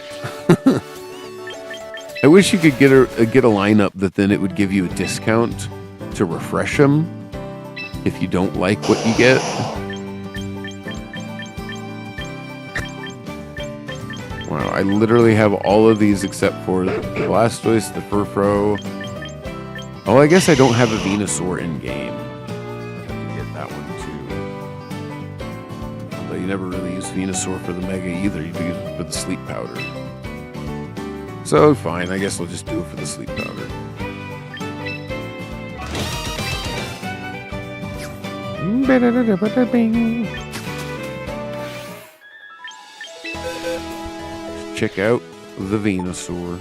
I wish you could get a lineup that then it would give you a discount to refresh them if you don't like what you get. Wow, I literally have all of these except for the Blastoise, the Furfrou. Oh, I guess I don't have a Venusaur in game. I have to get that one too. Although you never really use Venusaur for the Mega either. You use it for the Sleep Powder. So fine, I guess I'll just do it for the Sleep Powder. Check out the Venusaur.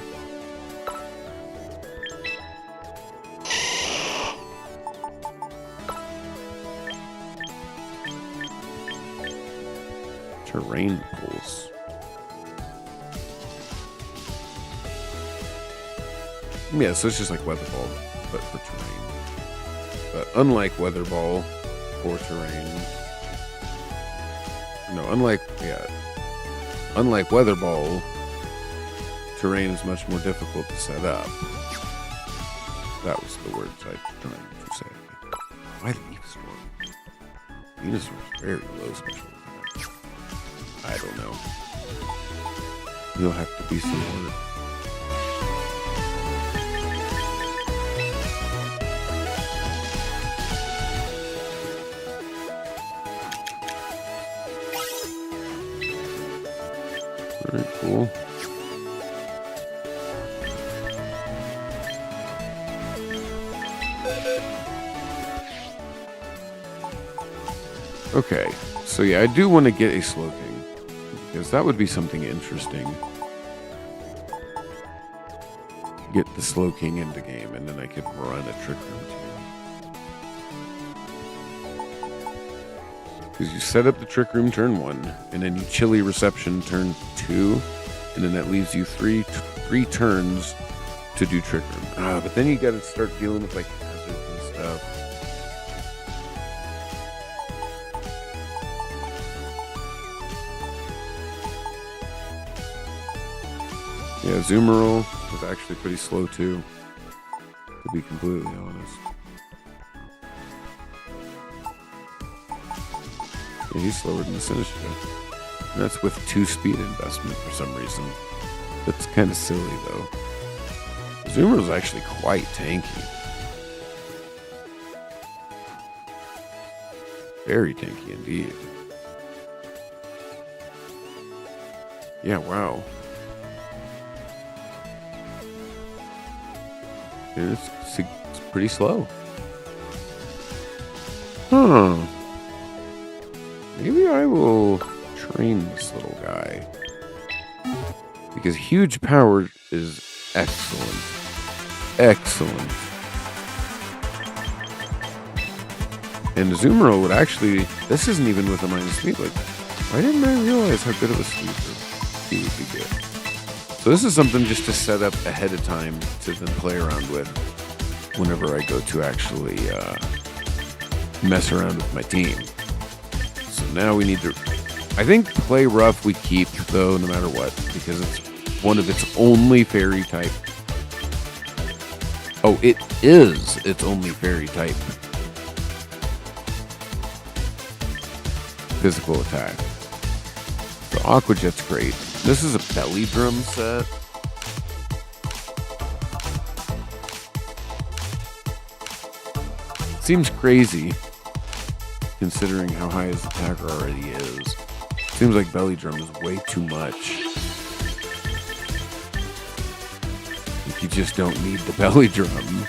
Terrain Pulse. Yeah, so it's just like Weather Ball, but for terrain. But unlike Weather Ball for terrain, unlike Weather Ball, terrain is much more difficult to set up. That was the words I trying to say. Why the Venusaur? Venusaur is very low special attack. I don't know. You'll have to be some more. Very cool. Okay, so yeah, I do want to get a Slowking, because that would be something interesting. Get the Slowking into game, and then I could run a Trick Room too. Because you set up the Trick Room turn 1, and then you Chilly Reception turn 2, and then that leaves you three turns to do Trick Room. But then you got to start dealing with like hazards and stuff. Yeah, Azumarill was actually pretty slow too, to be completely honest. Yeah, he's slower than the Sinistcha. And that's with 2 speed investment for some reason. That's kind of silly though. Azumarill is actually quite tanky. Very tanky indeed. Yeah, wow. And it's pretty slow. Huh. Maybe I will train this little guy. Because huge power is excellent. Excellent. And Azumarill would actually... This isn't even with a minus speed. Like, why didn't I realize how good of a sweeper he would be good? So this is something just to set up ahead of time to then play around with whenever I go to actually mess around with my team. So now we need to... I think Play Rough we keep, though, no matter what, because it's one of its only fairy type. Oh, it is its only fairy type physical attack. So Aqua Jet's great. This is a Belly Drum set. Seems crazy, considering how high his attacker already is. Seems like Belly Drum is way too much. Like you just don't need the Belly Drum.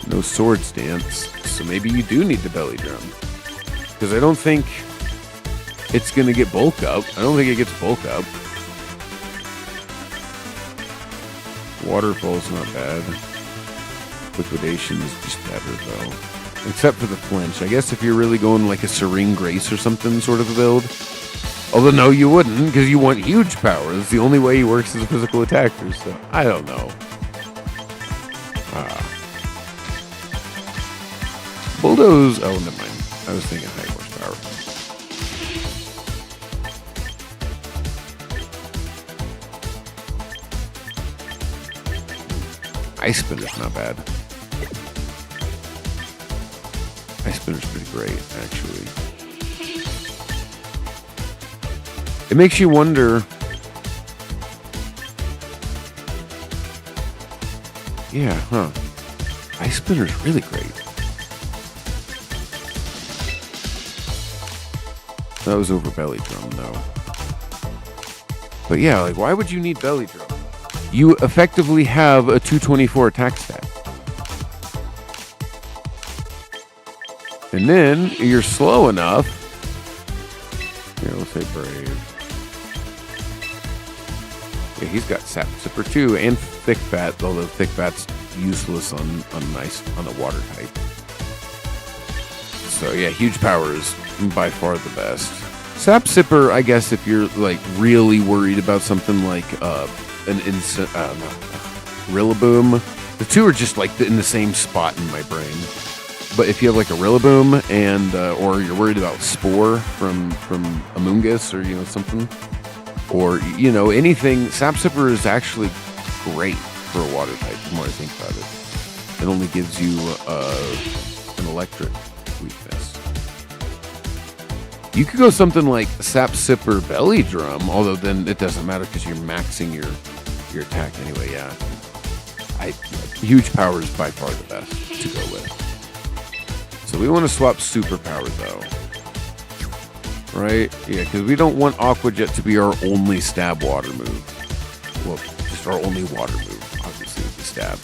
No Sword Stance, so maybe you do need the Belly Drum. Because I don't think it's going to get Bulk Up. I don't think it gets Bulk Up. Waterfall's not bad. Liquidation is just better, though. Except for the flinch. I guess if you're really going like a Serene Grace or something sort of a build. Although, no, you wouldn't, because you want huge power. That's the only way he works as a physical attacker, so I don't know. Bulldoze. Oh, never mind. I was thinking high horsepower. Ice Spinner's not bad. Ice Spinner's pretty great, actually. It makes you wonder. Yeah, huh. Ice Spinner's really great. That was over Belly Drum, though. But yeah, like, why would you need Belly Drum? You effectively have a 224 attack stat. And then you're slow enough. Here, we'll say Brave. Yeah, he's got Sap Sipper too, and Thick Bat, although Thick Bat's useless on a water type. So yeah, huge power is by far the best. Sap Sipper, I guess, if you're like really worried about something like Rillaboom. The two are just like in the same spot in my brain. But if you have like a Rillaboom and or you're worried about Spore from Amoonguss or something, or anything, Sap Sipper is actually great for a water type. The more I think about it, it only gives you an electric weakness. You could go something like Sap Sipper Belly Drum, although then it doesn't matter because you're maxing your attack anyway. Yeah, huge power is by far the best to go with. So we want to swap superpower though, right? Yeah, because we don't want Aqua Jet to be our only stab water move. Well, just our only water move, obviously, with the stab.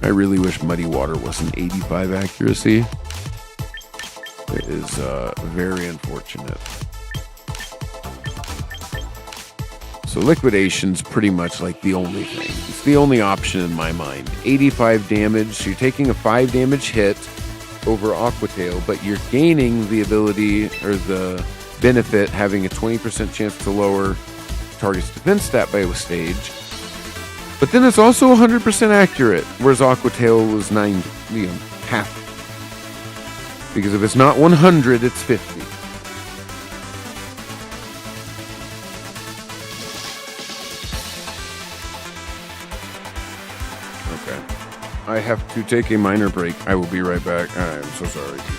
I really wish Muddy Water wasn't 85 accuracy. It is very unfortunate. So Liquidation's pretty much like the only thing. It's the only option in my mind. 85 damage, so you're taking a 5 damage hit over Aqua Tail, but you're gaining the ability or the benefit having a 20% chance to lower target's defense stat by a stage. But then it's also 100% accurate, whereas Aqua Tail was half. Because if it's not 100, it's 50. Okay. I have to take a minor break. I will be right back. I'm so sorry, people.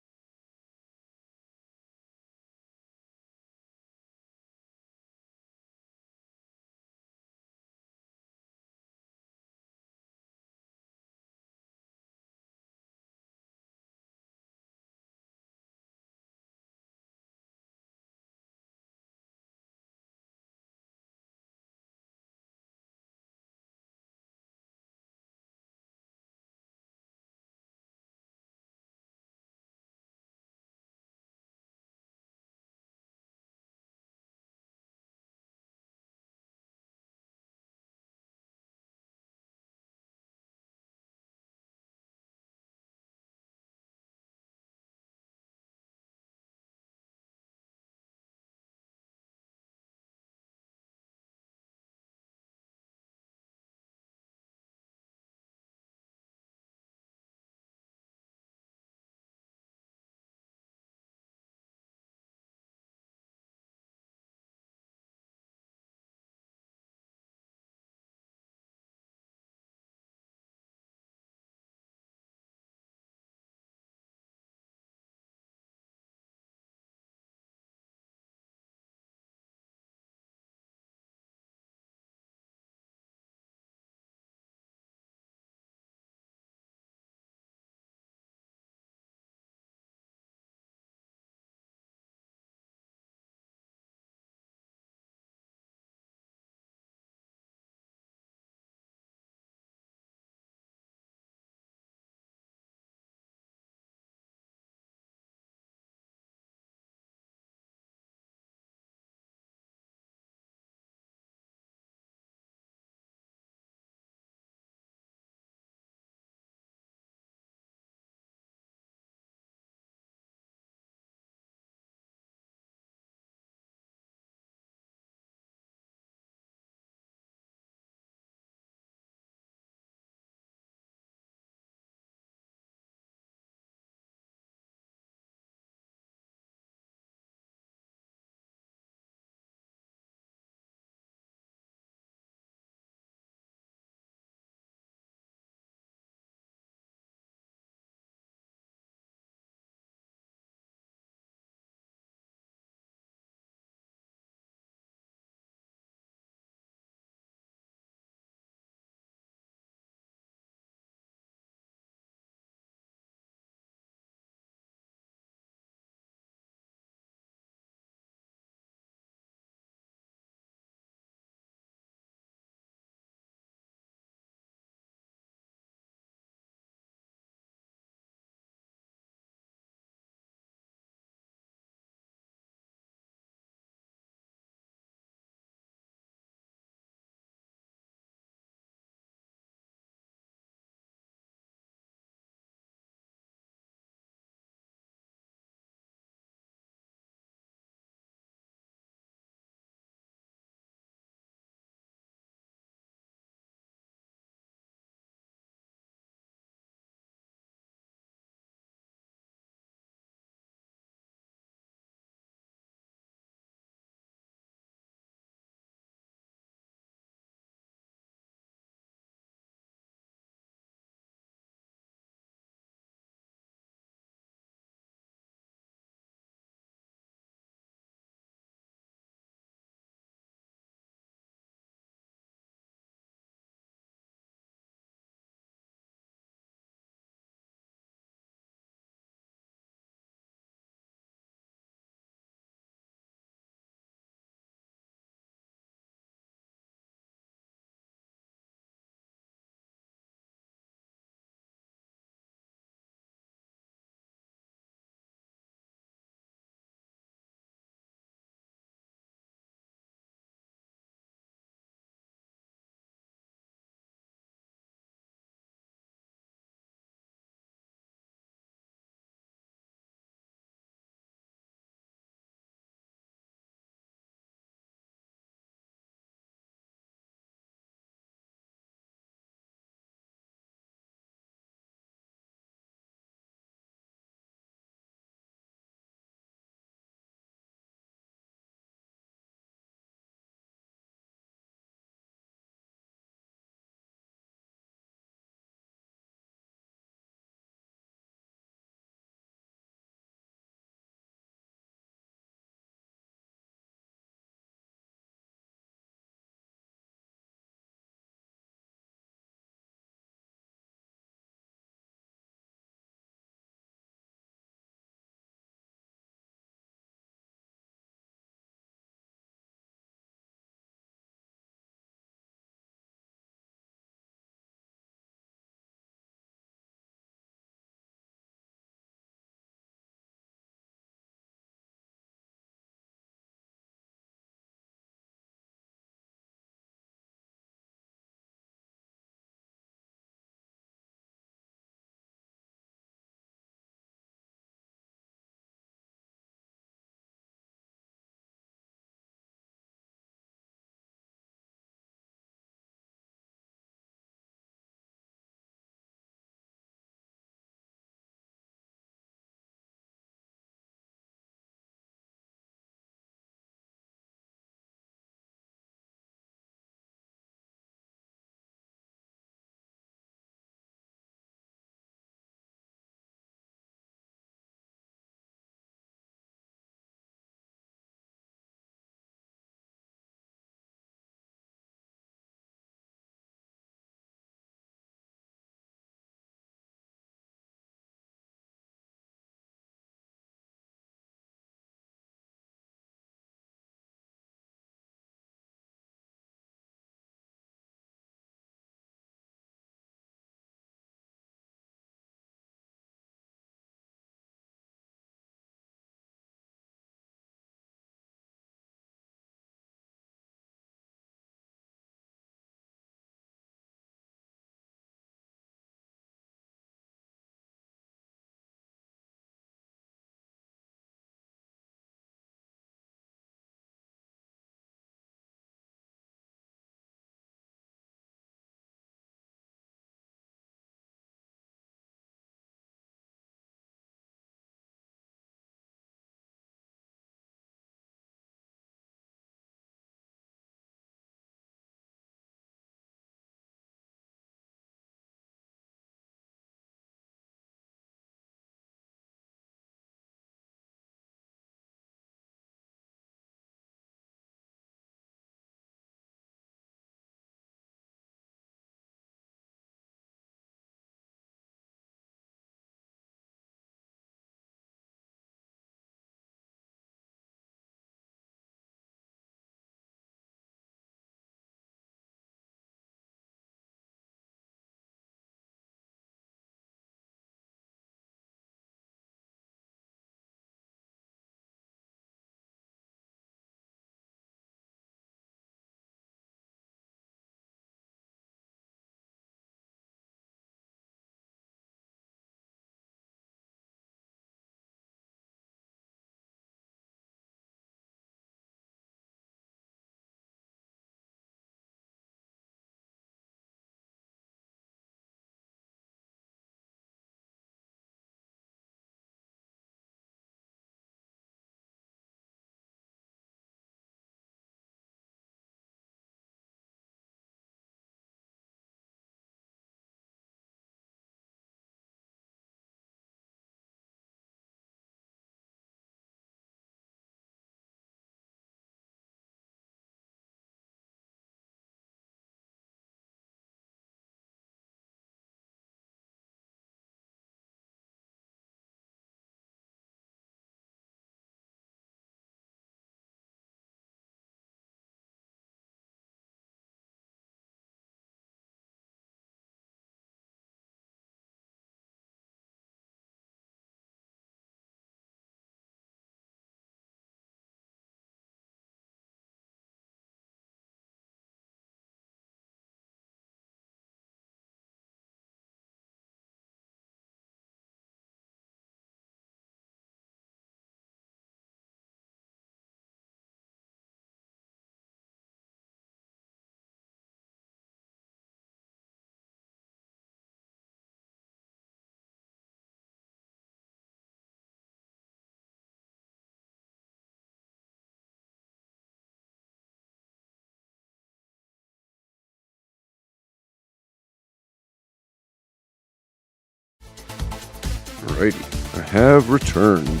Alrighty, I have returned.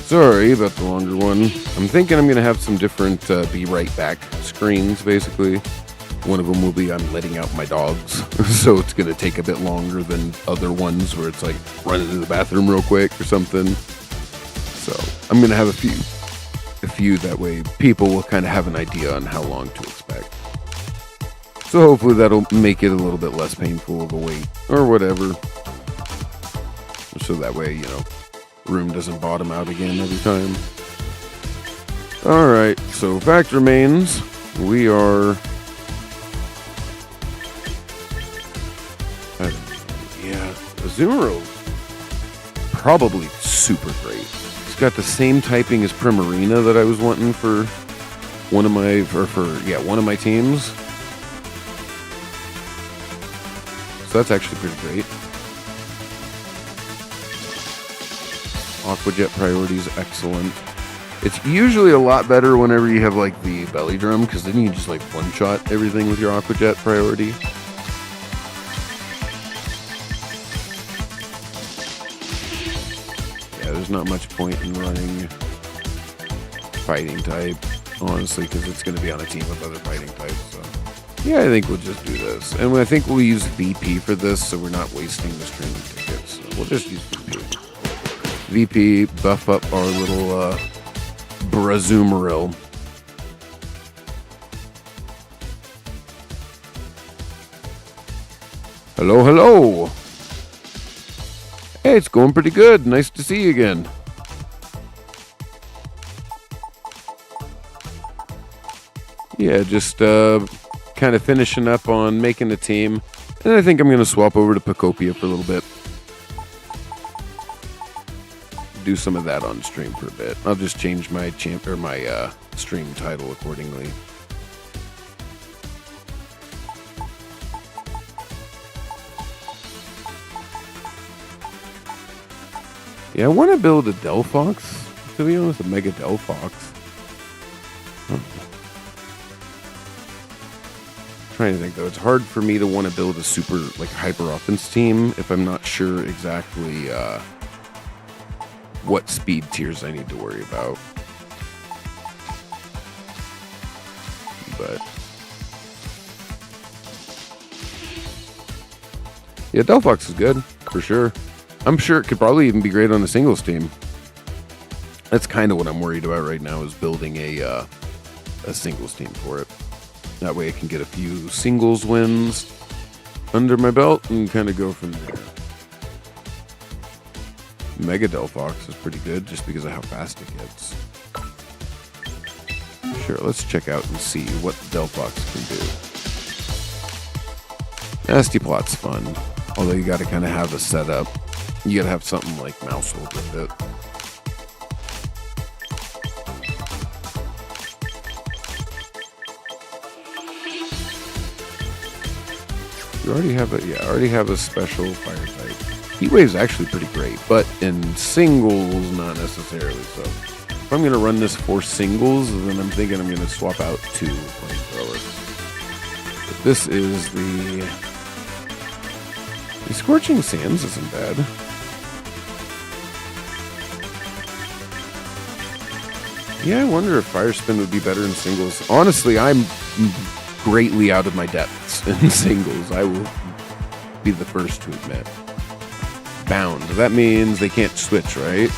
Sorry about the longer one. I'm thinking I'm going to have some different be right back screens, basically. One of them will be I'm letting out my dogs, so it's going to take a bit longer than other ones where it's like running to the bathroom real quick or something. So I'm going to have a few, that way people will kind of have an idea on how long to expect. So hopefully that'll make it a little bit less painful of a wait or whatever. So that way, you know, room doesn't bottom out again every time. Alright, so fact remains, we are... yeah, Azumarill probably super great. It's got the same typing as Primarina that I was wanting for one of my teams. So that's actually pretty great. Aqua Jet priority is excellent. It's usually a lot better whenever you have like the belly drum, because then you just like one-shot everything with your Aqua Jet priority. Yeah, there's not much point in running fighting type, honestly, because it's going to be on a team with other fighting types. So yeah, I think we'll just do this. And I think we'll use VP for this, so we're not wasting the streaming tickets. So we'll just use VP. VP, buff up our little Brazumarill. Hello, hello. Hey, it's going pretty good. Nice to see you again. Yeah, just kind of finishing up on making a team. And I think I'm going to swap over to Pacopia for a little bit. Do some of that on stream for a bit. I'll just change my stream title accordingly. Yeah, I want to build a Delphox, to be honest, a Mega Delphox. Trying to think though, it's hard for me to want to build a super like hyper offense team if I'm not sure exactly what speed tiers I need to worry about. But yeah, Delphox is good for sure. I'm sure it could probably even be great on a singles team. That's kind of what I'm worried about right now, is building a singles team for it. That way I can get a few singles wins under my belt and kind of go from there. Mega Delphox is pretty good just because of how fast it gets. Sure, let's check out and see what Delphox can do. Nasty Plot's fun, although you got to kind of have a setup. You got to have something like Maushold with it. You already have I already have a special fire type. Heat Wave's actually pretty great, but in singles, not necessarily so. If I'm going to run this for singles, then I'm thinking I'm going to swap out 2 flamethrowers. But this is the Scorching Sands isn't bad. Yeah, I wonder if Fire Spin would be better in singles. Honestly, I'm greatly out of my depths in singles. I will be the first to admit. Bound. That means they can't switch, right?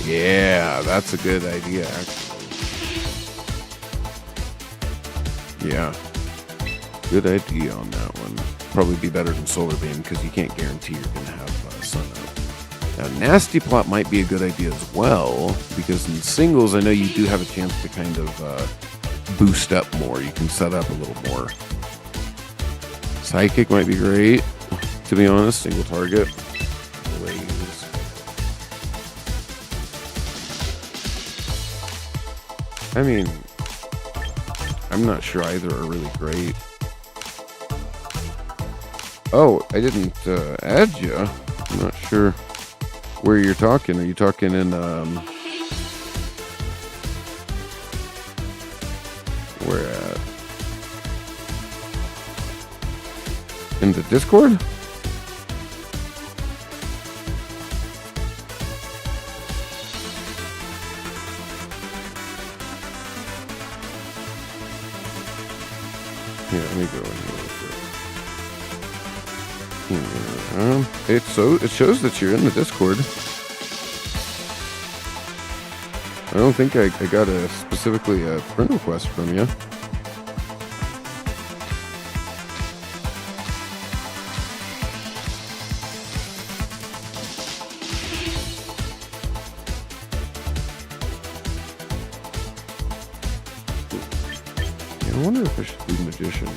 Yeah, that's a good idea, actually. Yeah. Good idea on that one. Probably be better than Solar Beam because you can't guarantee you're going to have Sun Up. Now, Nasty Plot might be a good idea as well, because in singles, I know you do have a chance to kind of boost up more. You can set up a little more. Psychic might be great, to be honest. Single target. Blaze. I mean, I'm not sure either are really great. Oh, I didn't add you. I'm not sure where you're talking. Are you talking in where at? In the Discord? Here, let me go in here real quick. It shows that you're in the Discord. I don't think I got specifically a friend request from you. I wonder if I should do Magician.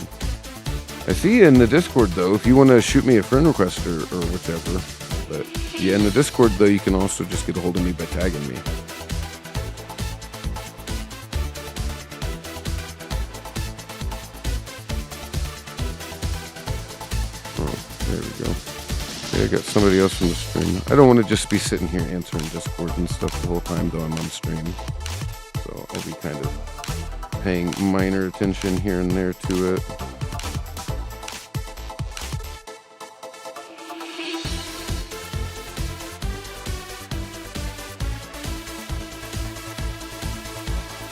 I see you in the Discord, though, if you want to shoot me a friend request or whichever. But yeah, in the Discord, though, you can also just get a hold of me by tagging me. Oh, there we go. Okay, I got somebody else from the stream. I don't want to just be sitting here answering Discord and stuff the whole time, though I'm on stream. So I'll be kind of paying minor attention here and there to it.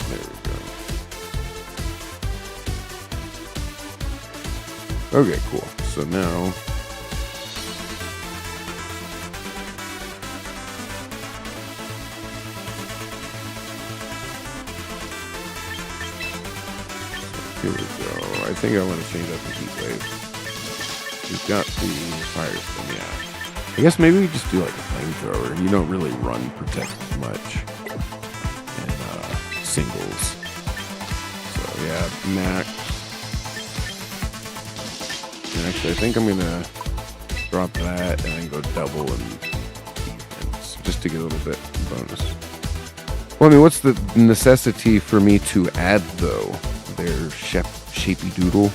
There we go. Okay, cool. So now here we go. I think I want to change up the heat wave. We've got the fire spin, yeah. I guess maybe we just do like a flamethrower. You don't really run protect much in singles. So yeah, max. And actually, I think I'm gonna drop that and then go double and defense just to get a little bit bonus. Well, I mean, what's the necessity for me to add though? Their shapy doodle.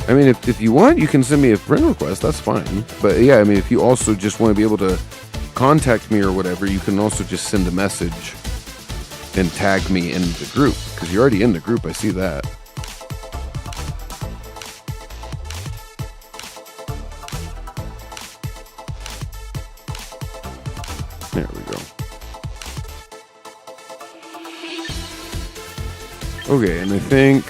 I mean, if you want, you can send me a friend request. That's fine. But yeah, I mean, if you also just want to be able to contact me or whatever, you can also just send a message and tag me in the group because you're already in the group. I see that. There we go. Okay, and I think...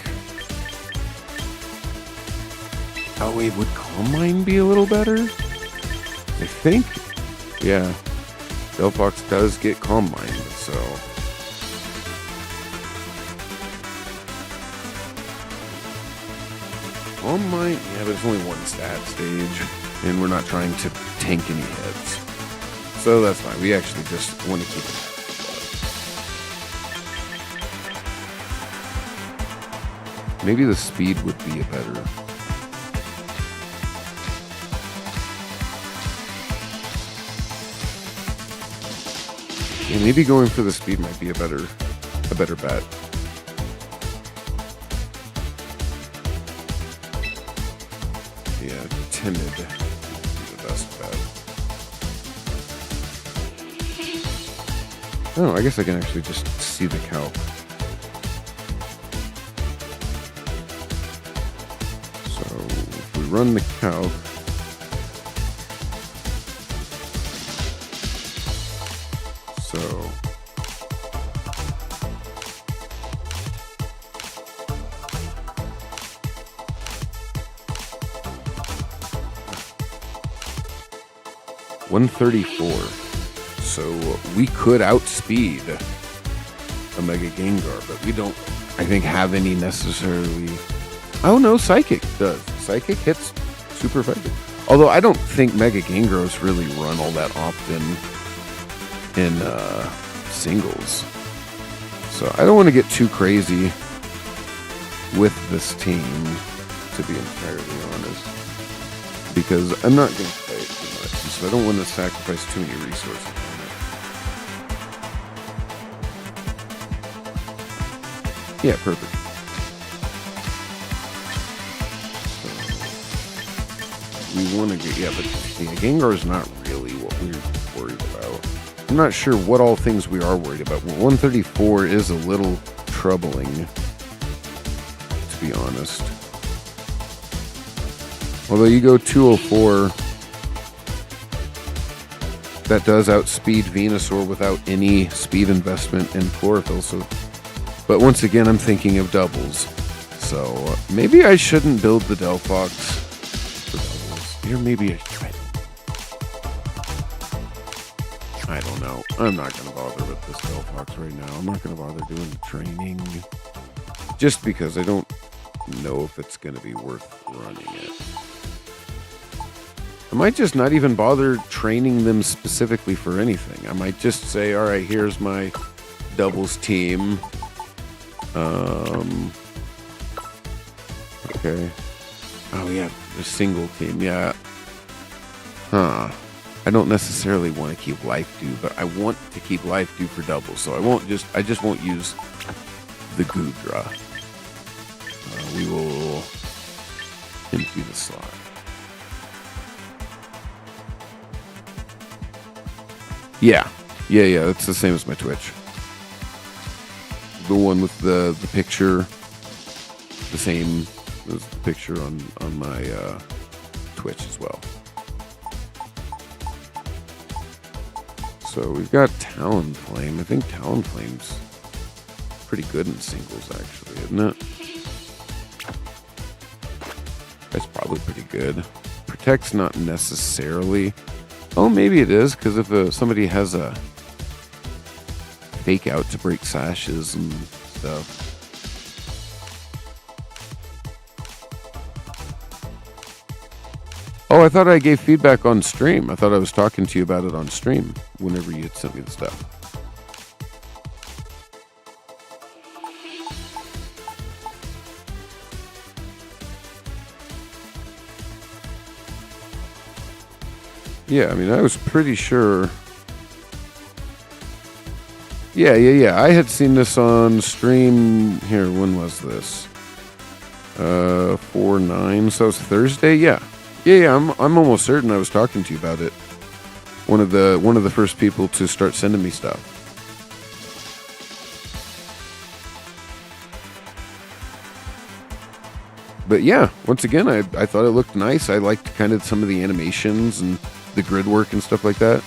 Oh, wait, would Calm Mind be a little better? I think. Yeah. Delphox does get Calm Mind, so... Calm Mind? Yeah, but it's only one stat stage, and we're not trying to tank any heads. So that's fine. We actually just want to keep it. Maybe the speed would be a better. Yeah, maybe going for the speed might be a better bet. Yeah, timid would be the best bet. Oh, I guess I can actually just see the calc. So if we run the calc, so $134. So we could outspeed a Mega Gengar, but we don't, I think, have any necessarily. Oh no, Psychic does. Psychic hits super effective. Although I don't think Mega Gengars really run all that often in singles. So I don't want to get too crazy with this team, to be entirely honest, because I'm not going to play it too much, so I don't want to sacrifice too many resources on it. Yeah, perfect. So we want to get, yeah, but yeah, Gengar is not really what we're worried about. I'm not sure what all things we are worried about. Well, 134 is a little troubling, to be honest. Although you go 204, that does outspeed Venusaur without any speed investment in Chlorophyll, so But once again, I'm thinking of doubles. So maybe I shouldn't build the Delphox for doubles. Or maybe I don't know. I'm not going to bother with this Delphox right now. I'm not going to bother doing the training. Just because I don't know if it's going to be worth running it. I might just not even bother training them specifically for anything. I might just say, all right, here's my doubles team. Okay. Oh, yeah, the single team, yeah. Huh. I don't necessarily want to keep Life Dew, but I want to keep Life Dew for doubles, so I just won't use the Goodra. We will empty the slot. Yeah, it's the same as my Twitch. The one with the picture, the same as the picture on my Twitch as well. So we've got Talonflame. I think Talonflame's pretty good in singles, actually, isn't it? That's probably pretty good. Protect's not necessarily. Oh, maybe it is, because if somebody has a fake out to break sashes and stuff. Oh, I thought I gave feedback on stream. I thought I was talking to you about it on stream whenever you had sent me the stuff. Yeah, I mean, I was pretty sure. Yeah. I had seen this on stream here. When was this? 4/9. So it was Thursday. Yeah. I'm almost certain I was talking to you about it. One of the first people to start sending me stuff. But yeah, once again, I thought it looked nice. I liked kind of some of the animations and the grid work and stuff like that.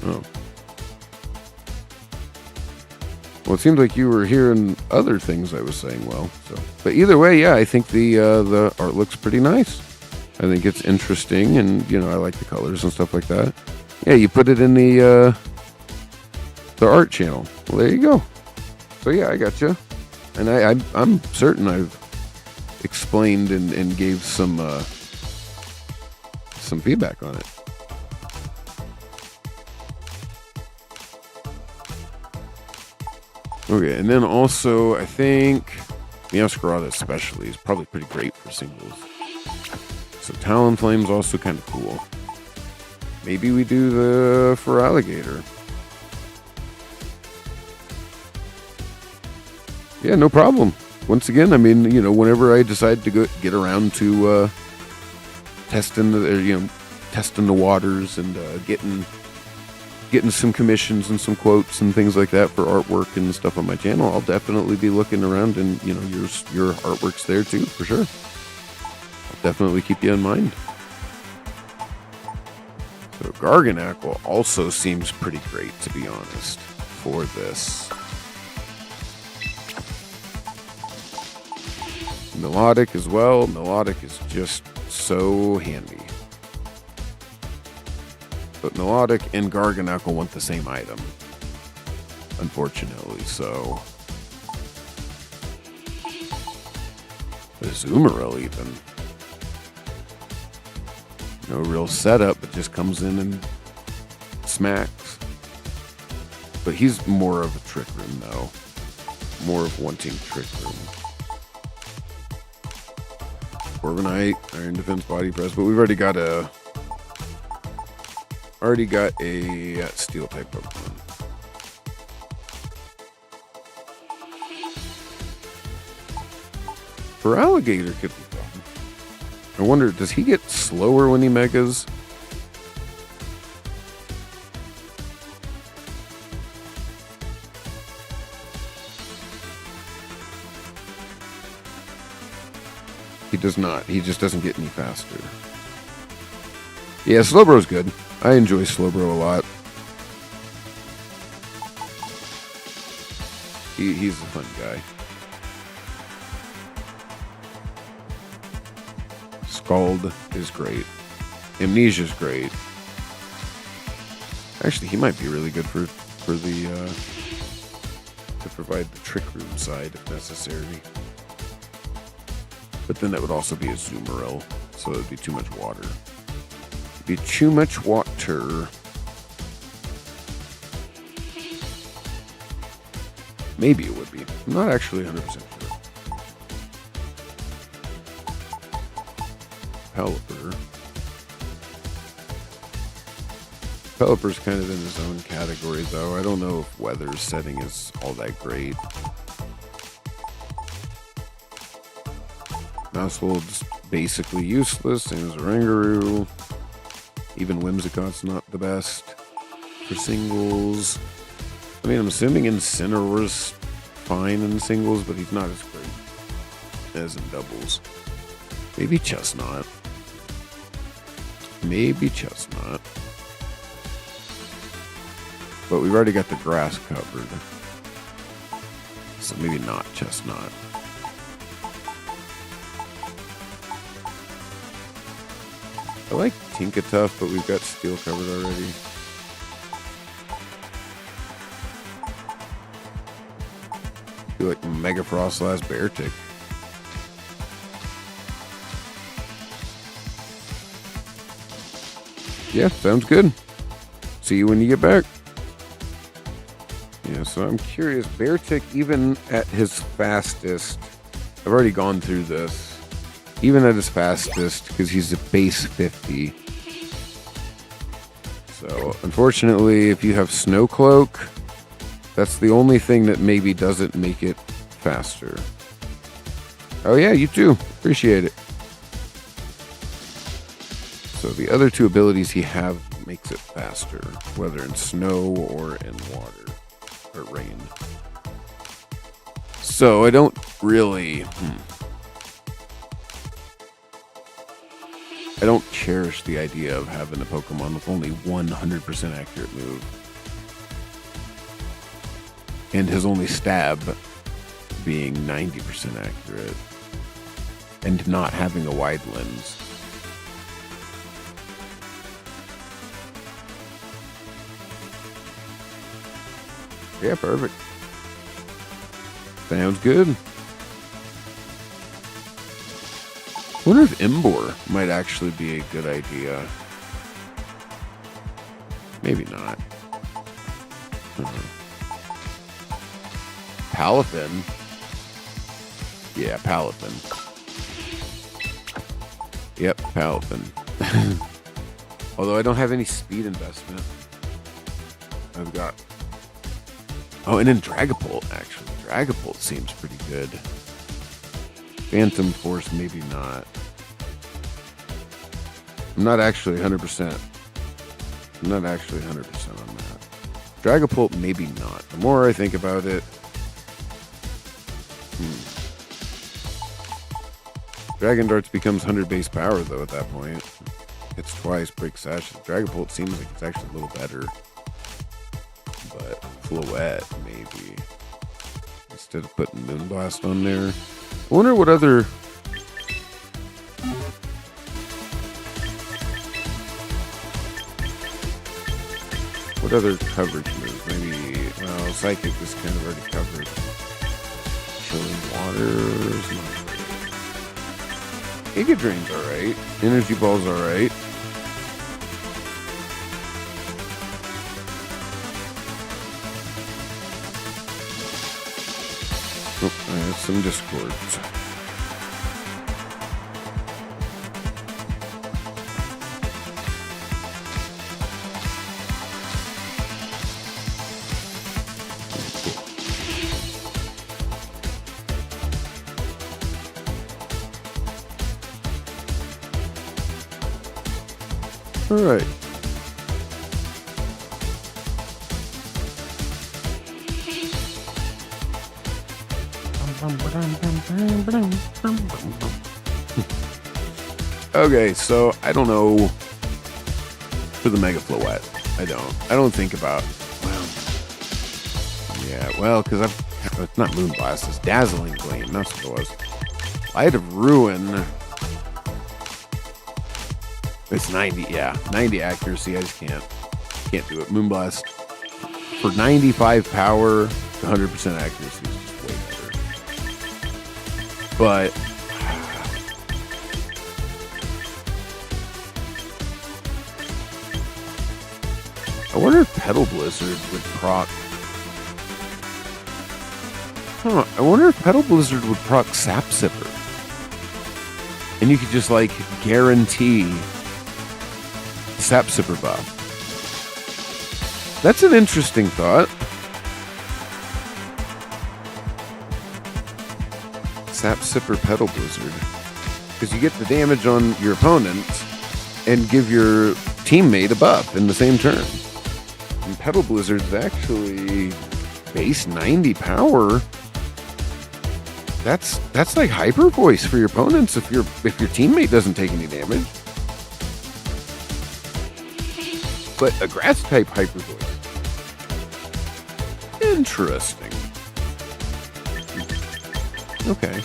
Oh. Well, it seemed like you were hearing other things I was saying well. So, but either way, yeah, I think the art looks pretty nice. I think it's interesting, and I like the colors and stuff like that. Yeah, you put it in the art channel. Well, there you go. So yeah, I got you, and I'm certain I've explained and gave some feedback on it. Okay, and then also, I think Meowscarada especially is probably pretty great for singles. So Talonflame's also kind of cool. Maybe we do the Feraligatr. Yeah, no problem. Once again, I mean, whenever I decide to get around to testing the waters and getting some commissions and some quotes and things like that for artwork and stuff on my channel, I'll definitely be looking around, and your artwork's there too, for sure. I'll definitely keep you in mind. So Garganacl also seems pretty great, to be honest, for this. Melodic as well. Melodic is just so handy. But Melodic and Garganacl want the same item, unfortunately, so. Azumarill even. No real setup, but just comes in and smacks. But he's more of a Trick Room, though. More of wanting Trick Room. Corviknight, Iron Defense, Body Press, but we've already got a Steel type Pokemon. Feraligatr could be fun. I wonder, does he get slower when he megas? He does not. He just doesn't get any faster. Yeah, Slowbro's good. I enjoy Slowbro a lot. He's a fun guy. Scald is great. Amnesia's great. Actually, he might be really good for the to provide the trick room side if necessary. But then that would also be a Zoomeril, so it would be too much water. It'd be too much water. Maybe it would be. I'm not actually 100% sure. Pelipper. Pelipper's kind of in his own category, though. I don't know if weather setting is all that great. Mousehold's basically useless, same as Oranguru. Even Whimsicott's not the best for singles. I mean, I'm assuming Incineroar's fine in singles, but he's not as great as in doubles. Maybe Chestnut. Maybe Chestnut. But we've already got the grass covered. So maybe not Chestnut. I like Tinkatuff, but we've got Steel covered already. I feel like Mega Frost last Beartic. Yeah, sounds good. See you when you get back. Yeah, so I'm curious. Beartic, even at his fastest, I've already gone through this. Even at his fastest, because he's a base 50. So, unfortunately, if you have Snow Cloak, that's the only thing that maybe doesn't make it faster. Oh yeah, you too. Appreciate it. So the other two abilities he have makes it faster, whether in snow or in water or rain. So I don't really... I don't cherish the idea of having a Pokemon with only 100% accurate move. And his only stab being 90% accurate. And not having a wide lens. Yeah, perfect. Sounds good. I wonder if Emboar might actually be a good idea. Maybe not. Palafin. Yeah, Palafin. Yep, Palafin. Although I don't have any speed investment. I've got... Oh, and then Dragapult, actually. Dragapult seems pretty good. Phantom Force, maybe not. I'm not actually 100%. I'm not actually 100% on that. Dragapult, maybe not. The more I think about it... Dragon Darts becomes 100 base power, though, at that point. It's twice Break Sash. Dragapult seems like it's actually a little better. But Floette, maybe. Instead of putting Moonblast on there. I wonder what other... What other coverage moves? Maybe... Well, Psychic is kind of already covered. Chilling Waters... Not Giga Drain's alright. Energy Ball's alright. Oh, I have some Discords. All right. Okay, so I don't know for the Mega Floette. I don't think about, well, yeah, well, because it's not Moonblast, it's Dazzling Gleam. That's what it was. Light of Ruin. It's 90, yeah, 90 accuracy. I just can't do it. Moonblast for 95 power, 100% accuracy is just way better. But I wonder if Petal Blizzard would proc. I wonder if Petal Blizzard would proc Sap Sipper. And you could just, like, guarantee Sap Sipper buff. That's an interesting thought. Sap Sipper Petal Blizzard. Because you get the damage on your opponent and give your teammate a buff in the same turn. And Petal Blizzard's actually base 90 power. That's like Hyper Voice for your opponents if your teammate doesn't take any damage. But a grass type Hyper Voice. Interesting. Okay.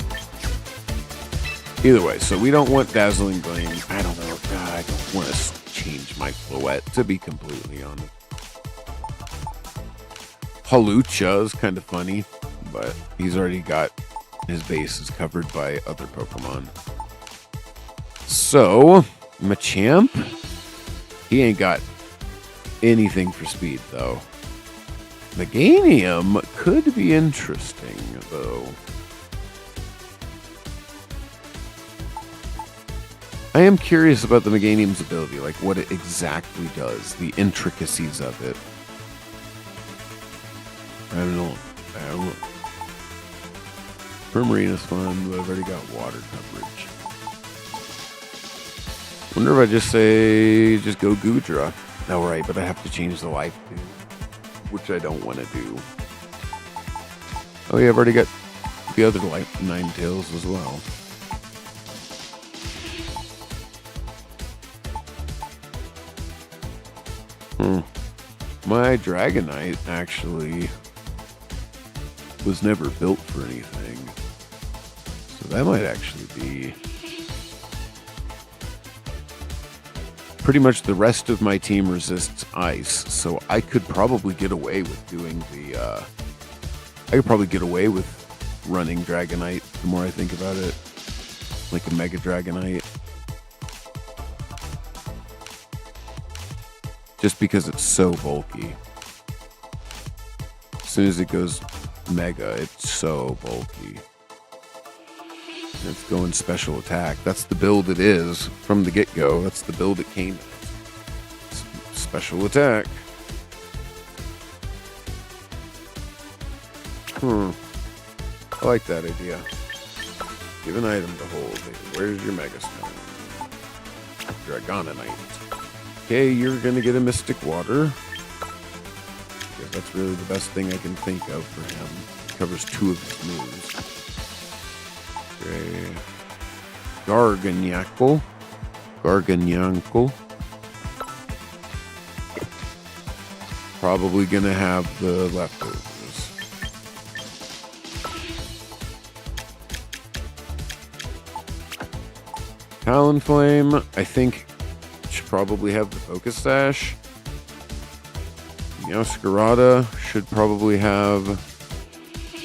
Either way, so we don't want Dazzling Gleam. I don't know. I don't want to change my Floette, to be completely honest. Hawlucha is kind of funny, but he's already got his base is covered by other Pokemon. So, Machamp, he ain't got anything for speed, though. Meganium could be interesting, though. I am curious about the Meganium's ability, like what it exactly does, the intricacies of it. I don't know. Primarina's fun, but I've already got water coverage. Wonder if I just go Goodra. No, right, but I have to change the life too, which I don't want to do. Oh yeah, I've already got the other life Ninetales as well. My Dragonite actually was never built for anything. So that might actually be pretty much the rest of my team resists ice. So I could probably get away with doing the I could probably get away with running Dragonite the more I think about it. Like a Mega Dragonite. Just because it's so bulky. As soon as it goes Mega, it's so bulky. And it's going special attack. That's the build it is from the get-go. That's the build it came as. Special attack. I like that idea. Give an item to hold. Where's your Mega Stone? Dragonite. Okay, you're going to get a Mystic Water. Because that's really the best thing I can think of for him. It covers 2 of his moves. Okay. Garganacl. Probably going to have the leftovers. Talonflame, I think, should probably have the Focus Sash. Meowscarada should probably have...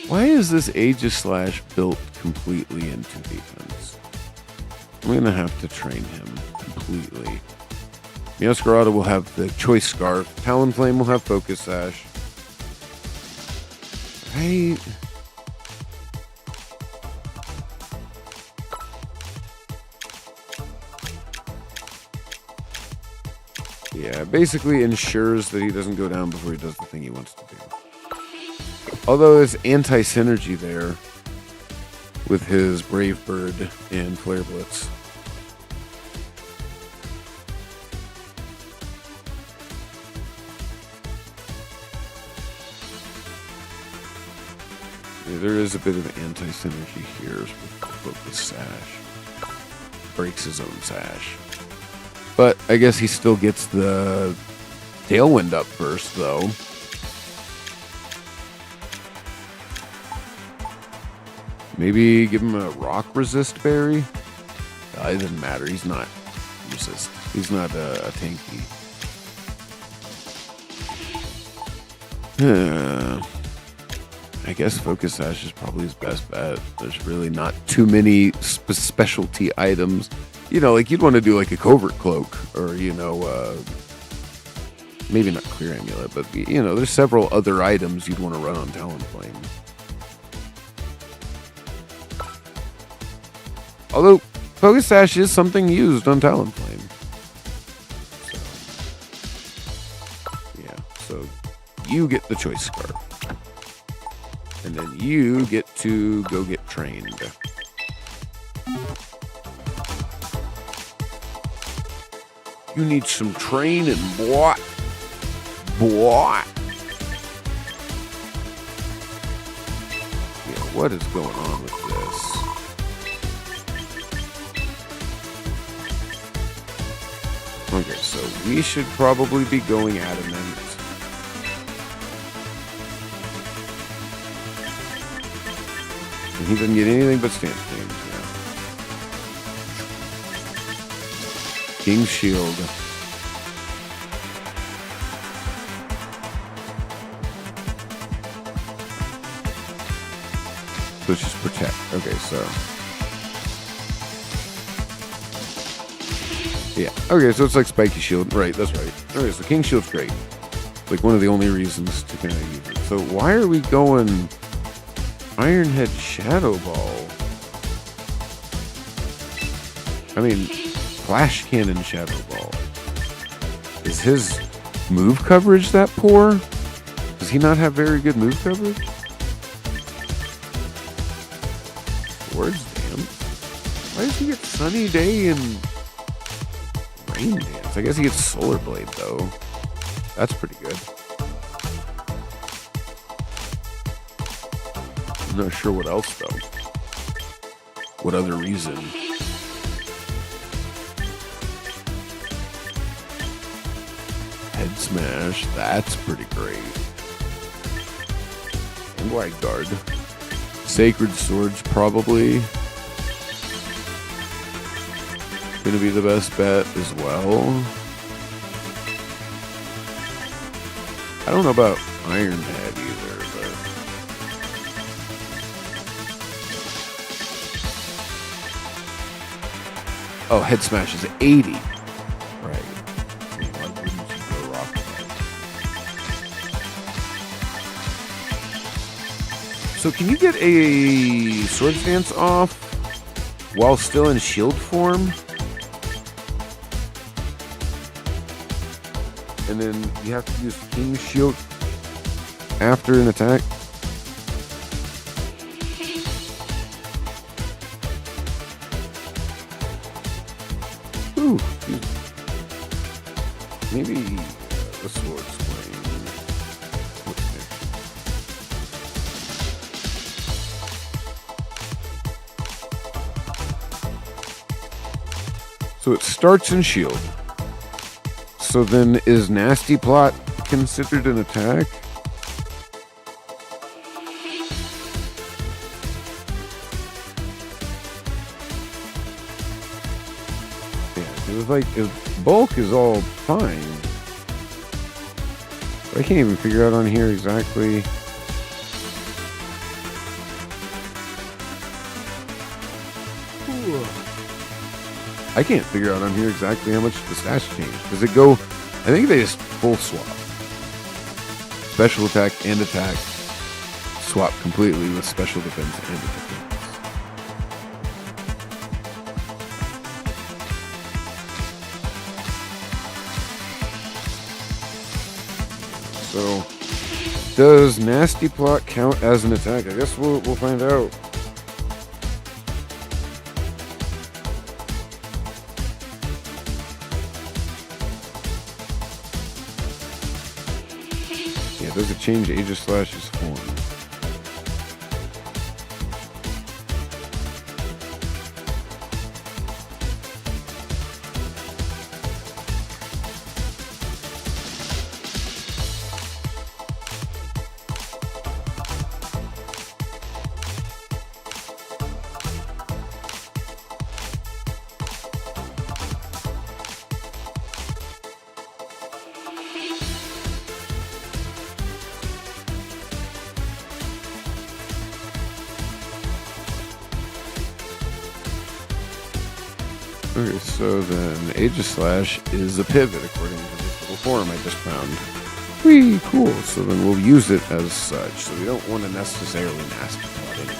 Why is this Aegislash built completely into defense? I'm going to have to train him completely. Meowscarada will have the Choice Scarf. Talonflame will have Focus Sash. Right? Yeah, basically ensures that he doesn't go down before he does the thing he wants to do. Although there's anti-synergy there with his Brave Bird and Flare Blitz. Yeah, there is a bit of anti-synergy here with Focus Sash. Breaks his own sash. But I guess he still gets the Tailwind up first, though. Maybe give him a Rock Resist Berry? It doesn't matter. He's not resist. He's not a tanky. I guess Focus Sash is probably his best bet. There's really not too many specialty items. You know, like you'd want to do like a Covert Cloak or, you know, maybe not Clear Amulet, but, you know, there's several other items you'd want to run on Talonflame. Although, Focus Sash is something used on Talonflame. So, yeah, so you get the Choice Scarf. And then you get to go get trained. You need some training, boy. Boy. Yeah, what is going on with this? Okay, so we should probably be going Adamant. And he doesn't get anything but Stance Games now. King's Shield. So it's just Protect. Okay, so. Yeah. Okay, so it's like Spiky Shield. Right, that's right. Okay, so King Shield's great. Like one of the only reasons to kind of use it. So why are we going Ironhead Shadow Ball? I mean, Flash Cannon Shadow Ball. Is his move coverage that poor? Does he not have very good move coverage? Swords Dance? Why does he get Sunny Day and Rain Dance? I guess he gets Solar Blade, though. That's pretty good. I'm not sure what else, though. What other reason? Head Smash, that's pretty great. And Wide Guard. Sacred Swords, probably gonna be the best bet as well. I don't know about Ironhead either, but oh, Head Smash is 80. Right. Why wouldn't you go Rock? So can you get a Swords Dance off while still in shield form? And then you have to use King's Shield after an attack. Ooh, maybe the Swords Flame. So it starts in shield. So then is Nasty Plot considered an attack? Yeah, it was like bulk is all fine. But I can't even figure out on here exactly. I can't figure out on here exactly how much the stash changed. Does it go? I think they just full swap. Special attack and attack swap completely with special defense and defense. So, does Nasty Plot count as an attack? I guess we'll find out. Does it change Aegislash's form? Okay, so then Aegislash is a pivot according to this little form I just found. Whee, cool. So then we'll use it as such. So we don't want to necessarily nasty plot anyway.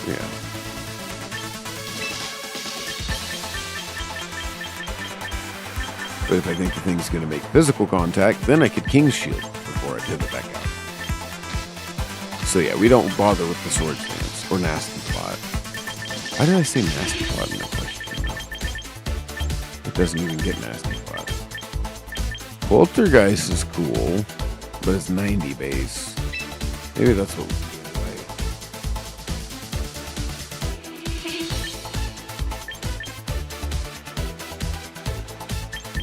Yeah. But if I think the thing's going to make physical contact, then I could King's Shield before I pivot back out. So yeah, we don't bother with the Sword Stance or Nasty Plot. Why did I say Nasty Plot in that question? It doesn't even get Nasty Plot. Poltergeist is cool, but it's 90 base. Maybe that's what we'll do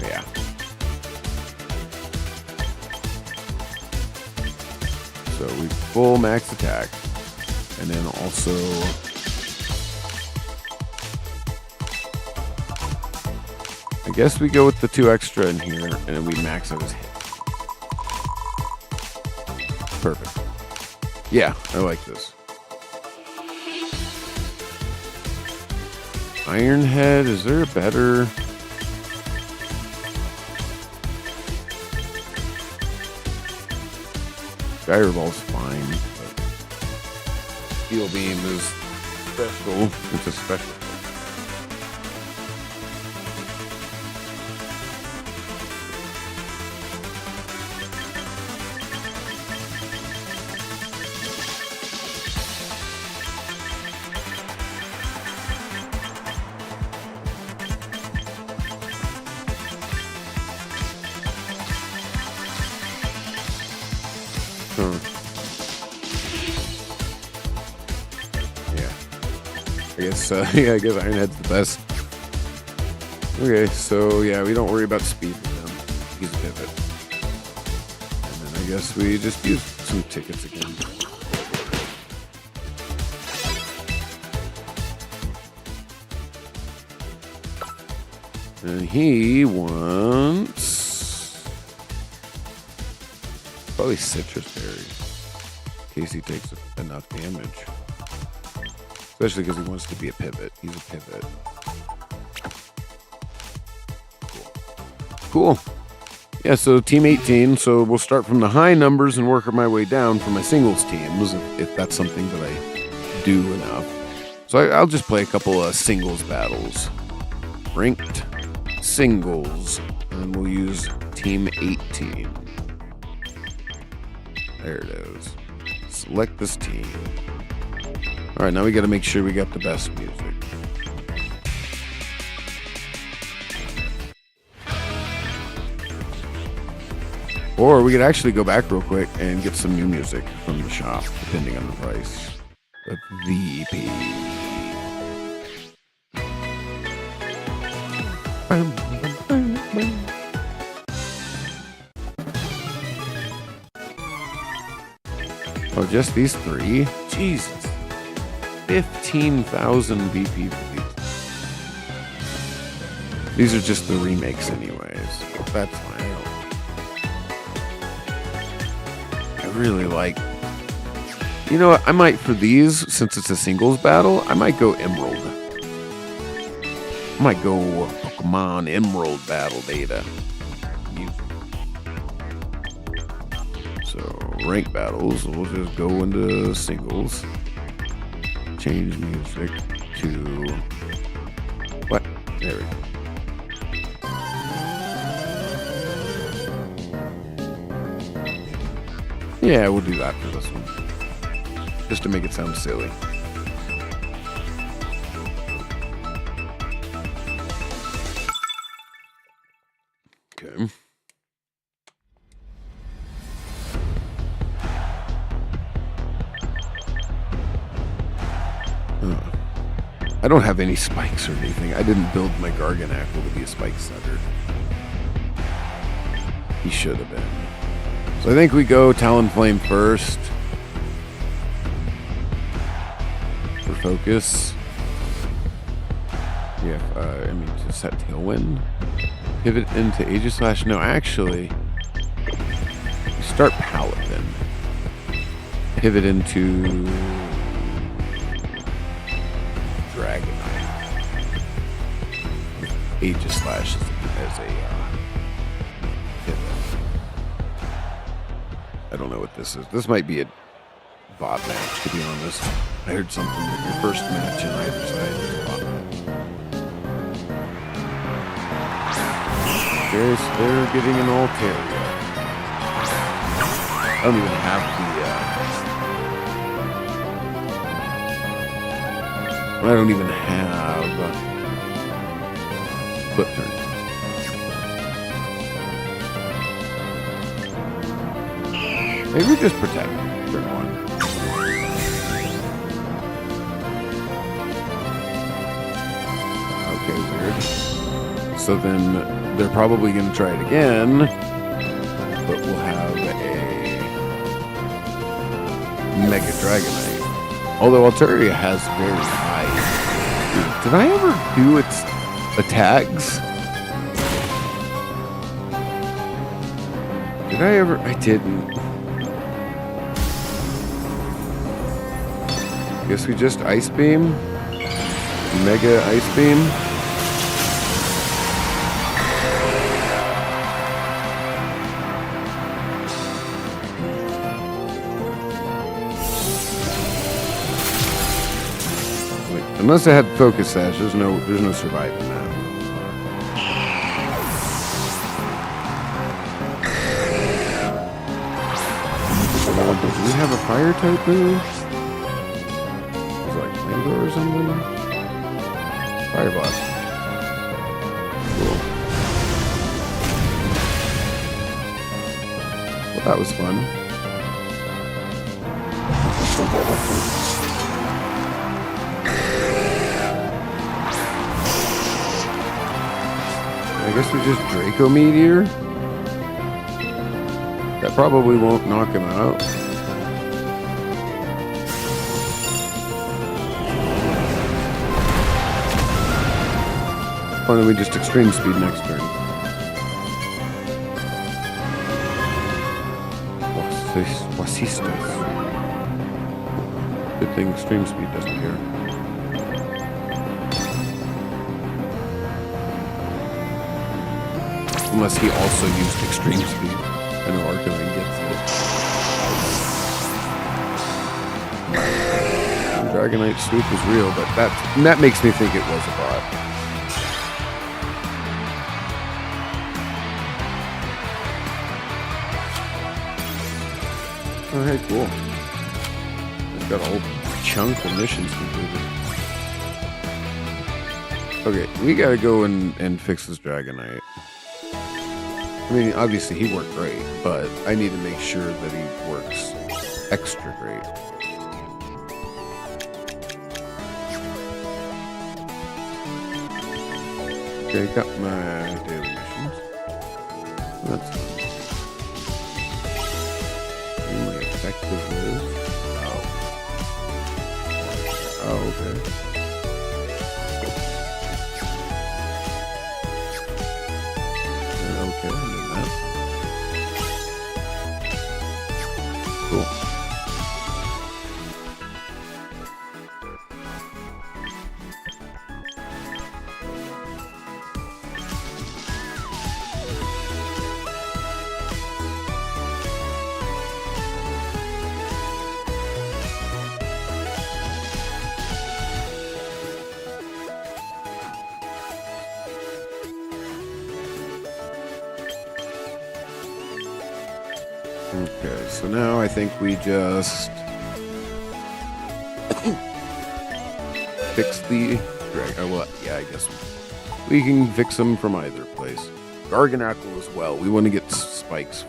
anyway. Yeah. So we full max attack, and then also I guess we go with the 2 extra in here, and then we max out his hit. Perfect. Yeah, I like this. Ironhead, is there a better? Gyro Ball's fine, but Steel Beam is special. It's a special. Yeah, I guess Ironhead's the best. Okay, so yeah, we don't worry about speed with them. He's a pivot. And then I guess we just use some tickets again. And he wants probably Citrus Berry in case he takes enough damage. Especially because he wants to be a pivot. He's a pivot. Cool. Yeah, so team 18. So we'll start from the high numbers and work my way down for my singles teams, if that's something that I do enough. So I'll just play a couple of singles battles. Ranked singles. And we'll use team 18. There it is. Select this team. All right, now we got to make sure we got the best music. Or we could actually go back real quick and get some new music from the shop, depending on the price. The VP. Oh, just these 3? Jesus. 15,000 VP for these. These are just the remakes anyways. That's fine. I really like... You know what? I might, for these, since it's a singles battle, I might go Emerald. I might go Pokemon Emerald battle data. So, rank battles, we'll just go into singles. Change music to what? There we go. Yeah, we'll do that for this one. Just to make it sound silly. Okay. I don't have any spikes or anything. I didn't build my Garganacl to be a spike setter. He should have been. So I think we go Talonflame first. For focus. Yeah, I mean to set Tailwind. Pivot into Aegislash. No, actually. We start Paladin. Pivot into Dragonite. Aegis Slash as a hit. I don't know what this is. This might be a bot match, to be honest. I heard something that your first match in either side is a bot match. Yes, they're getting an Altaria. I don't even have the I don't even have Flip Turn. Maybe just protect turn one. Okay, weird. So then they're probably going to try it again, but we'll have a Mega Dragonite. Although Altaria has very high. Did I ever do its attacks? Did I ever? I didn't. Guess we just Ice Beam. Mega Ice Beam. Unless I had Focus Sash, there's no surviving that. Do we have a fire type move? Is it like Flamethrower or something? Fire Blast. Cool. Well, that was fun. I guess we just Draco Meteor. That probably won't knock him out. Or then we just Extreme Speed next turn. Wasistas. Good thing Extreme Speed doesn't care. Unless he also used Extreme Speed. I know Arcanine gets it. Dragonite Swoop is real, but that makes me think it was a bot. Alright, cool. I've got a whole chunk of missions completed. Okay, we gotta go and fix this Dragonite. I mean, obviously he worked great, but I need to make sure that he works extra great. Okay, got my daily missions. That's fun. And my effective is... Oh, okay. Okay, I did that. Cool. Okay, so now I think we just fix the drag. Well, yeah, I guess we can fix them from either place. Garganacl as well. We want to get spikes.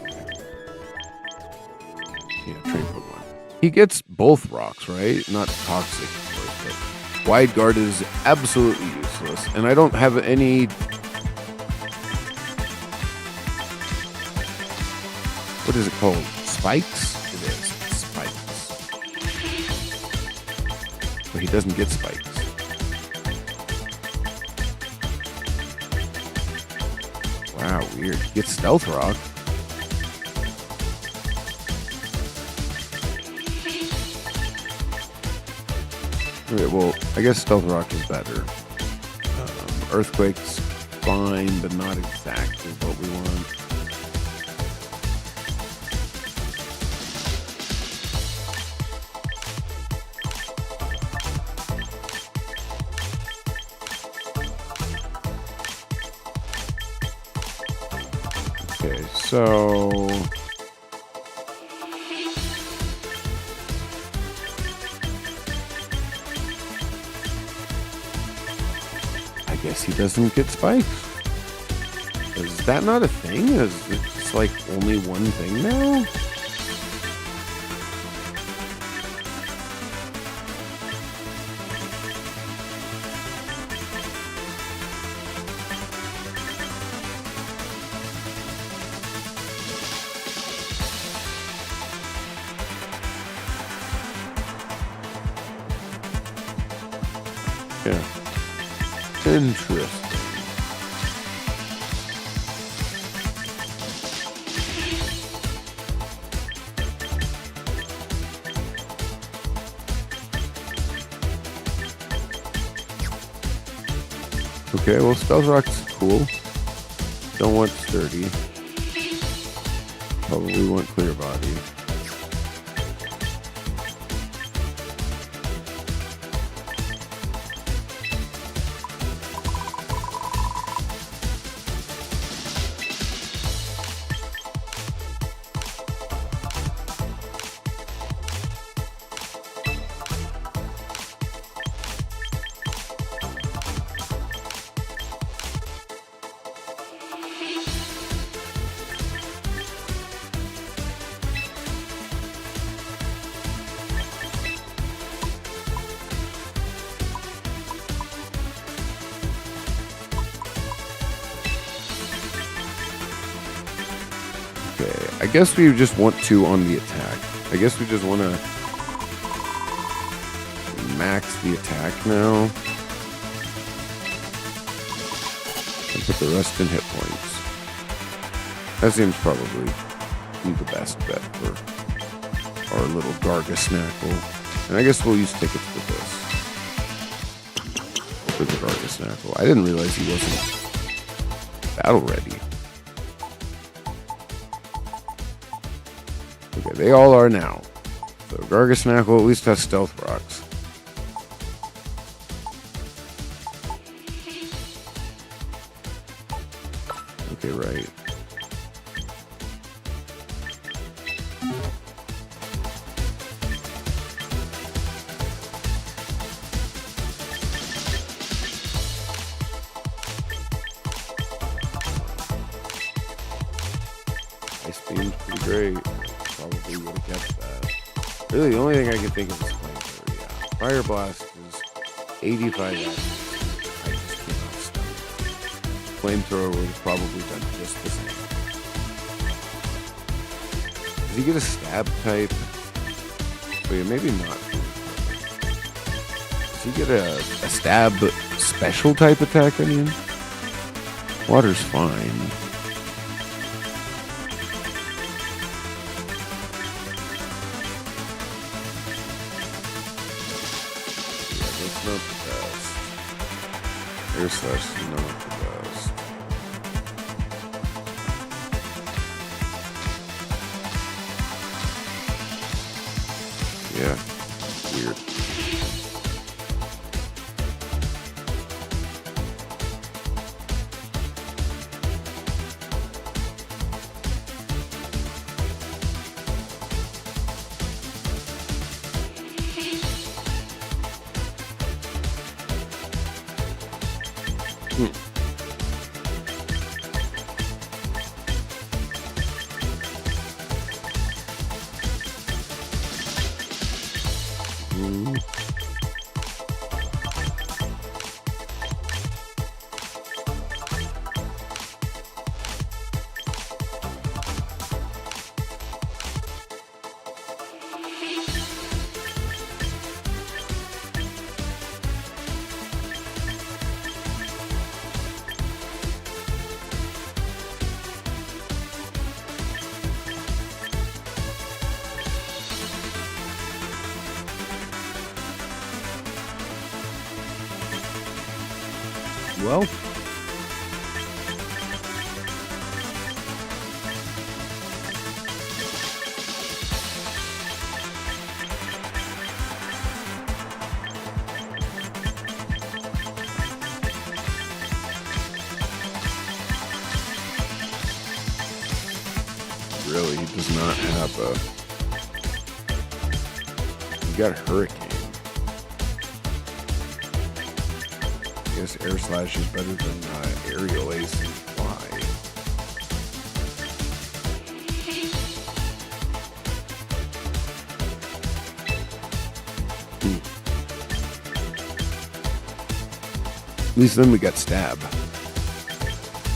Yeah, train Pokemon. He gets both rocks, right? Not toxic, of course, but Wide Guard is absolutely useless, and I don't have any. What is it called? Spikes? It is. Spikes. But he doesn't get spikes. Wow, weird. He gets Stealth Rock. Okay, well, I guess Stealth Rock is better. Earthquake's fine, but not exactly what we want. Okay, so I guess he doesn't get spikes. Is that not a thing? Is it just like only one thing now? Yeah. Interesting. Okay, well, Stealth Rock's cool. Don't want Sturdy. Probably want Clear Body. Okay, I guess we just want to on the attack. I guess we just want to max the attack now. And put the rest in hit points. That seems probably be the best bet for our little Gargasnackle. And I guess we'll use tickets for this. For the Gargasnackle. I didn't realize he wasn't battle ready. Okay, they all are now. So Gargasnackle at least has Stealth Rocks. Okay, right. Ice Beam's pretty great. Probably would have kept that. Really, the only thing I can think of is Flamethrower. Yeah. Fire Blast is 85 damage. I just cannot stun it. Flamethrower would have probably done just the same. Does he get a stab type? Oh yeah, maybe not. Does he get a stab special type attack, I mean? Water's fine. Not the best. Air Slash is not the best. Yeah, weird. well. Really, he does not have a... He got a hurricane. I guess air slash is better than aerial ace and fly. At least then we got stab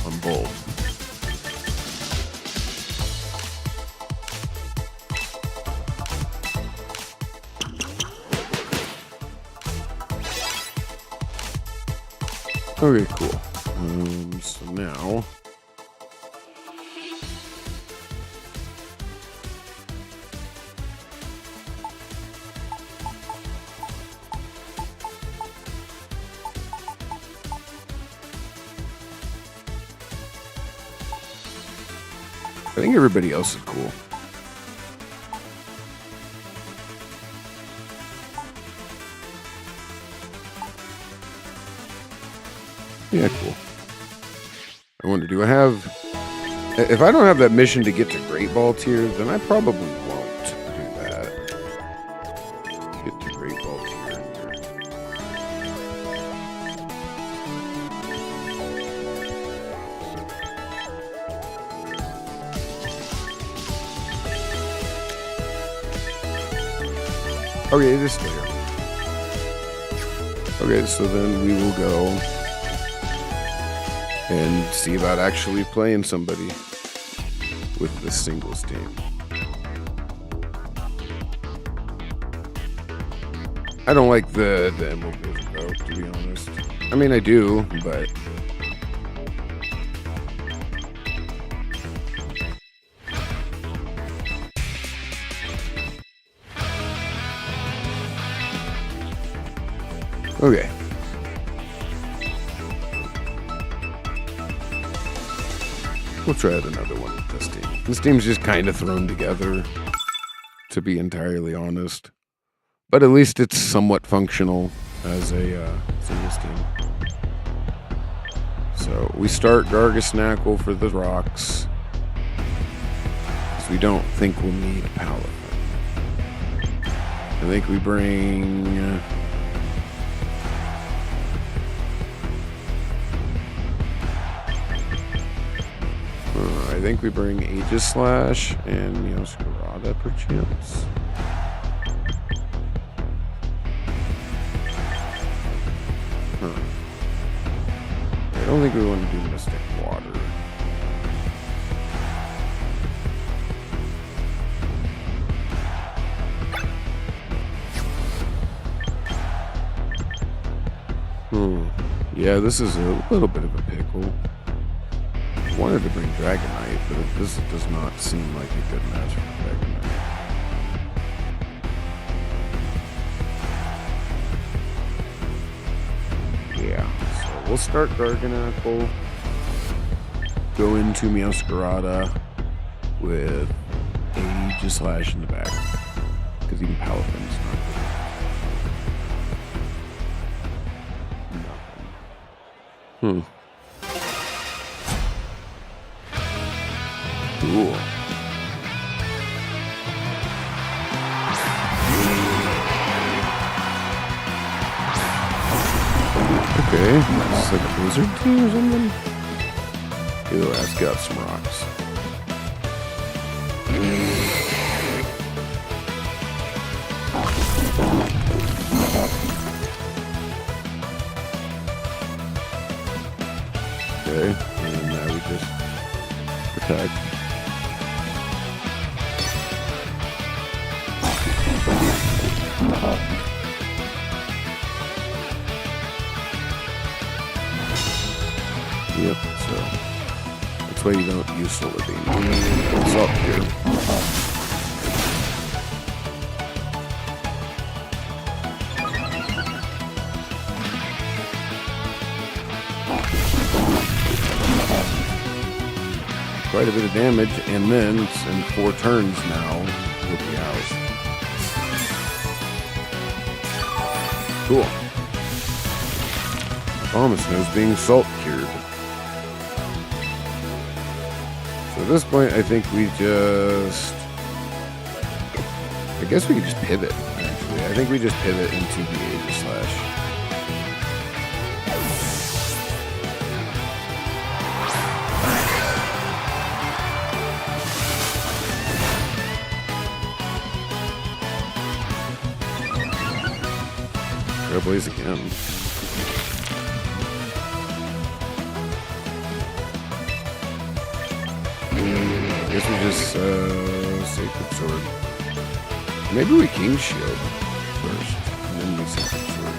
on Bulb. Okay, cool. So now... I think everybody else is cool. Yeah, cool. I wonder, do I have... If I don't have that mission to get to Great Ball tier, then I probably won't do that. Get to Great Ball tier. Okay, this later. Okay, so then we will go and see about actually playing somebody with the singles team. I don't like the MLBs though, to be honest. I mean, I do, but... Okay. We'll try out another one with this team. This team's just kind of thrown together, to be entirely honest. But at least it's somewhat functional as a singles team. So we start Gargasnackle for the rocks. Because we don't think we'll need a Palafin. I think we bring... I think we bring Aegislash and Meowscarada perchance. I don't think we want to do Mystic Water. Yeah, this is a little bit of a pickle. I wanted to bring Dragonite, but this does not seem like a good match for Dragonite. Yeah, so we'll start Garganacl, go into Meowscarada with Aegislash in the back, because even Palafin's not good. Nothing. Cool. Okay, it's like a blizzard team or something. Ew, that's got some rocks. Okay, and now we just protect. Yep, so that's why you don't use Solar Beam. It's up here. quite a bit of damage, and then in 4 turns now, he'll be out. Cool. Abomasnow is being salt cured. So at this point, I think we just... I guess we could just pivot, actually. I think we just pivot into the Aegislash. Trailblaze again. I guess we just Sacred Sword. Maybe we King Shield first, and then we Sacred Sword.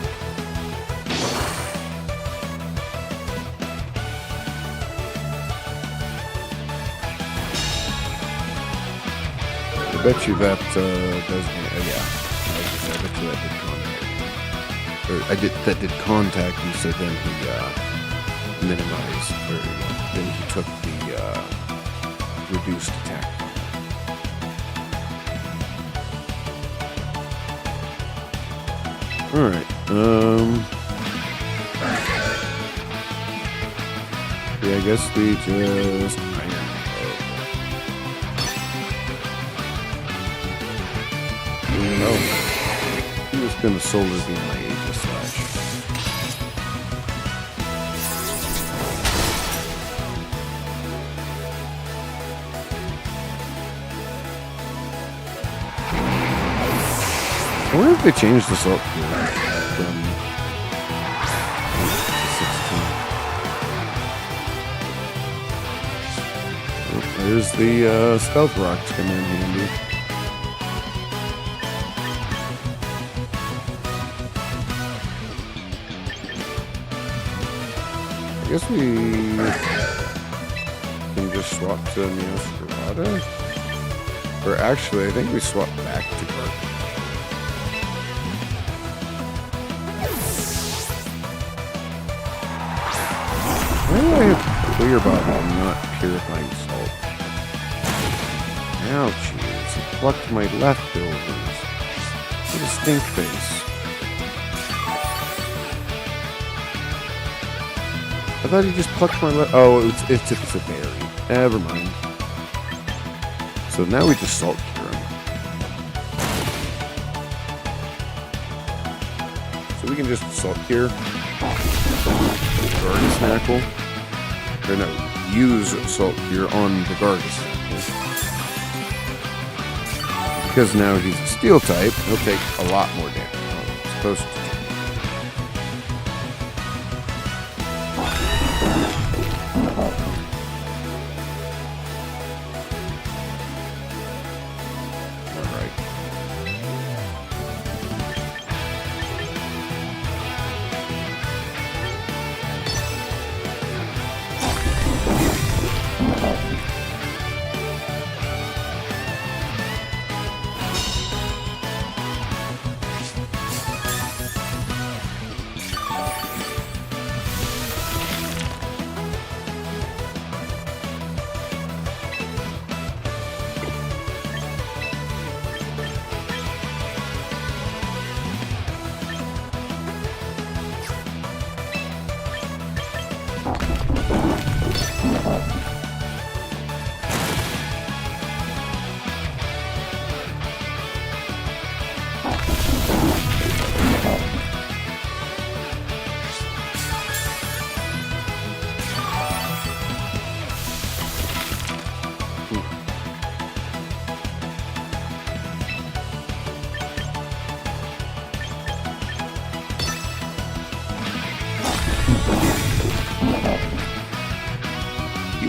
I bet you that does. Yeah, I bet you that did contact. Or that did contact, and so then he minimized, or then he took the reduced attack. Alright, yeah, I guess we just iron. Oh. I'm just gonna Solar Beam my Aegislash. I wonder if they changed the salt from 16. Oh, there's the stealth rocks coming in handy. I guess we can just swap to Neosferata. Or actually, I think we swap back to Gardevoir. Why do I have Clear Bottle and not Purifying Salt? Ouchies, he plucked my leftovers. What a stink face. I thought he just plucked my oh, it's a berry. Never mind. So now we just Salt Cure him. So we can just Salt Cure Gardevoir. Or no, use Salt Cure on the Gardevoir. Because now he's a Steel type, he'll take a lot more damage. Oh, it's supposed to.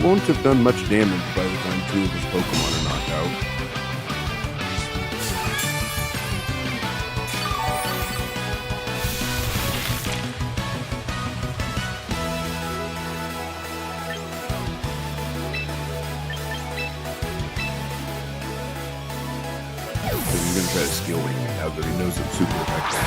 Won't have done much damage by the time 2 of his Pokemon are knocked out. Because he's going to try to Skill Wing me now that he knows it's super effective.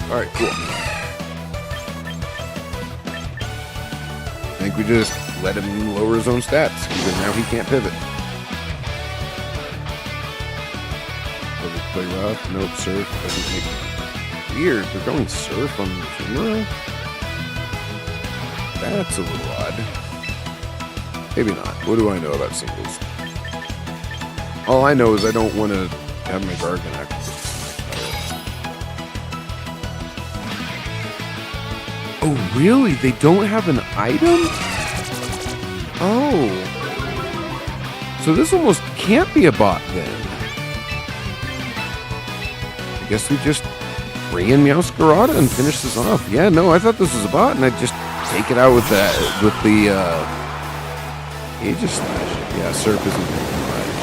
Alright, cool. I think we just let him lower his own stats, because now he can't pivot. Does it play rough? Nope, surf. Doesn't make... Weird, they're going surf on Ephemeral? That's a little odd. Maybe not. What do I know about singles? All I know is I don't want to have my Gargan active. Oh, really? They don't have an item? Oh. So this almost can't be a bot then. I guess we just bring in Meowscarada and finish this off. Yeah, no, I thought this was a bot, and I'd just take it out with the Aegis Slash. Yeah, Surf isn't very much.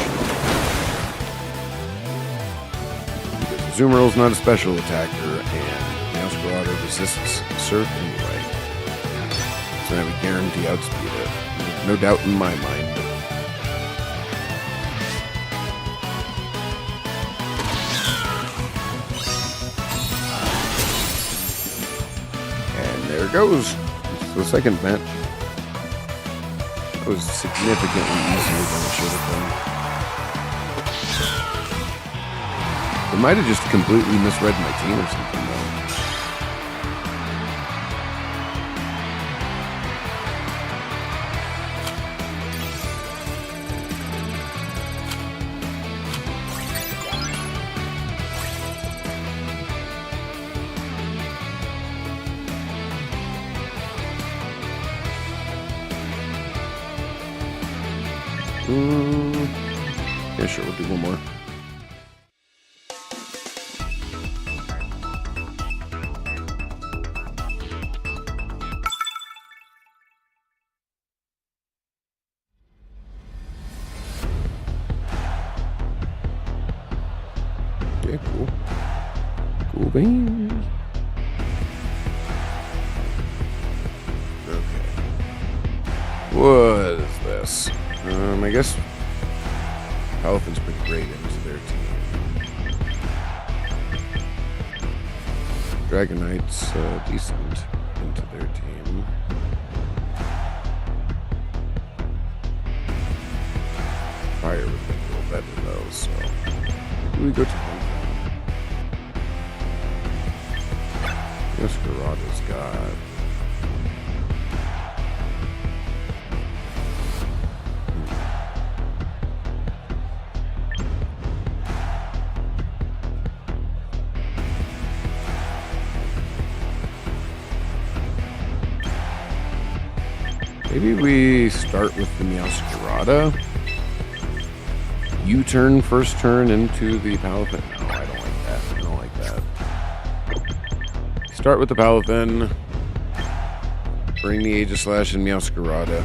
Azumarill's not a special attacker, and Meowscarada resists Surf anyway. So I would guarantee outspeed it. No doubt in my mind. And there it goes. It's the second bench. That was significantly easier than it should have been. I might have just completely misread my team or something, though. Yeah, sure, we'll do one more. Okay, cool. Cool beans. Okay. What is this? I guess Palafen's pretty great into their team. Dragonite's decent into their team. Fire would be a little better though, so maybe we go to home. Meowscarada's got... Maybe we start with the Meowscarada. U-turn first turn into the Palafin. No, I don't like that. I don't like that. Start with the Palafin. Bring the Aegislash and Meowscarada.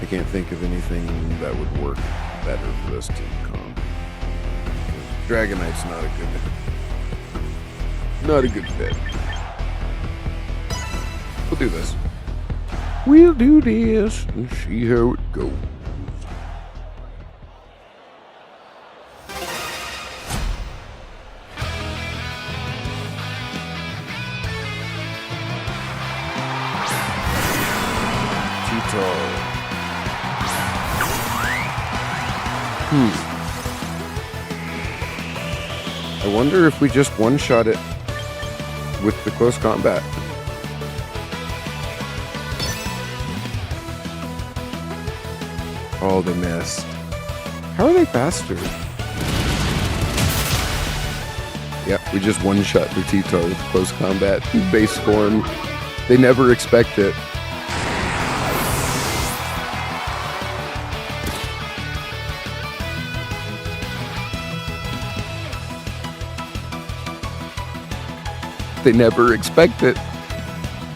I can't think of anything that would work better for this team comp. Dragonite's not a good fit. We'll do this. We'll do this and see how it goes. Tito. I wonder if we just one-shot it with the close combat. Oh, they missed. How are they faster? Yep, we just one-shot the Tito with close combat base form. They never expect it. They never expect it.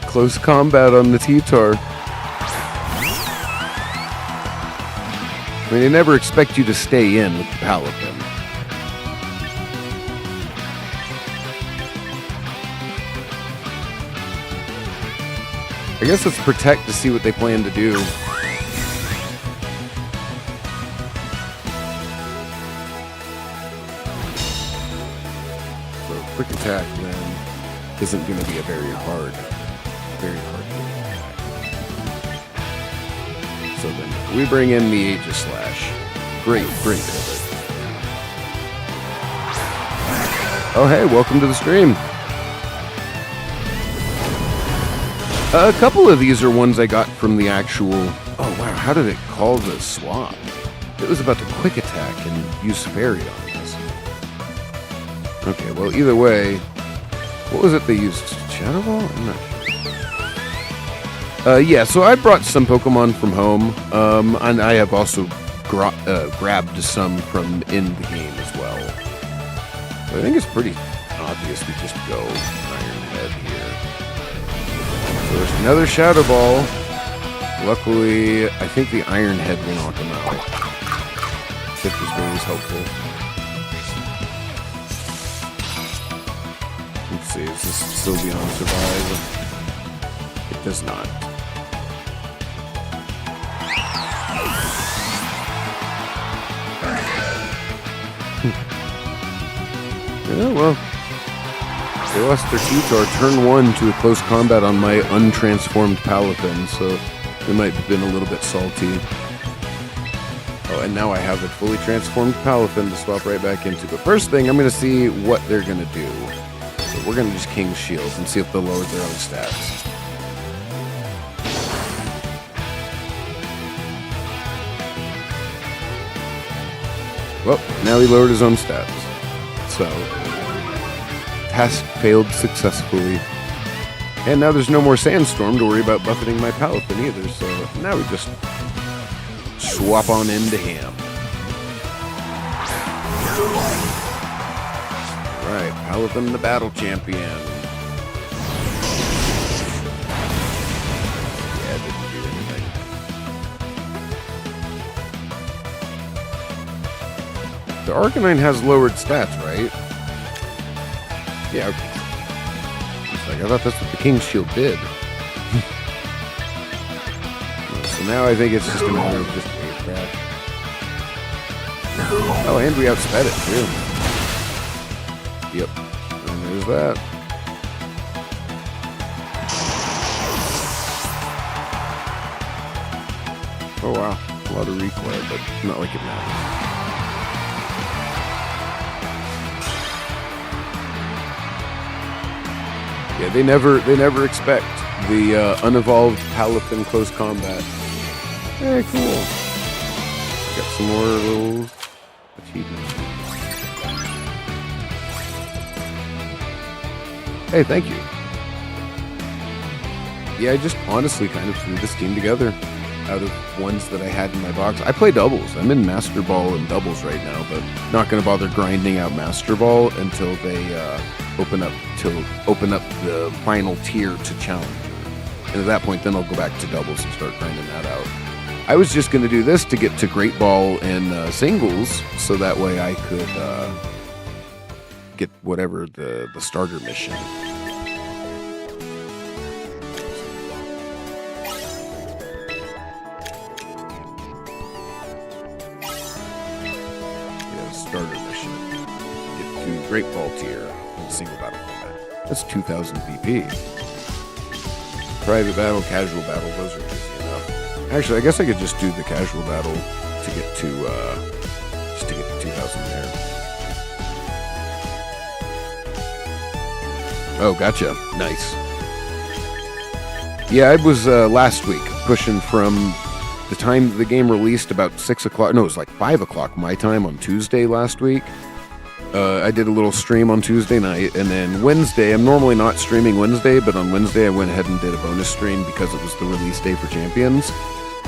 Close combat on the T-Tar. I mean, they never expect you to stay in with the Palafin. I guess let's protect to see what they plan to do. quick attack then isn't going to be a very hard game. So then we bring in the Aegis Slash. Great pivot. Oh hey, welcome to the stream. A couple of these are ones I got from the actual... Oh wow, how did it call the swap? It was about the quick attack and use fairy on this. Okay, well either way, what was it they used? Shadow Ball? I'm not sure. Yeah, so I brought some Pokemon from home, and I have also grabbed some from in the game as well. So I think it's pretty obvious we just go Iron Head here. So there's another Shadow Ball. Luckily, I think the Iron Head will knock him out. Which is always helpful. Let's see, is this still beyond survive? It does not. Yeah, well, they lost their Tutor turn 1 to a close combat on my untransformed Palafin, so they might have been a little bit salty. Oh, and now I have a fully transformed Palafin to swap right back into. But first thing, I'm going to see what they're going to do. So we're going to just King's Shield and see if they'll lower their own stats. Well, now he lowered his own stats. So, task failed successfully. And now there's no more Sandstorm to worry about buffeting my Palafin either, so now we just swap on into him. Alright, Palafin the battle champion. Yeah, didn't do anything. The Arcanine has lowered stats, right? Yeah, okay. I thought that's what the King's Shield did. So now I think it's just a matter of just wave back. Oh, and we outsped it too. Yep. And there's that. Oh wow. A lot of recoil, but not like it matters. Yeah, they never expect the unevolved Palafin close combat. Very cool. Got some more little achievements. Hey, thank you. Yeah, I just honestly kind of threw this team together out of ones that I had in my box. I play doubles. I'm in Master Ball and doubles right now, but not going to bother grinding out Master Ball until they open up the final tier to Challenger. And at that point, then I'll go back to doubles and start grinding that out. I was just going to do this to get to Great Ball and singles, so that way I could get whatever the starter mission. Starter mission. Get to Great Ball tier in single battle combat. That's 2,000 VP. Private battle, casual battle, those are easy enough. Actually, I guess I could just do the casual battle to get to 2,000 there. Oh, gotcha. Nice. Yeah, I was last week pushing from the time the game released about 6 o'clock. No, it was like 5 o'clock my time on Tuesday last week. I did a little stream on Tuesday night, and then Wednesday, I'm normally not streaming Wednesday, but on Wednesday I went ahead and did a bonus stream because it was the release day for Champions.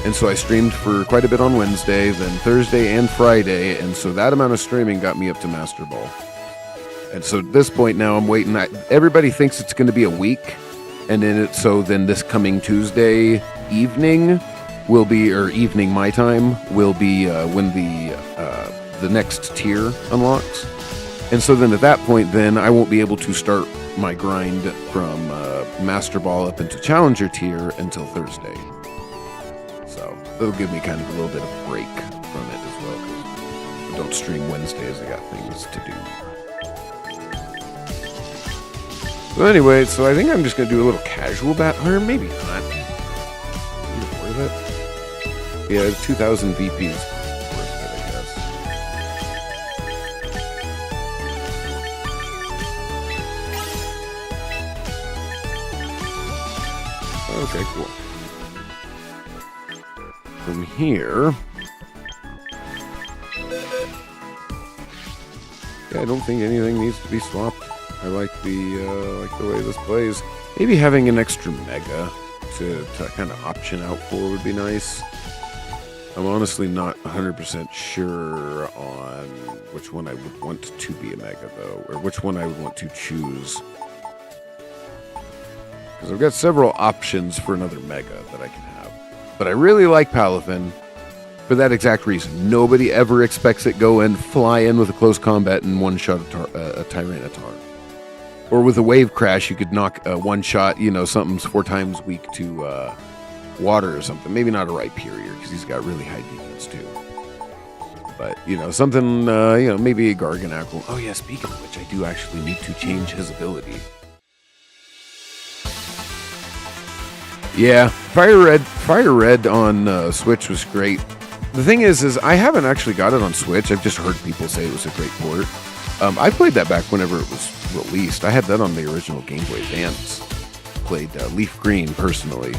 And so I streamed for quite a bit on Wednesday, then Thursday and Friday, and so that amount of streaming got me up to Master Ball. And so at this point now I'm waiting. Everybody thinks it's going to be a week, and then this coming Tuesday evening will be, or evening my time, will be when the next tier unlocks. And so then at that point, then I won't be able to start my grind from Master Ball up into Challenger tier until Thursday. So it'll give me kind of a little bit of a break from it as well. I don't stream Wednesdays, I got things to do. So anyway, so I think I'm just going to do a little casual battle, or maybe not. Worth it? Yeah, 2,000 VPs. Worth it, I guess. Okay, cool. From here... Yeah, I don't think anything needs to be swapped. I like the way this plays. Maybe having an extra mega to kind of option out for would be nice. I'm honestly not 100% sure on which one I would want to be a mega, though, or which one I would want to choose. Because I've got several options for another mega that I can have. But I really like Palafin for that exact reason. Nobody ever expects it go in, fly in with a close combat and one-shot a Tyranitar. Or with a wave crash, you could knock one shot, something's 4 times weak to water or something. Maybe not a Rhyperior, because he's got really high defense too. But, something, maybe a Garganacl. Oh yeah, speaking of which, I do actually need to change his ability. Yeah, Fire Red on Switch was great. The thing is I haven't actually got it on Switch. I've just heard people say it was a great port. I played that back whenever it was released. I had that on the original Game Boy Advance. Played Leaf Green personally.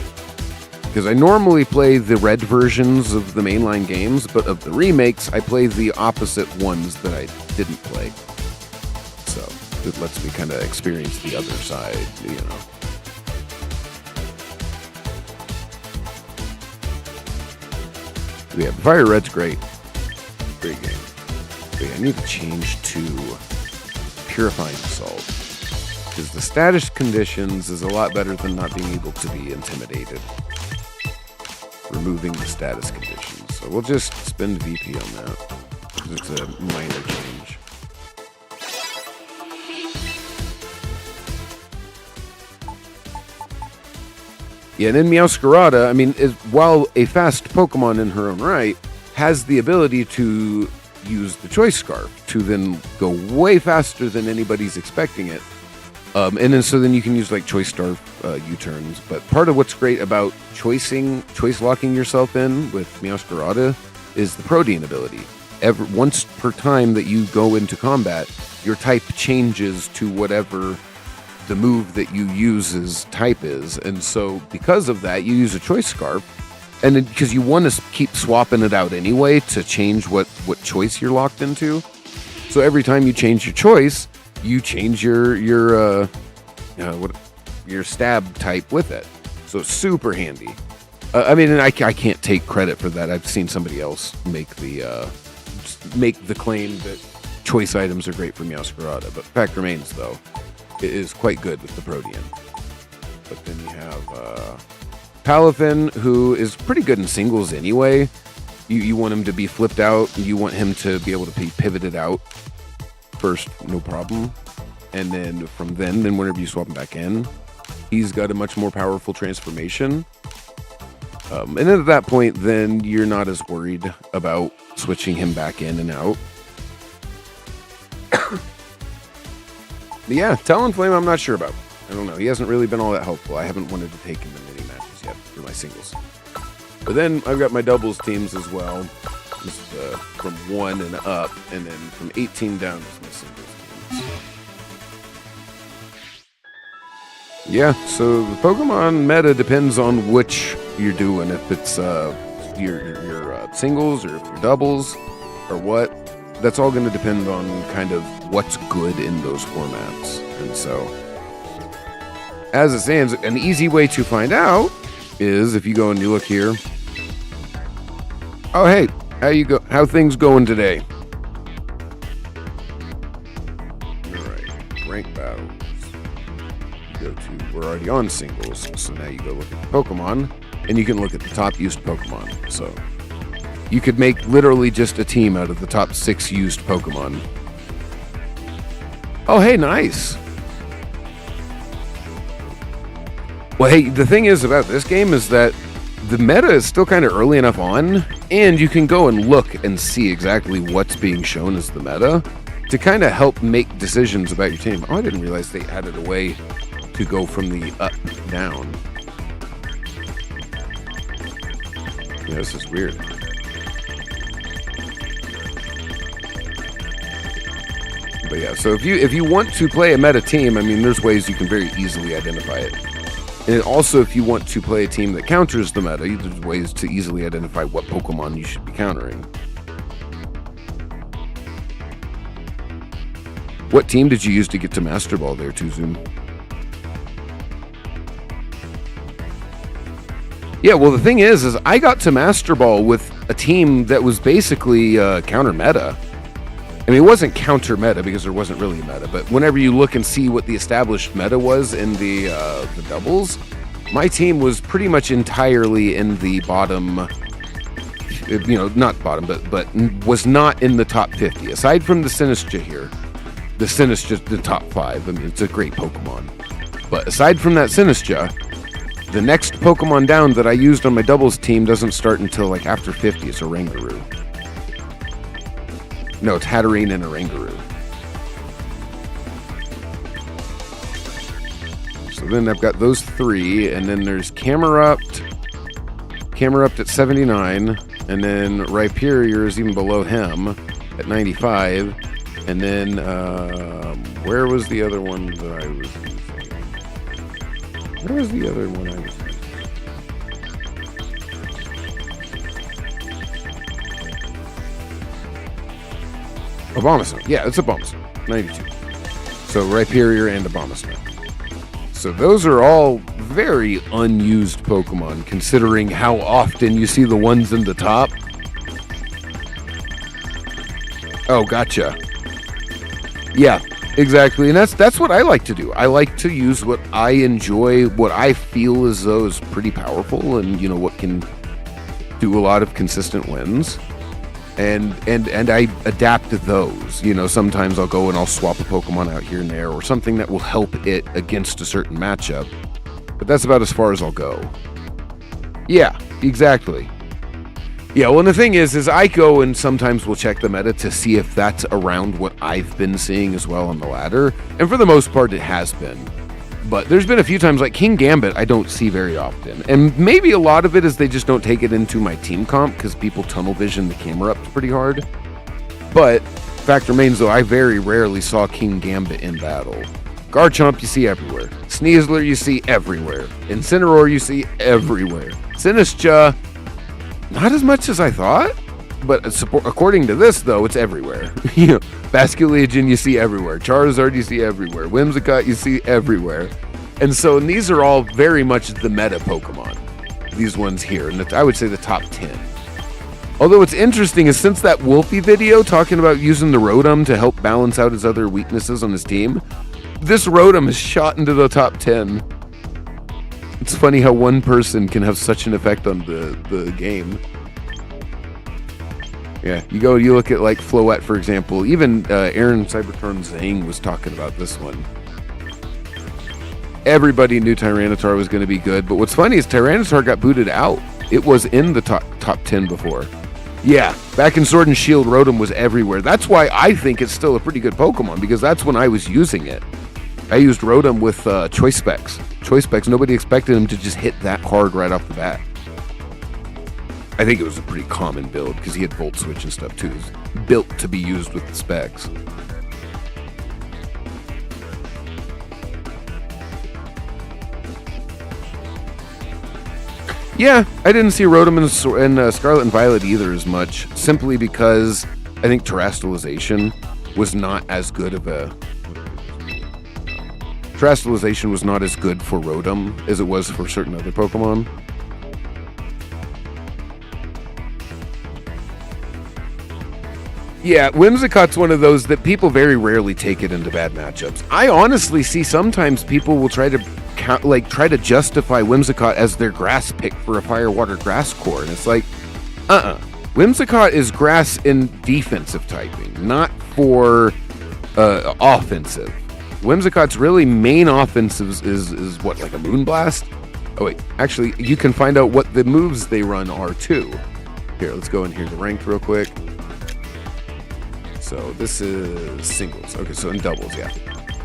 Because I normally play the red versions of the mainline games, but of the remakes, I play the opposite ones that I didn't play. So it lets me kind of experience the other side, Yeah, Fire Red's great. Great game. Okay, I need to change to Purifying Assault. Because the status conditions is a lot better than not being able to be intimidated. Removing the status conditions. So we'll just spend VP on that. It's a minor change. Yeah, and then Meowscarada, while a fast Pokemon in her own right, has the ability to use the Choice Scarf to then go way faster than anybody's expecting it. And then you can use like Choice Scarf U-turns. But part of what's great about choice locking yourself in with Meowscarada is the Protean ability. Once per time that you go into combat, your type changes to whatever the move that you use's type is, and so because of that, you use a Choice Scarf, and because you want to keep swapping it out anyway to change what choice you're locked into. So every time you change your choice, you change your stab type with it. So it's super handy. And I can't take credit for that. I've seen somebody else make the claim that choice items are great for Meowscarada, but fact remains though, it is quite good with the Protean. But then you have Palafin, who is pretty good in singles anyway. You want him to be flipped out. You want him to be able to be pivoted out first, no problem. And then from then whenever you swap him back in, he's got a much more powerful transformation. And then at that point, then you're not as worried about switching him back in and out. Yeah, Talonflame I'm not sure about. I don't know. He hasn't really been all that helpful. I haven't wanted to take him in many matches yet for my singles. But then I've got my doubles teams as well. Just from 1 and up, and then from 18 down is my singles teams. Yeah, so the Pokemon meta depends on which you're doing. If it's your singles or if you're doubles or what. That's all going to depend on kind of what's good in those formats. And so, as it stands, an easy way to find out is if you go and you look here. Oh, hey, how things going today? All right, rank battles. We're already on singles, so now you go look at the Pokemon, and you can look at the top used Pokemon. So you could make literally just a team out of the top 6 used Pokemon. Oh, hey, nice. Well, hey, the thing is about this game is that the meta is still kind of early enough on, and you can go and look and see exactly what's being shown as the meta. to kind of help make decisions about your team. Oh, I didn't realize they added a way to go from the up down. Yeah, this is weird. But yeah, so if you want to play a meta team, I mean, there's ways you can very easily identify it. And also, if you want to play a team that counters the meta, there's ways to easily identify what Pokemon you should be countering. What team did you use to get to Master Ball there, Tuzum? Yeah, well, the thing is I got to Master Ball with a team that was basically counter meta. I mean, it wasn't counter meta because there wasn't really a meta, but whenever you look and see what the established meta was in the doubles, my team was pretty much entirely in the bottom, not bottom, but was not in the top 50. Aside from the Sinistcha here, the Sinistcha's the top 5. I mean, it's a great Pokemon. But aside from that Sinistcha, the next Pokemon down that I used on my doubles team doesn't start until like after 50. It's a Oranguru. No, it's Hatterene and Oranguru. So then I've got those 3, and then there's Camerupt at 79, and then Rhyperior is even below him at 95, and then where was the other one that I was using? Where was the other one I was using? Abomasnow. Yeah, it's Abomasnow. 92. So Rhyperior and Abomasnow. So those are all very unused Pokemon, considering how often you see the ones in the top. Oh, gotcha. Yeah, exactly. And that's what I like to do. I like to use what I enjoy, what I feel as though is pretty powerful, and what can do a lot of consistent wins. And I adapt to those. Sometimes I'll go and I'll swap a Pokemon out here and there, or something that will help it against a certain matchup. But that's about as far as I'll go. Yeah, exactly. Yeah, well, and the thing is I go and sometimes will check the meta to see if that's around what I've been seeing as well on the ladder. And for the most part, it has been. But there's been a few times, like King Gambit, I don't see very often. And maybe a lot of it is they just don't take it into my team comp because people tunnel vision the camera up pretty hard. But fact remains, though, I very rarely saw King Gambit in battle. Garchomp you see everywhere. Sneasler you see everywhere. Incineroar you see everywhere. Sinistcha, not as much as I thought. But according to this, though, it's everywhere. Basculegion you see everywhere. Charizard you see everywhere. Whimsicott you see everywhere. And so these are all very much the meta Pokemon. These ones here. And I would say the top 10. Although what's interesting is since that Wolfie video talking about using the Rotom to help balance out his other weaknesses on his team, this Rotom is shot into the top 10. It's funny how one person can have such an effect on the game. Yeah, you look at like Floette, for example. Even Aaron Cybertron Zhang was talking about this one. Everybody knew Tyranitar was going to be good, but what's funny is Tyranitar got booted out. It was in the top 10 before. Yeah, back in Sword and Shield, Rotom was everywhere. That's why I think it's still a pretty good Pokemon, because that's when I was using it. I used Rotom with Choice Specs. Choice Specs, nobody expected him to just hit that hard right off the bat. I think it was a pretty common build because he had Volt Switch and stuff too. It was built to be used with the specs. Yeah, I didn't see Rotom in Scarlet and Violet either as much, simply because I think Terastallization was not as good of a... Terastallization was not as good for Rotom as it was for certain other Pokemon. Yeah, Whimsicott's one of those that people very rarely take it into bad matchups. I honestly see sometimes people will try to justify Whimsicott as their grass pick for a Fire Water Grass core, and it's like, Whimsicott is grass in defensive typing, not for offensive. Whimsicott's really main offensive is what, like a Moonblast? Oh wait, actually, you can find out what the moves they run are too. Here, let's go in here to ranked real quick. So So this is singles. Okay, so in doubles, yeah.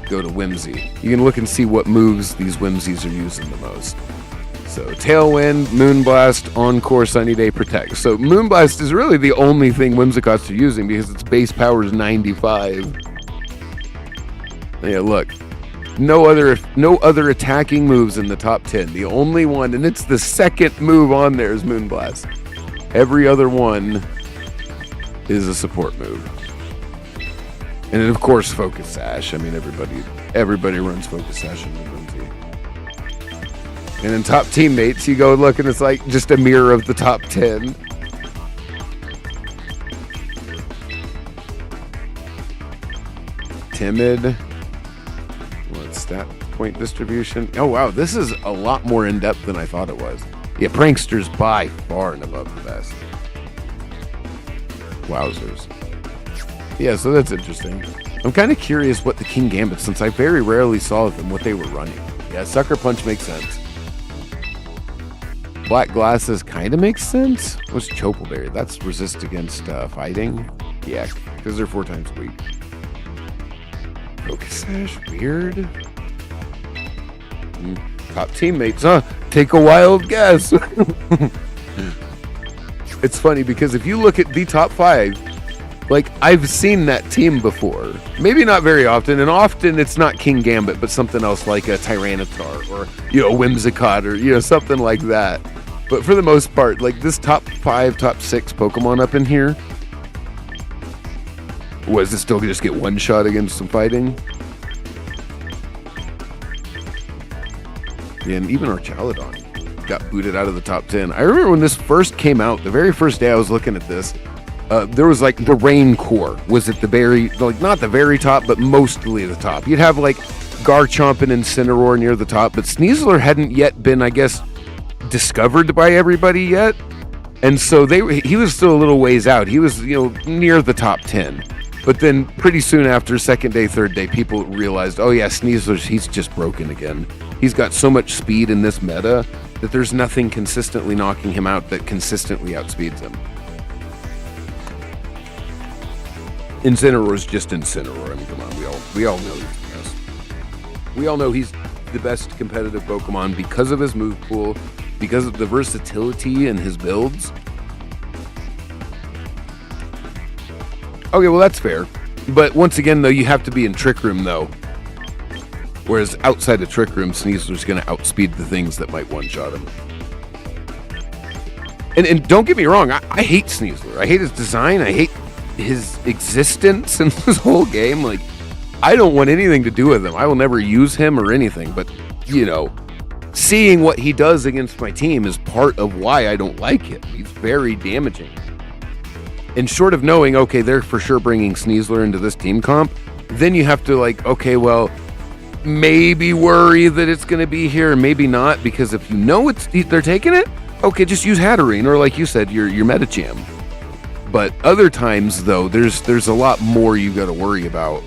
Go to Whimsy. You can look and see what moves these Whimsies are using the most. So Tailwind, Moonblast, Encore, Sunny Day, Protect. So Moonblast is really the only thing Whimsicots are using because its base power is 95. Yeah, look. No other attacking moves in the top 10. The only one, and it's the second move on there, is Moonblast. Every other one is a support move. And then, of course, Focus Sash. I mean, everybody runs Focus Sash in the Whimsy. And in top teammates, you go look and it's like just a mirror of the top 10. Timid. What's that? Point distribution. Oh, wow. This is a lot more in-depth than I thought it was. Yeah, Prankster's by far and above the best. Wowzers. Yeah, so that's interesting. I'm kind of curious what the King Gambit, since I very rarely saw them, what they were running. Yeah, Sucker Punch makes sense. Black Glasses kind of makes sense. What's Choppleberry? That's resist against fighting? Yeah, because they're 4 times weak. Focus Sash, weird. Top teammates, huh? Take a wild guess. It's funny because if you look at the top 5, like, I've seen that team before. Maybe not very often, and often it's not King Gambit, but something else like a Tyranitar or, Whimsicott or, something like that. But for the most part, like, this top 5, top 6 Pokemon up in here, was it still just get one shot against some fighting? Yeah, and even Archaludon got booted out of the top 10. I remember when this first came out, the very first day I was looking at this, there was like the Rain Core was at the very, like not the very top, but mostly the top. You'd have like Garchomp and Incineroar near the top, but Sneasler hadn't yet been, I guess, discovered by everybody yet. And so he was still a little ways out. He was, near the top 10. But then pretty soon after, second day, third day, people realized, oh yeah, Sneasler's, he's just broken again. He's got so much speed in this meta that there's nothing consistently knocking him out that consistently outspeeds him. Incineroar's just Incineroar. I mean, come on, we all know he's the best. We all know he's the best competitive Pokemon because of his move pool, because of the versatility in his builds. Okay, well, that's fair. But once again, though, you have to be in Trick Room, though. Whereas outside of Trick Room, Sneasler's going to outspeed the things that might one-shot him. And don't get me wrong, I hate Sneasler. I hate his design. I hate his existence in this whole game. Like, I don't want anything to do with him. I will never use him or anything. But, seeing what he does against my team is part of why I don't like him. He's very damaging. And short of knowing, okay, they're for sure bringing Sneasler into this team comp, then you have to okay, well, maybe worry that it's going to be here, maybe not, because if you know they're taking it, okay, just use Hatterene, or like you said, your Medicham. But other times, though, there's a lot more you got to worry about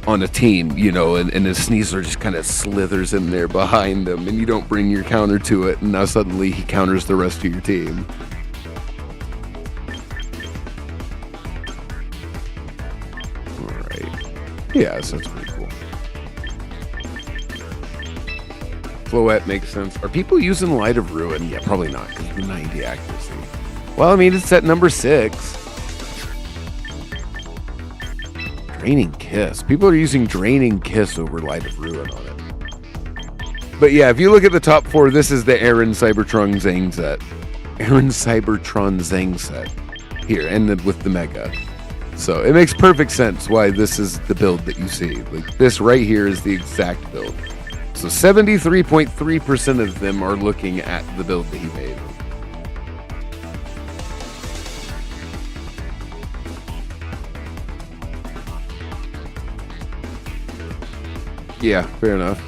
on a team, and the Sneasler just kind of slithers in there behind them, and you don't bring your counter to it, and now suddenly he counters the rest of your team. Yeah, so that's pretty cool. Floette makes sense. Are people using Light of Ruin? Yeah, probably not, because of the 90 accuracy. Well, I mean, it's at number 6. Draining Kiss. People are using Draining Kiss over Light of Ruin on it. But yeah, if you look at the top 4, this is the Aaron Cybertron Zang set. Aaron Cybertron Zang set. Here, and with the Mega. So it makes perfect sense why this is the build that you see. Like, this right here is the exact build. So 73.3% of them are looking at the build that he made. Yeah, fair enough.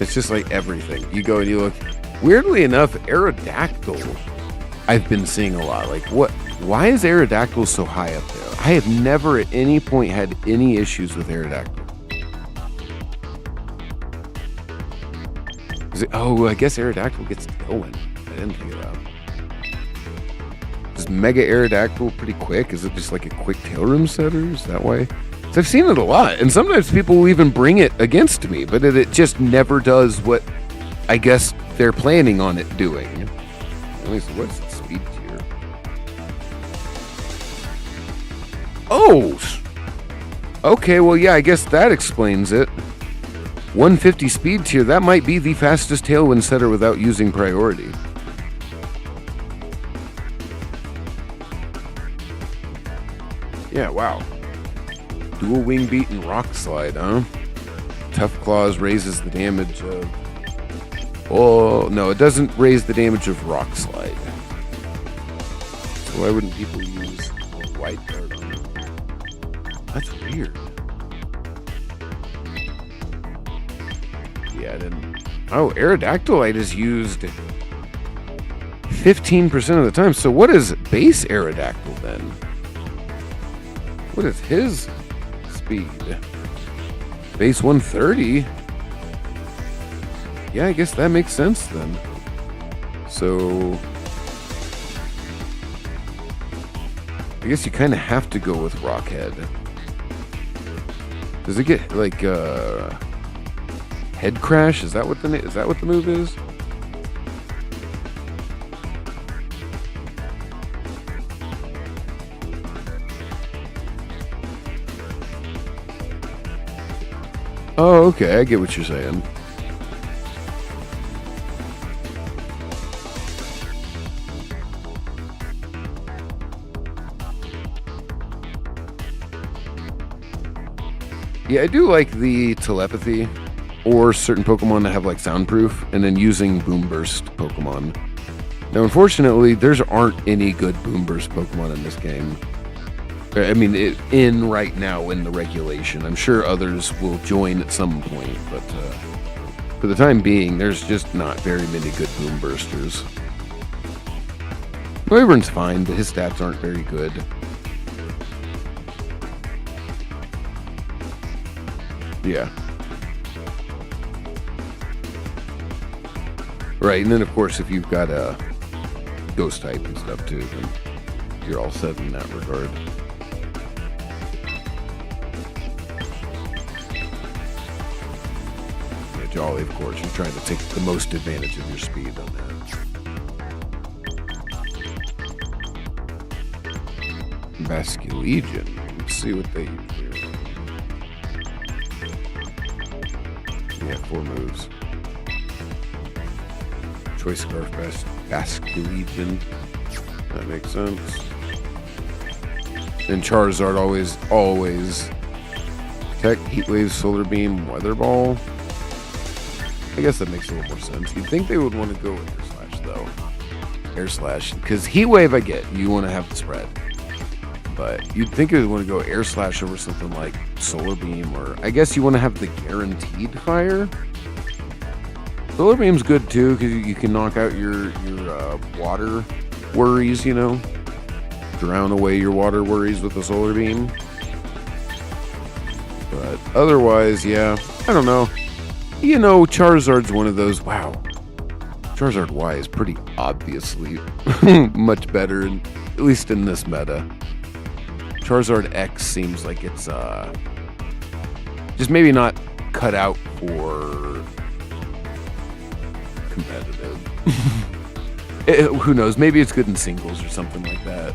It's just like everything. You go and you look. Weirdly enough, Aerodactyl, I've been seeing a lot. Like, why is Aerodactyl so high up there? I have never at any point had any issues with Aerodactyl. Oh, I guess Aerodactyl gets Tailwind. I didn't think of that. Is Mega Aerodactyl pretty quick? Is it just like a quick tail room setter? Is that why? So I've seen it a lot, and sometimes people will even bring it against me, but it just never does what I guess they're planning on it doing. At least, what's the speed tier? Oh! Okay, well, yeah, I guess that explains it. 150 speed tier, that might be the fastest Tailwind setter without using priority. Yeah, wow. Dual Wing Beat and Rock Slide, huh? Tough Claws raises the damage of... Oh, no, it doesn't raise the damage of Rock Slide. So why wouldn't people use a White Guard on it? That's weird. Yeah, I didn't... Oh, Aerodactylite is used 15% of the time. So what is base Aerodactyl then? What is his speed? Base 130? Yeah, I guess that makes sense then. So... I guess you kind of have to go with Rockhead. Does it get, like, Head Crash? Is that what the move is? Oh, okay, I get what you're saying. Yeah, I do like the telepathy, or certain Pokemon that have like soundproof, and then using Boom Burst Pokemon. Now, unfortunately, there aren't any good Boom Burst Pokemon in this game. I mean, right now in the regulation. I'm sure others will join at some point, but for the time being, there's just not very many good Boom Bursters. Wyvern's fine, but his stats aren't very good. Yeah. Right, and then of course if you've got a ghost type and stuff too, then you're all set in that regard. Yeah, Jolly, of course, you're trying to take the most advantage of your speed on that. Basculegion. Let's see what they use here. Yeah, 4 moves. Choice Scarf, Basculegion. That makes sense. And Charizard always Protect, Heat Wave, Solar Beam, Weather Ball. I guess that makes a little more sense. You'd think they would want to go with Air Slash, though. Air Slash, because Heat Wave, I get. You want to have the spread. But you'd think you would want to go Air Slash over something like Solar Beam, or I guess you want to have the guaranteed fire. Solar Beam's good too, because you can knock out your water worries, you know. Drown away your water worries with the Solar Beam. But otherwise, yeah, I don't know. You know, Charizard's one of those, wow. Charizard Y is pretty obviously much better, at least in this meta. Charizard X seems like it's just maybe not cut out for competitive. Who knows? Maybe it's good in singles or something like that.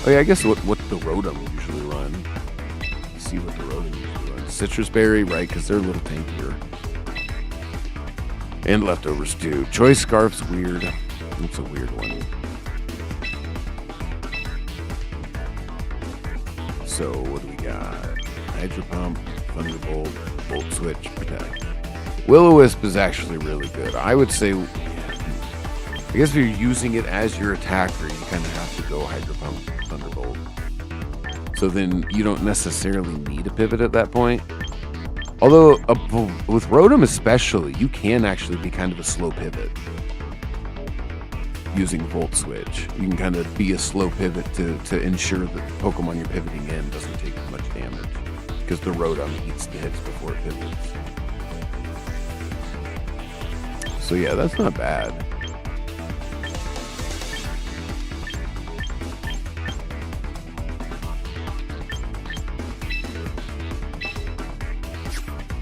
Oh yeah, I guess what the Rotom usually run. Let's see what the Rotom usually runs. Citrus Berry, right? Because they're a little tankier. And leftovers too. Choice Scarf's weird. It's a weird one. So what do we got? Hydro Pump, Thunderbolt, Volt Switch, Protect. Will-O-Wisp is actually really good. I would say, I guess if you're using it as your attacker, you kind of have to go Hydro Pump, Thunderbolt. So then you don't necessarily need a pivot at that point. Although with Rotom especially, you can actually be kind of a slow pivot. Using Volt Switch, you can kind of be a slow pivot to ensure that the Pokemon you're pivoting in doesn't take much damage. because the Rotom eats the hits before it pivots. So yeah, that's not bad.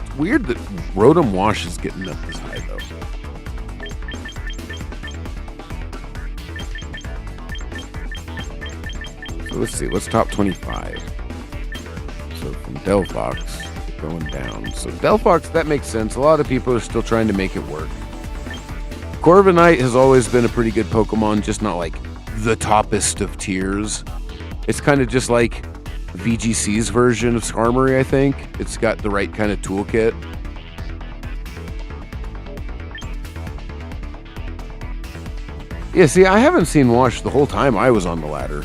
It's weird that Rotom Wash is getting up this high though. So let's see, what's top 25? So from Delphox, going down. So Delphox, that makes sense. A lot of people are still trying to make it work. Corviknight has always been a pretty good Pokemon, just not like the toppest of tiers. It's kind of just like VGC's version of Skarmory, I think. It's got the right kind of toolkit. Yeah, see, I haven't seen Wash the whole time I was on the ladder.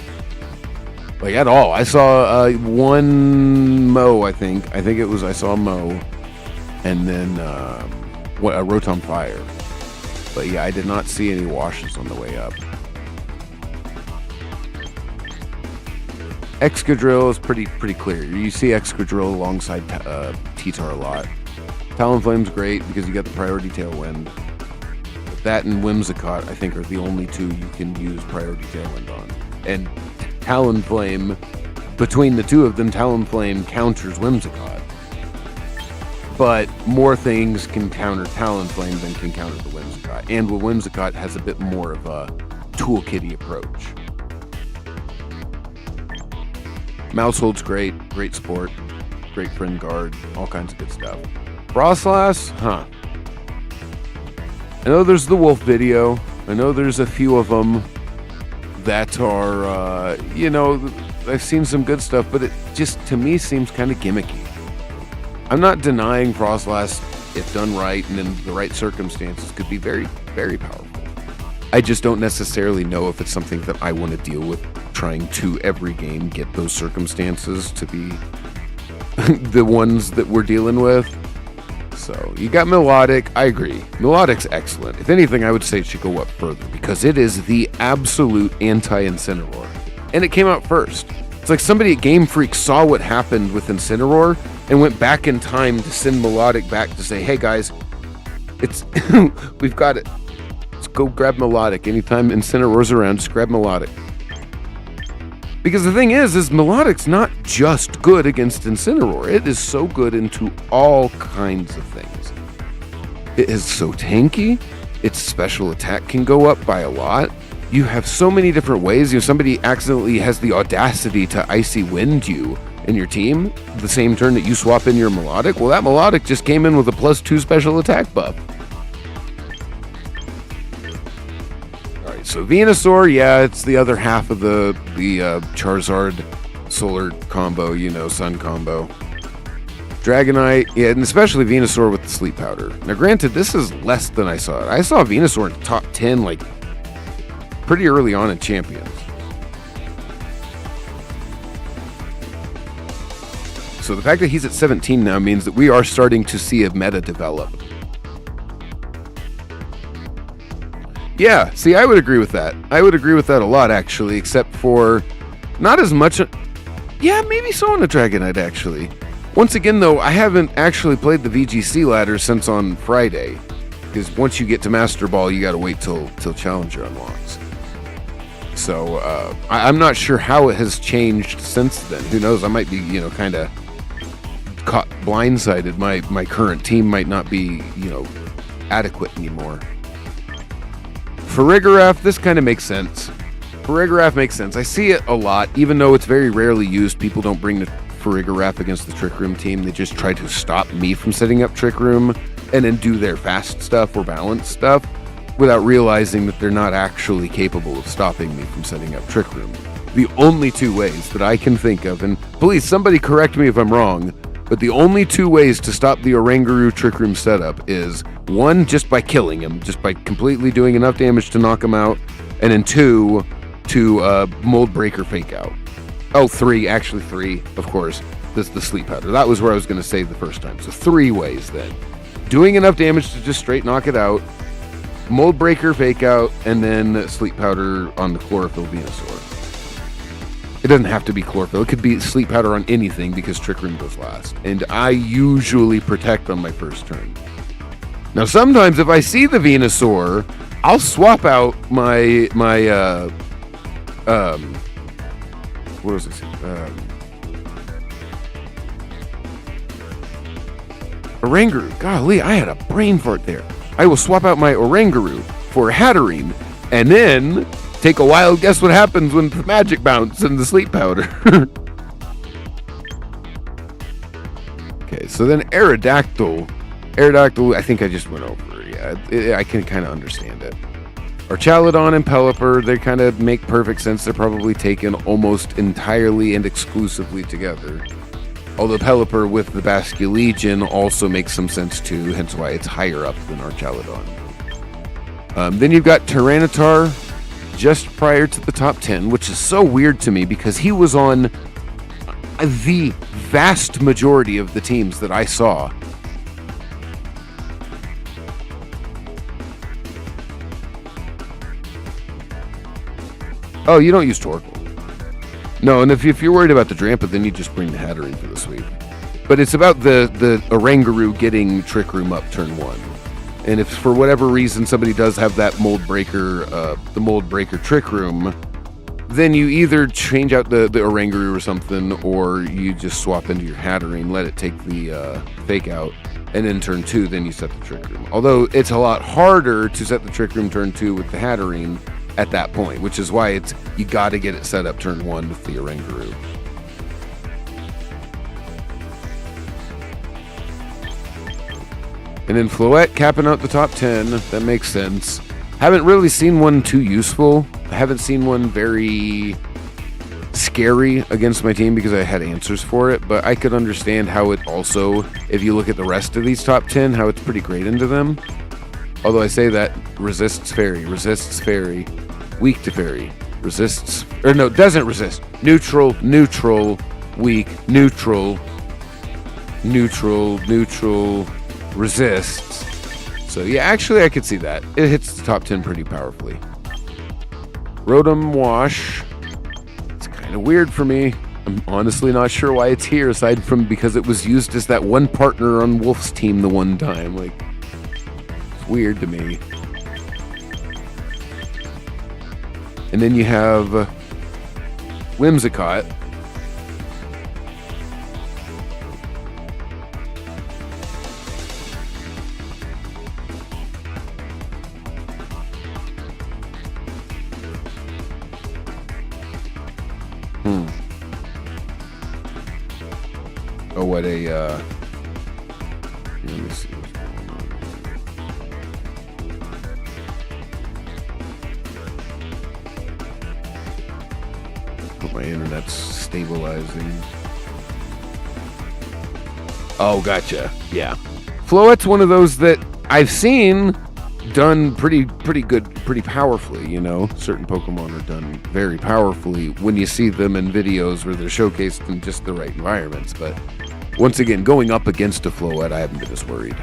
Like, at all. I saw one Mow, I think. I think it was, I saw a Mow. And then a Rotom Fire. But yeah, I did not see any Washes on the way up. Excadrill is pretty clear. You see Excadrill alongside T-Tar a lot. Talonflame's great because you got the priority Tailwind. But that and Whimsicott, I think, are the only two you can use priority Tailwind on. And Talonflame, between the two of them, Talonflame counters Whimsicott. But more things can counter Talonflame than can counter the Whimsicott. And the Whimsicott has a bit more of a toolkitty approach. Mousehold's great support, great friend guard, all kinds of good stuff. Froslass, huh. I know there's the Wolf video. I know there's a few of them that are, I've seen some good stuff, but it just, to me, seems kind of gimmicky. I'm not denying Froslass, if done right and in the right circumstances, could be very, very powerful. I just don't necessarily know if it's something that I want to deal with, trying to every game get those circumstances to be the ones that we're dealing with. So you got Melodic. I agree. Melodic's excellent. If anything, I would say it should go up further because it is the absolute anti-Incineroar. And it came out first. It's like somebody at Game Freak saw what happened with Incineroar and went back in time to send Melodic back to say, hey guys, it's we've got it. Let's go grab Melodic. Anytime Incineroar's around, just grab Melodic. Because the thing is Melodic's not just good against Incineroar. It is so good into all kinds of things. It is so tanky. Its special attack can go up by a lot. You have so many different ways. Somebody accidentally has the audacity to Icy Wind you in your team the same turn that you swap in your Melodic. Well, that Melodic just came in with a +2 special attack buff. So Venusaur, yeah, it's the other half of the Charizard Solar combo, Sun combo. Dragonite, yeah, and especially Venusaur with the Sleep Powder. Now, granted, this is less than I saw it. I saw Venusaur in top 10, like, pretty early on in Champions. So the fact that he's at 17 now means that we are starting to see a meta develop. Yeah, see, I would agree with that. I would agree with that a lot, actually, except for not as much. Yeah, maybe so on the Dragonite, actually. Once again, though, I haven't actually played the VGC ladder since on Friday, because once you get to Master Ball, you got to wait till Challenger unlocks. So I'm not sure how it has changed since then. Who knows? I might be, kind of caught blindsided. My current team might not be, adequate anymore. Farigiraf, this kind of makes sense. Farigiraf makes sense. I see it a lot, even though it's very rarely used. People don't bring the Farigiraf against the Trick Room team. They just try to stop me from setting up Trick Room and then do their fast stuff or balanced stuff without realizing that they're not actually capable of stopping me from setting up Trick Room. The only two ways that I can think of, and please somebody correct me if I'm wrong, but the only two ways to stop the Oranguru Trick Room setup is, one, just by killing him, just by completely doing enough damage to knock him out, and then two, to Mold Breaker Fake Out. Oh, three, of course, the Sleep Powder. That was where I was going to say the first time. So 3 ways then. Doing enough damage to just straight knock it out, Mold Breaker Fake Out, and then Sleep Powder on the Chlorophyll Venusaur. It doesn't have to be chlorophyll. It could be sleep powder on anything because Trick Room goes last. And I usually protect on my first turn. Now, sometimes if I see the Venusaur, I'll swap out my what was it? Oranguru. Golly, I had a brain fart there. I will swap out my Oranguru for Hatterene, and then take a wild guess what happens when the Magic Bounce and the Sleep Powder. Okay, so then Aerodactyl. Aerodactyl, I think I just went over it. Yeah, I can kind of understand it. Archaludon and Pelipper, they kind of make perfect sense. They're probably taken almost entirely and exclusively together. Although Pelipper with the Basculegion also makes some sense too, hence why it's higher up than Archaludon. Then you've got Tyranitar just prior to the top 10, which is so weird to me because he was on the vast majority of the teams that I saw. Oh, you don't use Torkoal. No, and if you're worried about the Drampa, then you just bring the Hatterene for the sweep. But it's about the Oranguru getting Trick Room up turn 1. And if for whatever reason somebody does have that Mold Breaker, the Mold Breaker Trick Room, then you either change out the Oranguru or something, or you just swap into your Hatterene, let it take the Fake Out, and then turn 2, then you set the Trick Room. Although it's a lot harder to set the Trick Room turn 2 with the Hatterene at that point, which is why you got to get it set up turn 1 with the Oranguru. And then Floette capping out the top 10. That makes sense. Haven't really seen one too useful. I haven't seen one very scary against my team because I had answers for it, but I could understand how it also, if you look at the rest of these top 10, how it's pretty great into them. Although I say that resists fairy, weak to fairy, resists, or no, doesn't resist. Neutral, weak, neutral, resists. So yeah, actually I could see that. It hits the top 10 pretty powerfully. Rotom Wash. It's kind of weird for me. I'm honestly not sure why it's here, aside from because it was used as that one partner on Wolf's team the one time. Like, weird to me. And then you have Whimsicott. Oh, what a let me see what's going on. Hope my internet's stabilizing. Oh, gotcha. Yeah. Floette's one of those that I've seen done pretty good, pretty powerfully, you know. Certain Pokemon are done very powerfully when you see them in videos where they're showcased in just the right environments, but once again, going up against a Floette, I haven't been as worried.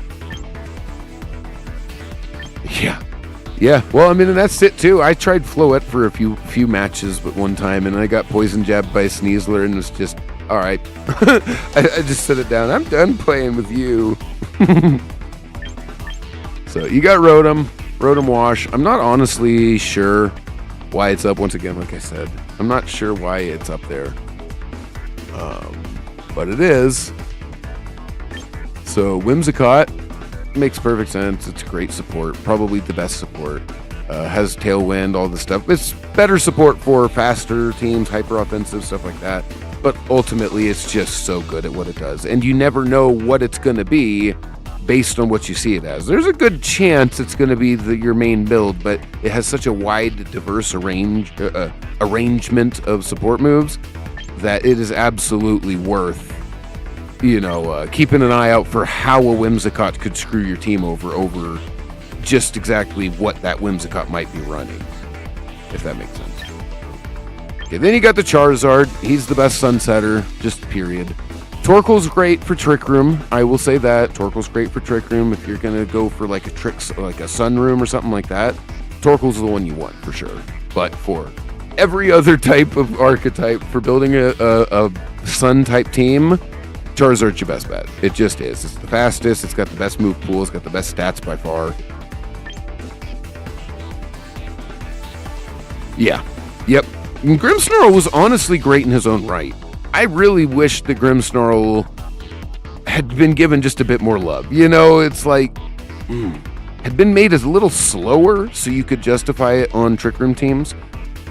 Yeah. Well, I mean, and that's it too. I tried Floette for a few matches, but one time, and I got poison jabbed by Sneasler, and it was just all right. I just set it down. I'm done playing with you. So you got Rotom Wash. I'm not honestly sure why it's up. Once again, like I said, I'm not sure why it's up there. But it is. So Whimsicott makes perfect sense. It's great support, probably the best support. Has Tailwind, all the stuff. It's better support for faster teams, hyper offensive stuff like that. But ultimately, it's just so good at what it does, and you never know what it's going to be based on what you see it as. There's a good chance it's going to be your main build, but it has such a wide, diverse arrangement of support moves that it is absolutely worth, keeping an eye out for how a Whimsicott could screw your team over just exactly what that Whimsicott might be running, if that makes sense. Okay, then you got the Charizard. He's the best Sunsetter, just period. Torkoal's great for Trick Room. I will say that. Torkoal's great for Trick Room. If you're going to go for like a Sun Room or something like that, Torkoal's the one you want for sure. But for every other type of archetype for building a sun type team, Charizard's your best bet. It just is. It's the fastest. It's got the best move pool. It's got the best stats by far. Yeah. Yep. And Grimmsnarl was honestly great in his own right. I really wish the Grimmsnarl had been given just a bit more love. You know, it's like had been made as a little slower so you could justify it on Trick Room teams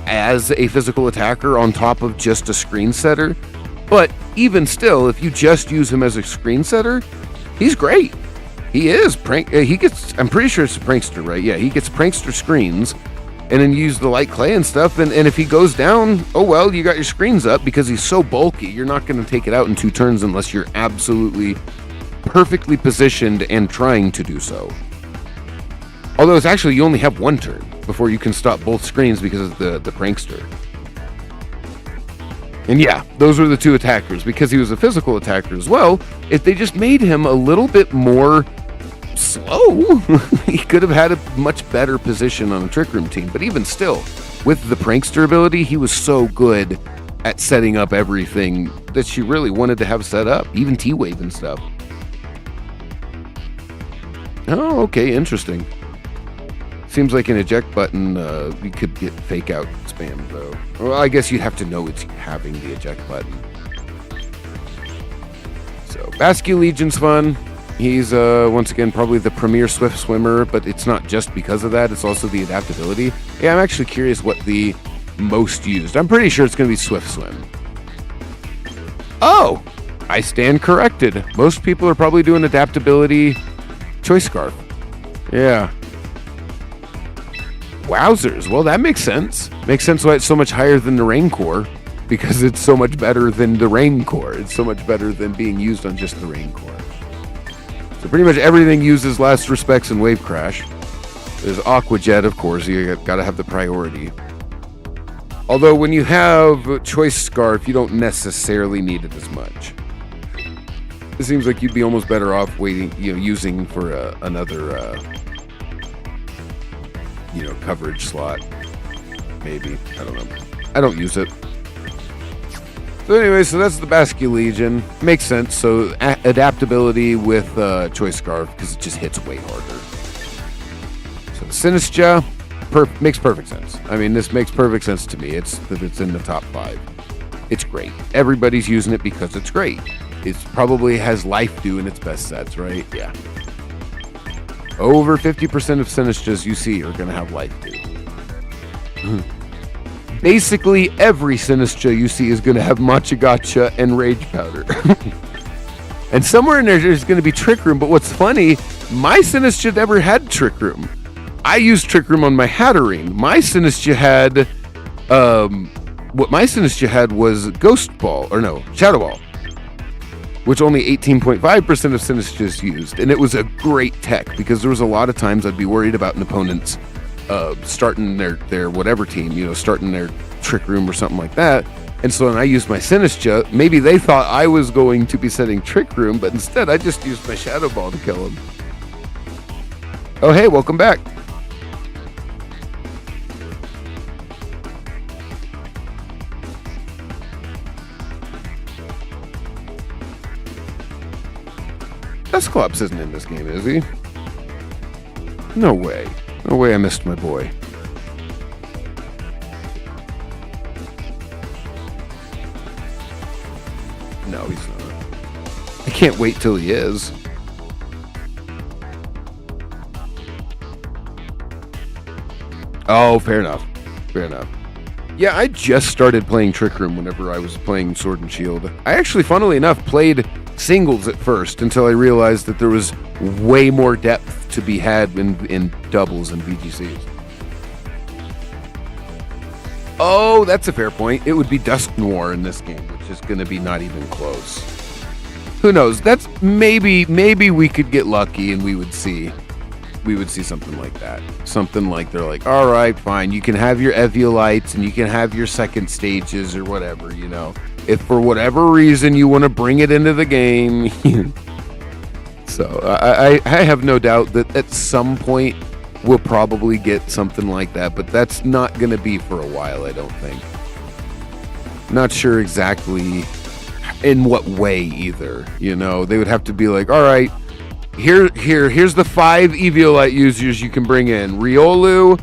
as a physical attacker on top of just a screen setter. But even still, if you just use him as a screen setter, he's great. He is I'm pretty sure it's a prankster, right? Yeah, he gets prankster screens and then use the light clay and stuff. And if he goes down, oh well, you got your screens up because he's so bulky. You're not going to take it out in 2 turns unless you're absolutely perfectly positioned and trying to do so. Although it's actually, you only have 1 turn before you can stop both screens because of the prankster. And yeah, those were the 2 attackers. Because he was a physical attacker as well, if they just made him a little bit more slow, he could have had a much better position on a Trick Room team. But even still, with the prankster ability, he was so good at setting up everything that she really wanted to have set up, even T-Wave and stuff. Oh, okay, interesting. Seems like an eject button, you could get fake out spam though. Well, I guess you'd have to know it's having the eject button. So, Basculegion's fun. He's, once again, probably the premier Swift Swimmer, but it's not just because of that, it's also the adaptability. Yeah, I'm actually curious what the most used. I'm pretty sure it's going to be Swift Swim. Oh! I stand corrected. Most people are probably doing adaptability Choice Scarf. Yeah. Wowzers. Well, that makes sense. Makes sense why it's so much higher than the Rain Core, because it's so much better than the Rain Core. It's so much better than being used on just the Rain Core. So pretty much everything uses Last Respects and Wave Crash. There's Aqua Jet, of course. You gotta have the priority. Although when you have Choice Scarf, you don't necessarily need it as much. It seems like you'd be almost better off waiting, using for another, coverage slot. Maybe. I don't know. I don't use it. So anyway, so that's the Basculegion. Makes sense. So adaptability with Choice Scarf because it just hits way harder. So Sinistcha makes perfect sense. I mean, this makes perfect sense to me. It's in the top 5. It's great. Everybody's using it because it's great. It probably has Life Dew in its best sets, right? Yeah. Over 50% of Sinistchas you see are going to have Life Dew. Basically, every Sinistcha you see is going to have Matcha Gotcha and Rage Powder. And somewhere in there's going to be Trick Room, but what's funny, my Sinistcha never had Trick Room. I used Trick Room on my Hatterene. My Sinistcha had, what my Sinistcha had was Shadow Ball, which only 18.5% of Sinistchas used. And it was a great tech because there was a lot of times I'd be worried about an opponent's starting their whatever team, starting their Trick Room or something like that. And so when I used my Sinistcha, maybe they thought I was going to be setting Trick Room, but instead I just used my Shadow Ball to kill him. Oh, hey, welcome back. Dusclops isn't in this game, is he? No way. No way I missed my boy. No, he's not. I can't wait till he is. Oh, fair enough. Fair enough. Yeah, I just started playing Trick Room whenever I was playing Sword and Shield. I actually, funnily enough, played singles at first until I realized that there was way more depth to be had in doubles and VGCs. Oh, that's a fair point. It would be Dusk Noir in this game, which is going to be not even close. Who knows? That's maybe we could get lucky and we would see something like that. Something like they're like, all right, fine, you can have your Eviolites and you can have your second stages or whatever, If for whatever reason you want to bring it into the game. So I have no doubt that at some point we'll probably get something like that, but that's not going to be for a while, I don't think. Not sure exactly in what way either. You know, they would have to be like, all right, here's the 5 Eviolite users you can bring in: Riolu,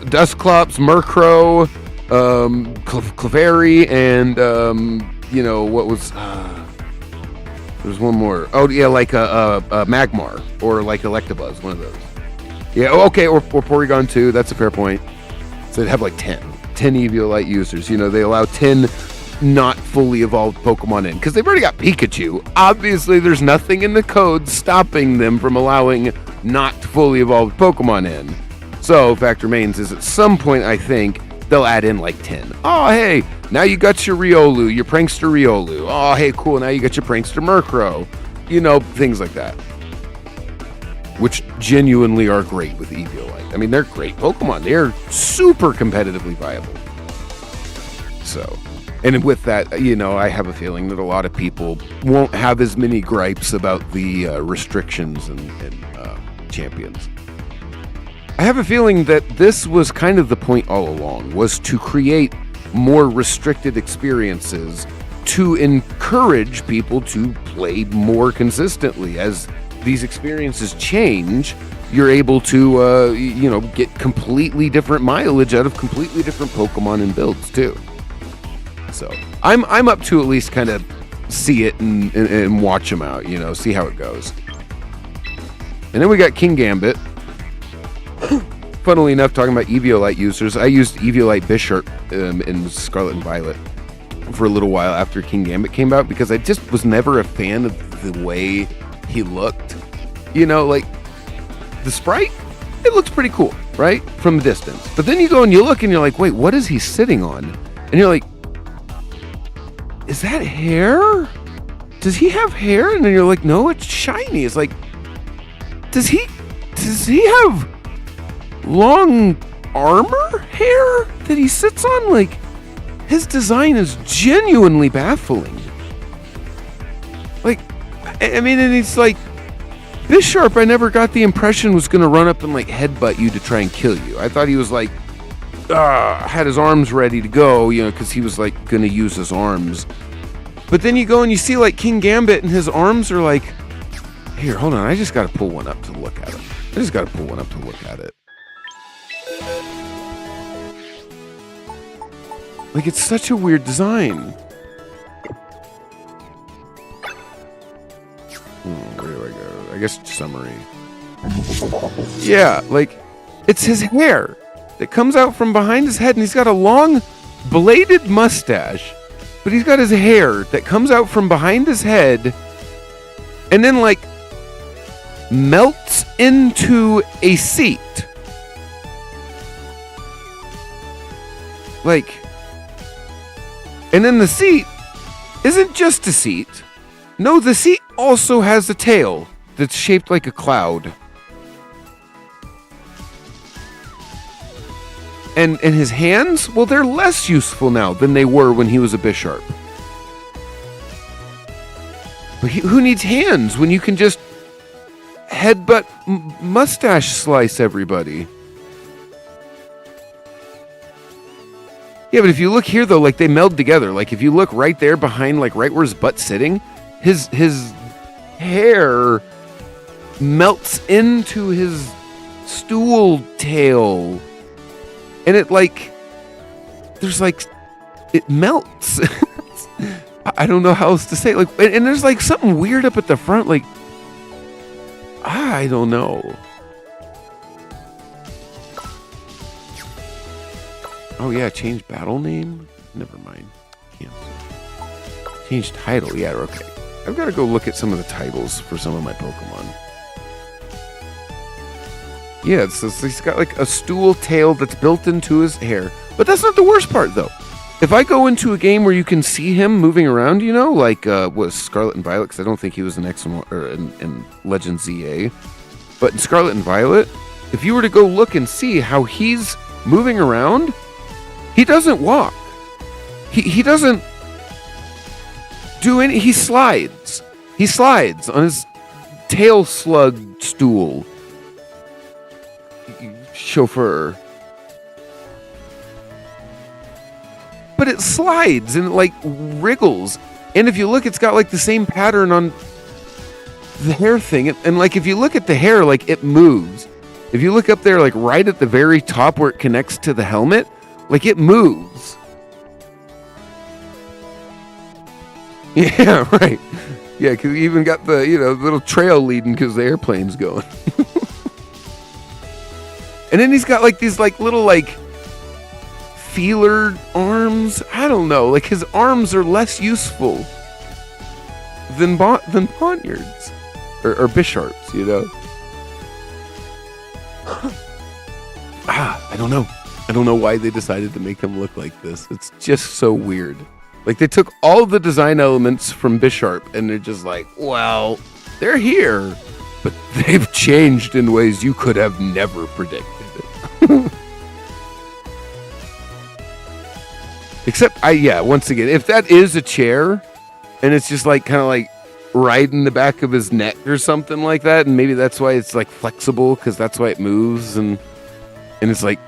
Dusclops, Murkrow, Clefairy, and you know what was there's one more. Oh yeah, like a Magmar or like Electabuzz, one of those. Yeah, okay, or Porygon 2. That's a fair point. So they'd have like 10 Eviolite users. You know, they allow 10 not fully evolved Pokemon in because they've already got Pikachu. Obviously, there's nothing in the code stopping them from allowing not fully evolved Pokemon in. So fact remains is at some point I think they'll add in like 10. Oh hey, now you got your Riolu, your Prankster Riolu. Oh hey, cool, now you got your Prankster Murkrow. You know, things like that, which genuinely are great with Eviolite. I mean, they're great Pokemon. They're super competitively viable. So, and with that, you know, I have a feeling that a lot of people won't have as many gripes about the restrictions and champions. I have a feeling that this was kind of the point all along, was to create more restricted experiences to encourage people to play more consistently. As these experiences change, you're able to, you know, get completely different mileage out of completely different Pokemon and builds too. So I'm up to at least kind of see it and watch them out, you know, see how it goes. And then we got Kingambit. Funnily enough, talking about Eviolite users, I used Eviolite Bisharp in Scarlet and Violet for a little while after Kingambit came out because I just was never a fan of the way he looked. You know, like, the sprite, it looks pretty cool, right? From a distance. But then you go and you look and you're like, wait, what is he sitting on? And you're like, is that hair? Does he have hair? And then you're like, no, it's shiny. It's like, does he have long armor hair that he sits on? Like, his design is genuinely baffling. Like, I mean, and he's like, Bisharp, I never got the impression was going to run up and like headbutt you to try and kill you. I thought he was like, had his arms ready to go, you know, because he was like going to use his arms. But then you go and you see like Kingambit and his arms are like, here, hold on, I just got to pull one up to look at it. Like, it's such a weird design. Where do I go? I guess summary. Yeah, like, it's his hair that comes out from behind his head, and he's got a long bladed mustache, but he's got his hair that comes out from behind his head and then, like, melts into a seat. Like, and then the seat isn't just a seat. No, the seat also has a tail that's shaped like a cloud. And his hands, well, they're less useful now than they were when he was a Bisharp. But who needs hands when you can just headbutt mustache slice everybody? Yeah, but if you look here, though, like, they meld together. Like, if you look right there behind, like, right where his butt's sitting, his hair melts into his stool tail. And it, like, there's, like, it melts. I don't know how else to say it. Like, and there's, like, something weird up at the front. Like, I don't know. Oh, yeah, change battle name? Never mind. Cancel. Change title. Yeah, okay. I've got to go look at some of the titles for some of my Pokemon. Yeah, so he's got like a stool tail that's built into his hair. But that's not the worst part, though. If I go into a game where you can see him moving around, you know, like was Scarlet and Violet, because I don't think he was in in Legend ZA. But in Scarlet and Violet, if you were to go look and see how he's moving around, he doesn't walk. He doesn't do any. He slides. He slides on his tail slug stool. chauffeur. But it slides and it like wriggles. And if you look, it's got like the same pattern on the hair thing. And like if you look at the hair, like it moves. If you look up there, like right at the very top where it connects to the helmet, like it moves. Yeah, right. Yeah, because you even got the, little trail leading because the airplane's going. And then he's got like these like little like feeler arms. I don't know. Like his arms are less useful than Poniard's or Bisharp's, I don't know. I don't know why they decided to make him look like this. It's just so weird. Like they took all the design elements from Bisharp and they're just like, well, they're here, but they've changed in ways you could have never predicted. Except, once again, if that is a chair and it's just like kind of like riding the back of his neck or something like that, and maybe that's why it's like flexible because that's why it moves and it's like,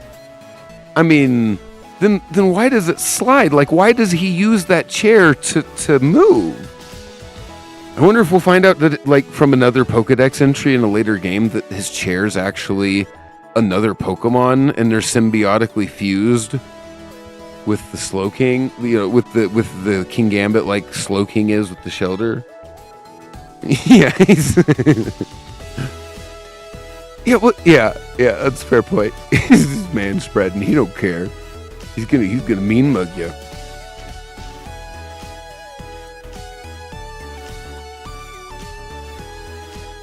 I mean, then why does it slide? Like, why does he use that chair to move? I wonder if we'll find out that, like, from another Pokedex entry in a later game that his chair's actually another Pokemon and they're symbiotically fused with the Slowking, with the King Gambit, like Slowking is with the Shelter. Yeah, yeah, that's a fair point. This man spreading, he don't care. He's gonna mean mug you.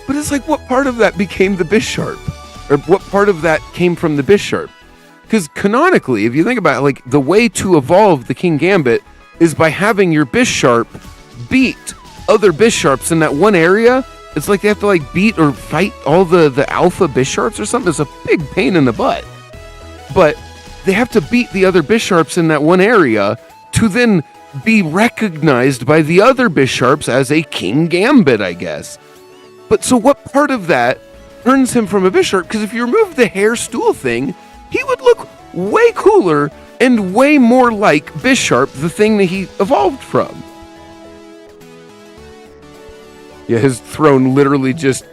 But it's like, what part of that became the Bisharp? Or what part of that came from the Bisharp? Because canonically, if you think about it, like the way to evolve the King Gambit is by having your Bisharp beat other Bisharps in that one area. It's like they have to like beat or fight all the alpha Bisharps or something. It's a big pain in the butt. But they have to beat the other Bisharps in that one area to then be recognized by the other Bisharps as a King Gambit, I guess. But so what part of that turns him from a Bisharp? Because if you remove the hair stool thing, he would look way cooler and way more like Bisharp, the thing that he evolved from. Yeah, his throne literally just...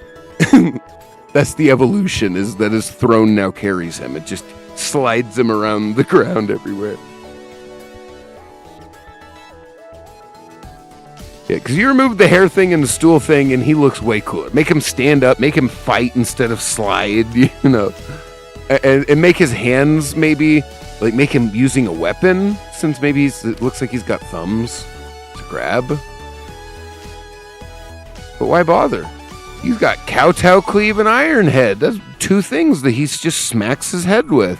that's the evolution, is that his throne now carries him. It just slides him around the ground everywhere. Yeah, because you remove the hair thing and the stool thing, and he looks way cooler. Make him stand up, make him fight instead of slide, And make his hands maybe, like make him using a weapon, since maybe it looks like he's got thumbs to grab. But why bother? He's got Kowtow Cleave and Iron Head. That's two things that he just smacks his head with.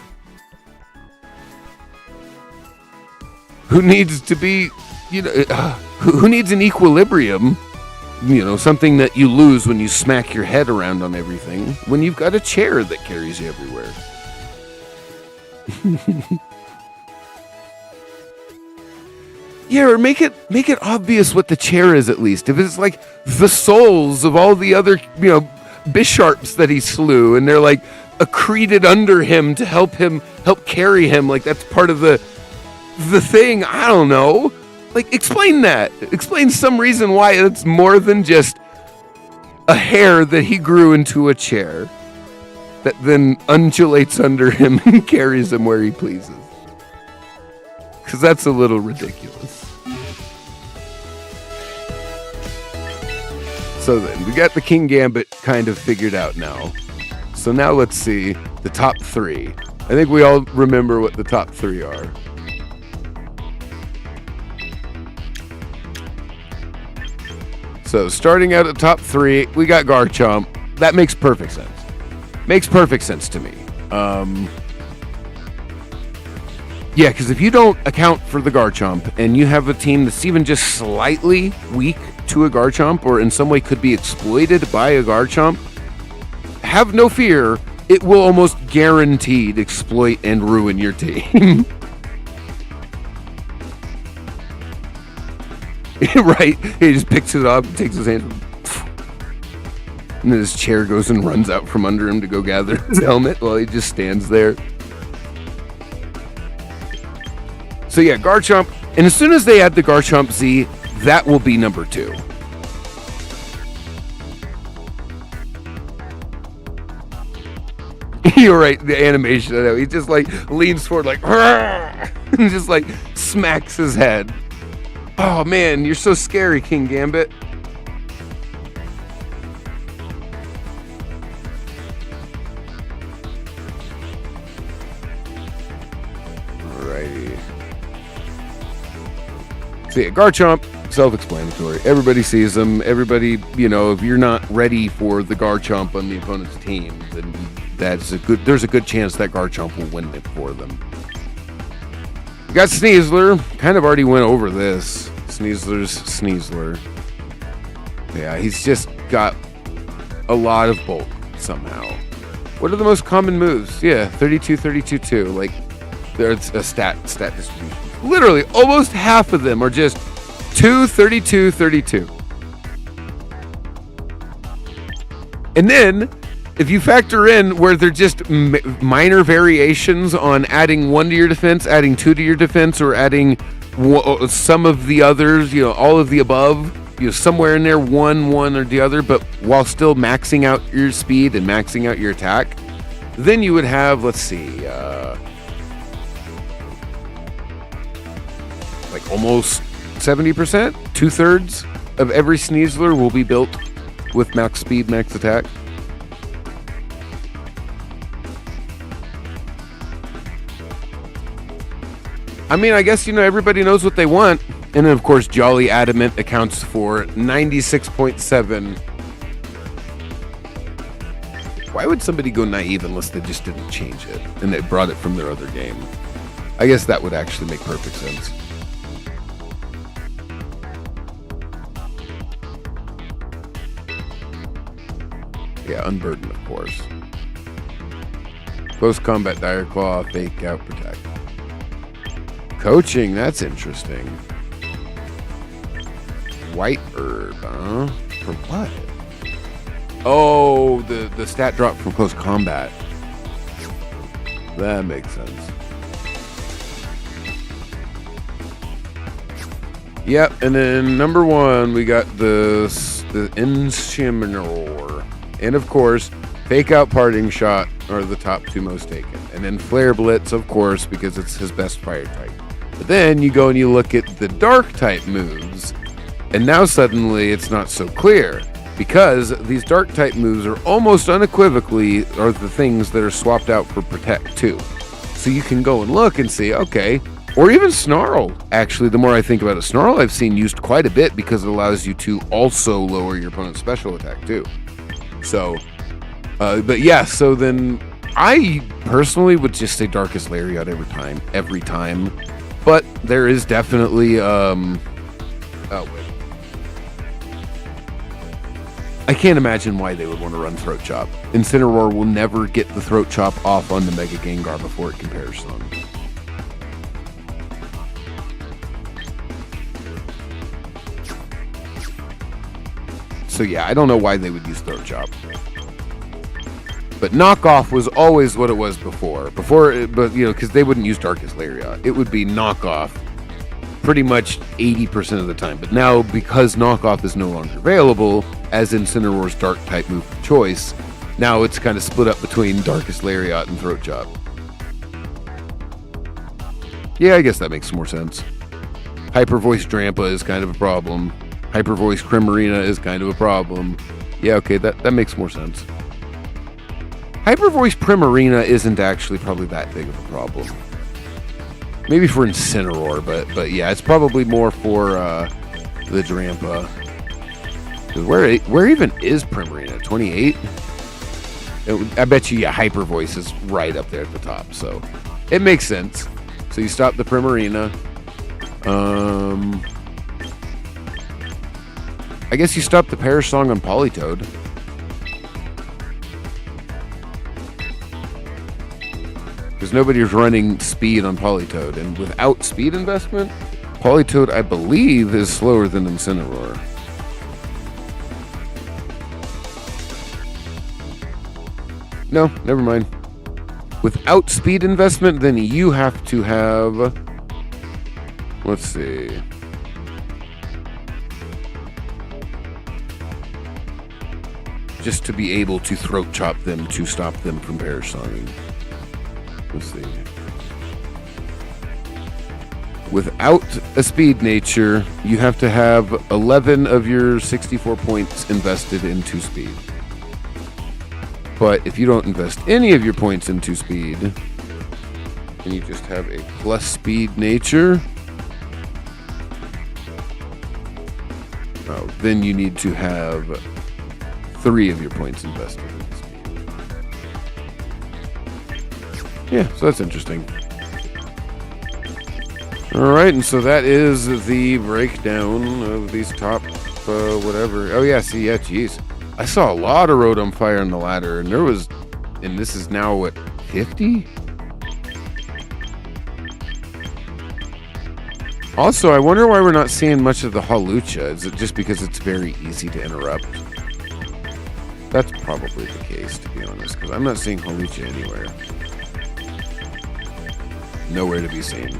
Who needs to be, who needs an equilibrium? Something that you lose when you smack your head around on everything, when you've got a chair that carries you everywhere. Yeah, or make it obvious what the chair is at least. If it's like the souls of all the other, Bisharps that he slew, and they're like accreted under him to help carry him, like that's part of the thing. I don't know. Like, explain that. Explain some reason why it's more than just a hair that he grew into a chair that then undulates under him and carries him where he pleases. Because that's a little ridiculous. So then, we got the King Gambit kind of figured out now. So now let's see the top three. I think we all remember what the top three are. So starting out at top three, we got Garchomp. That makes perfect sense. Makes perfect sense to me. Yeah, because if you don't account for the Garchomp and you have a team that's even just slightly weak to a Garchomp or in some way could be exploited by a Garchomp, have no fear, it will almost guaranteed exploit and ruin your team. Right? He just picks it up, takes his hand. And then his chair goes and runs out from under him to go gather his helmet while he just stands there. So yeah, Garchomp. And as soon as they add the Garchomp Z, that will be number 2. You're right, the animation of that. He just like leans forward like and just like smacks his head. Oh man, you're so scary, King Gambit. Alrighty. So yeah, Garchomp, self-explanatory. Everybody sees him. Everybody, if you're not ready for the Garchomp on the opponent's team, then there's a good chance that Garchomp will win it for them. We got Sneasler. Kind of already went over this. Sneasler's Sneasler. Yeah, he's just got a lot of bulk somehow. What are the most common moves? Yeah, 32, 32, 2. Like, there's a stat distribution. Literally, almost half of them are just 2, 32, 32. And then, if you factor in where they're just minor variations on adding 1 to your defense, adding 2 to your defense, or adding some of the others, all of the above, somewhere in there, one or the other, but while still maxing out your speed and maxing out your attack, then you would have, let's see, like almost 70%, 2/3 of every Sneasler will be built with max speed, max attack. I mean, I guess, everybody knows what they want. And then, of course, Jolly Adamant accounts for 96.7. Why would somebody go naive unless they just didn't change it and they brought it from their other game? I guess that would actually make perfect sense. Yeah, Unburden, of course. Close combat, Dire Claw, Fake Out, Protect. Coaching, that's interesting. White Herb, huh? For what? Oh, the stat drop from close combat. That makes sense. Yep, and then number 1, we got the Incineroar. And of course, Fake Out, Parting Shot are the top 2 most taken. And then Flare Blitz, of course, because it's his best fire type. But then you go and you look at the dark type moves, and now suddenly it's not so clear, because these dark type moves are almost unequivocally are the things that are swapped out for Protect too. So you can go and look and see, okay, or even Snarl. Actually, the more I think about it, Snarl I've seen used quite a bit because it allows you to also lower your opponent's special attack too. So, but yeah, so then I personally would just say Darkest Lariat every time. But there is definitely, oh wait. I can't imagine why they would want to run Throat Chop. Incineroar will never get the Throat Chop off on the Mega Gengar before it can Perish Song. So yeah, I don't know why they would use Throat Chop. But Knockoff was always what it was before, because they wouldn't use Darkest Lariat. It would be Knockoff pretty much 80% of the time. But now, because Knockoff is no longer available, as Incineroar's dark type move of choice, now it's kind of split up between Darkest Lariat and Throat Chop. Yeah, I guess that makes more sense. Hyper Voice Drampa is kind of a problem. Hyper Voice Primarina is kind of a problem. Yeah, okay, that makes more sense. Hyper Voice Primarina isn't actually probably that big of a problem. Maybe for Incineroar, but yeah, it's probably more for the Drampa. Where even is Primarina? 28? I bet you, yeah, Hyper Voice is right up there at the top, so it makes sense. So you stop the Primarina. I guess you stop the Perish Song on Politoed. Because nobody's running speed on Politoed, and without speed investment, Politoed, I believe, is slower than Incineroar. No, never mind. Without speed investment, then you have to have... Let's see. Just to be able to throat chop them to stop them from parasonging. Let's see. Without a speed nature, you have to have 11 of your 64 points invested into speed. But if you don't invest any of your points into speed, and you just have a plus speed nature, then you need to have 3 of your points invested in speed. Yeah, so that's interesting. Alright, and so that is the breakdown of these top, whatever. Oh yeah, see, yeah, jeez. I saw a lot of Rotom Fire on the ladder, and there was, and this is now, what, 50? Also, I wonder why we're not seeing much of the Hawlucha. Is it just because it's very easy to interrupt? That's probably the case, to be honest, because I'm not seeing Hawlucha anywhere. Nowhere to be seen.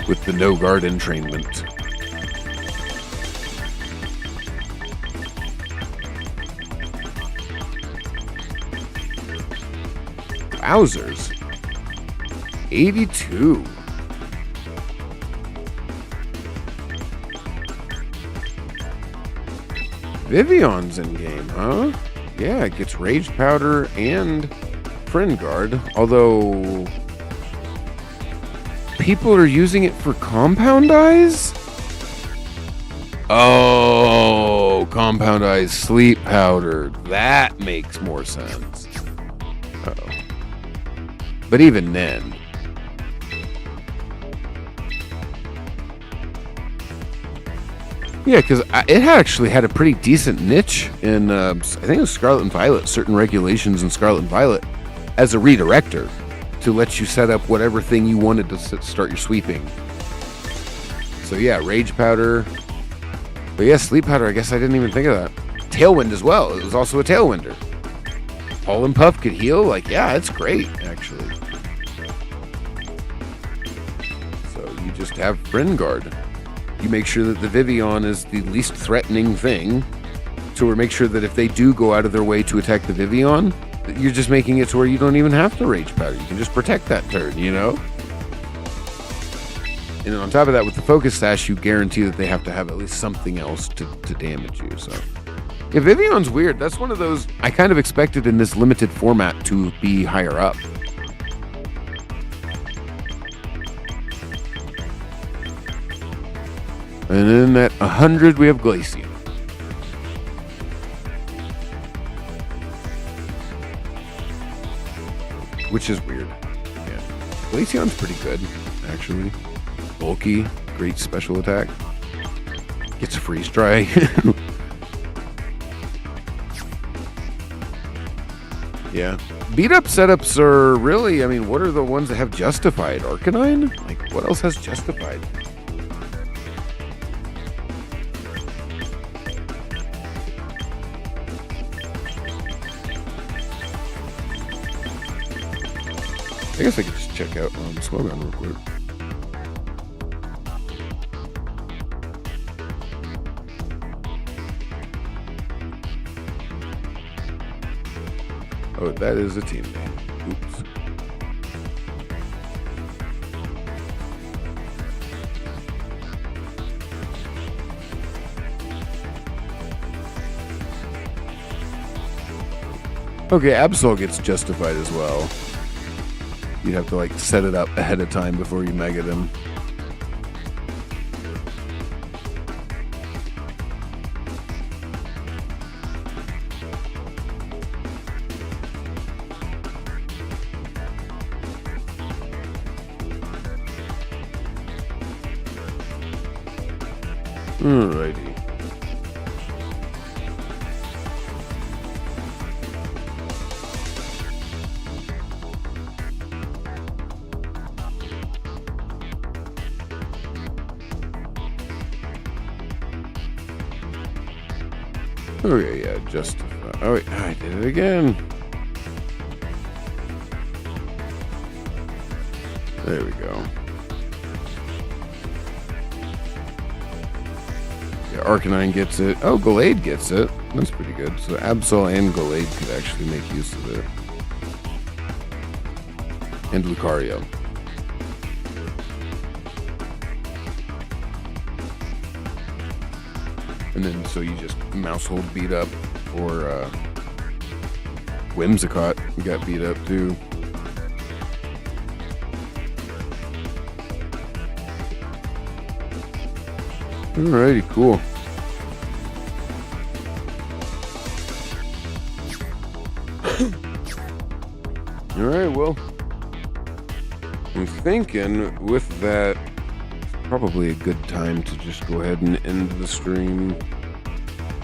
With the no guard entrainment. Wowzers. 82. Vivion's in game, huh? Yeah, it gets Rage Powder and Friend Guard, although people are using it for Compound Eyes? Oh, Compound Eyes Sleep Powder. That makes more sense. Uh-oh. But even then... Yeah, because it actually had a pretty decent niche in, I think it was Scarlet and Violet, certain regulations in Scarlet and Violet, as a redirector to let you set up whatever thing you wanted to start your sweeping. So yeah, Rage Powder. But yeah, Sleep Powder, I guess I didn't even think of that. Tailwind as well. It was also a Tailwinder. Pollen Puff could heal. Like, yeah, it's great, actually. So you just have Friend Guard. You make sure that the Vivian is the least threatening thing. So make sure that if they do go out of their way to attack the Vivian, you're just making it to where you don't even have to Rage Powder. You can just protect that turn, you know? And on top of that, with the Focus Sash, you guarantee that they have to have at least something else to damage you, so... Yeah, Vivian's weird. That's one of those I kind of expected in this limited format to be higher up. And then at 100, we have Glaceon. Which is weird. Yeah. Glaceon's pretty good, actually. Bulky, great special attack. Gets Freeze Dry. Yeah. Beat up setups are really, I mean, what are the ones that have Justified? Arcanine? Like, what else has Justified? I guess I could just check out Smogon real quick. Oh, that is a team name. Oops. Okay, Absol gets Justified as well. You'd have to like set it up ahead of time before you Mega them. Alrighty. Oh yeah, Justify. Oh wait, I did it again. There we go. Yeah, Arcanine gets it. Oh, Gallade gets it. That's pretty good. So Absol and Gallade could actually make use of it. And Lucario. And then so you just Maushold beat up, or Whimsicott got beat up too. Alrighty, cool. Alright, well, I'm thinking with that, probably a good time to just go ahead and end the stream.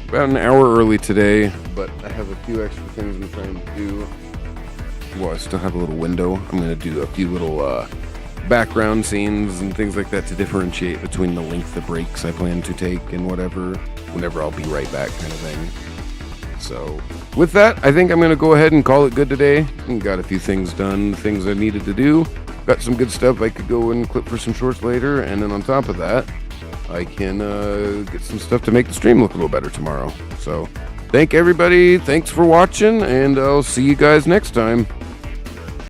About an hour early today, but I have a few extra things I'm trying to do. Well, I still have a little window. I'm going to do a few little background scenes and things like that to differentiate between the length of breaks I plan to take and whenever I'll be right back kind of thing. So with that, I think I'm going to go ahead and call it good today. Got a few things done, things I needed to do. Got some good stuff I could go and clip for some shorts later, and then on top of that, I can get some stuff to make the stream look a little better tomorrow. So thank everybody, thanks for watching, and I'll see you guys next time.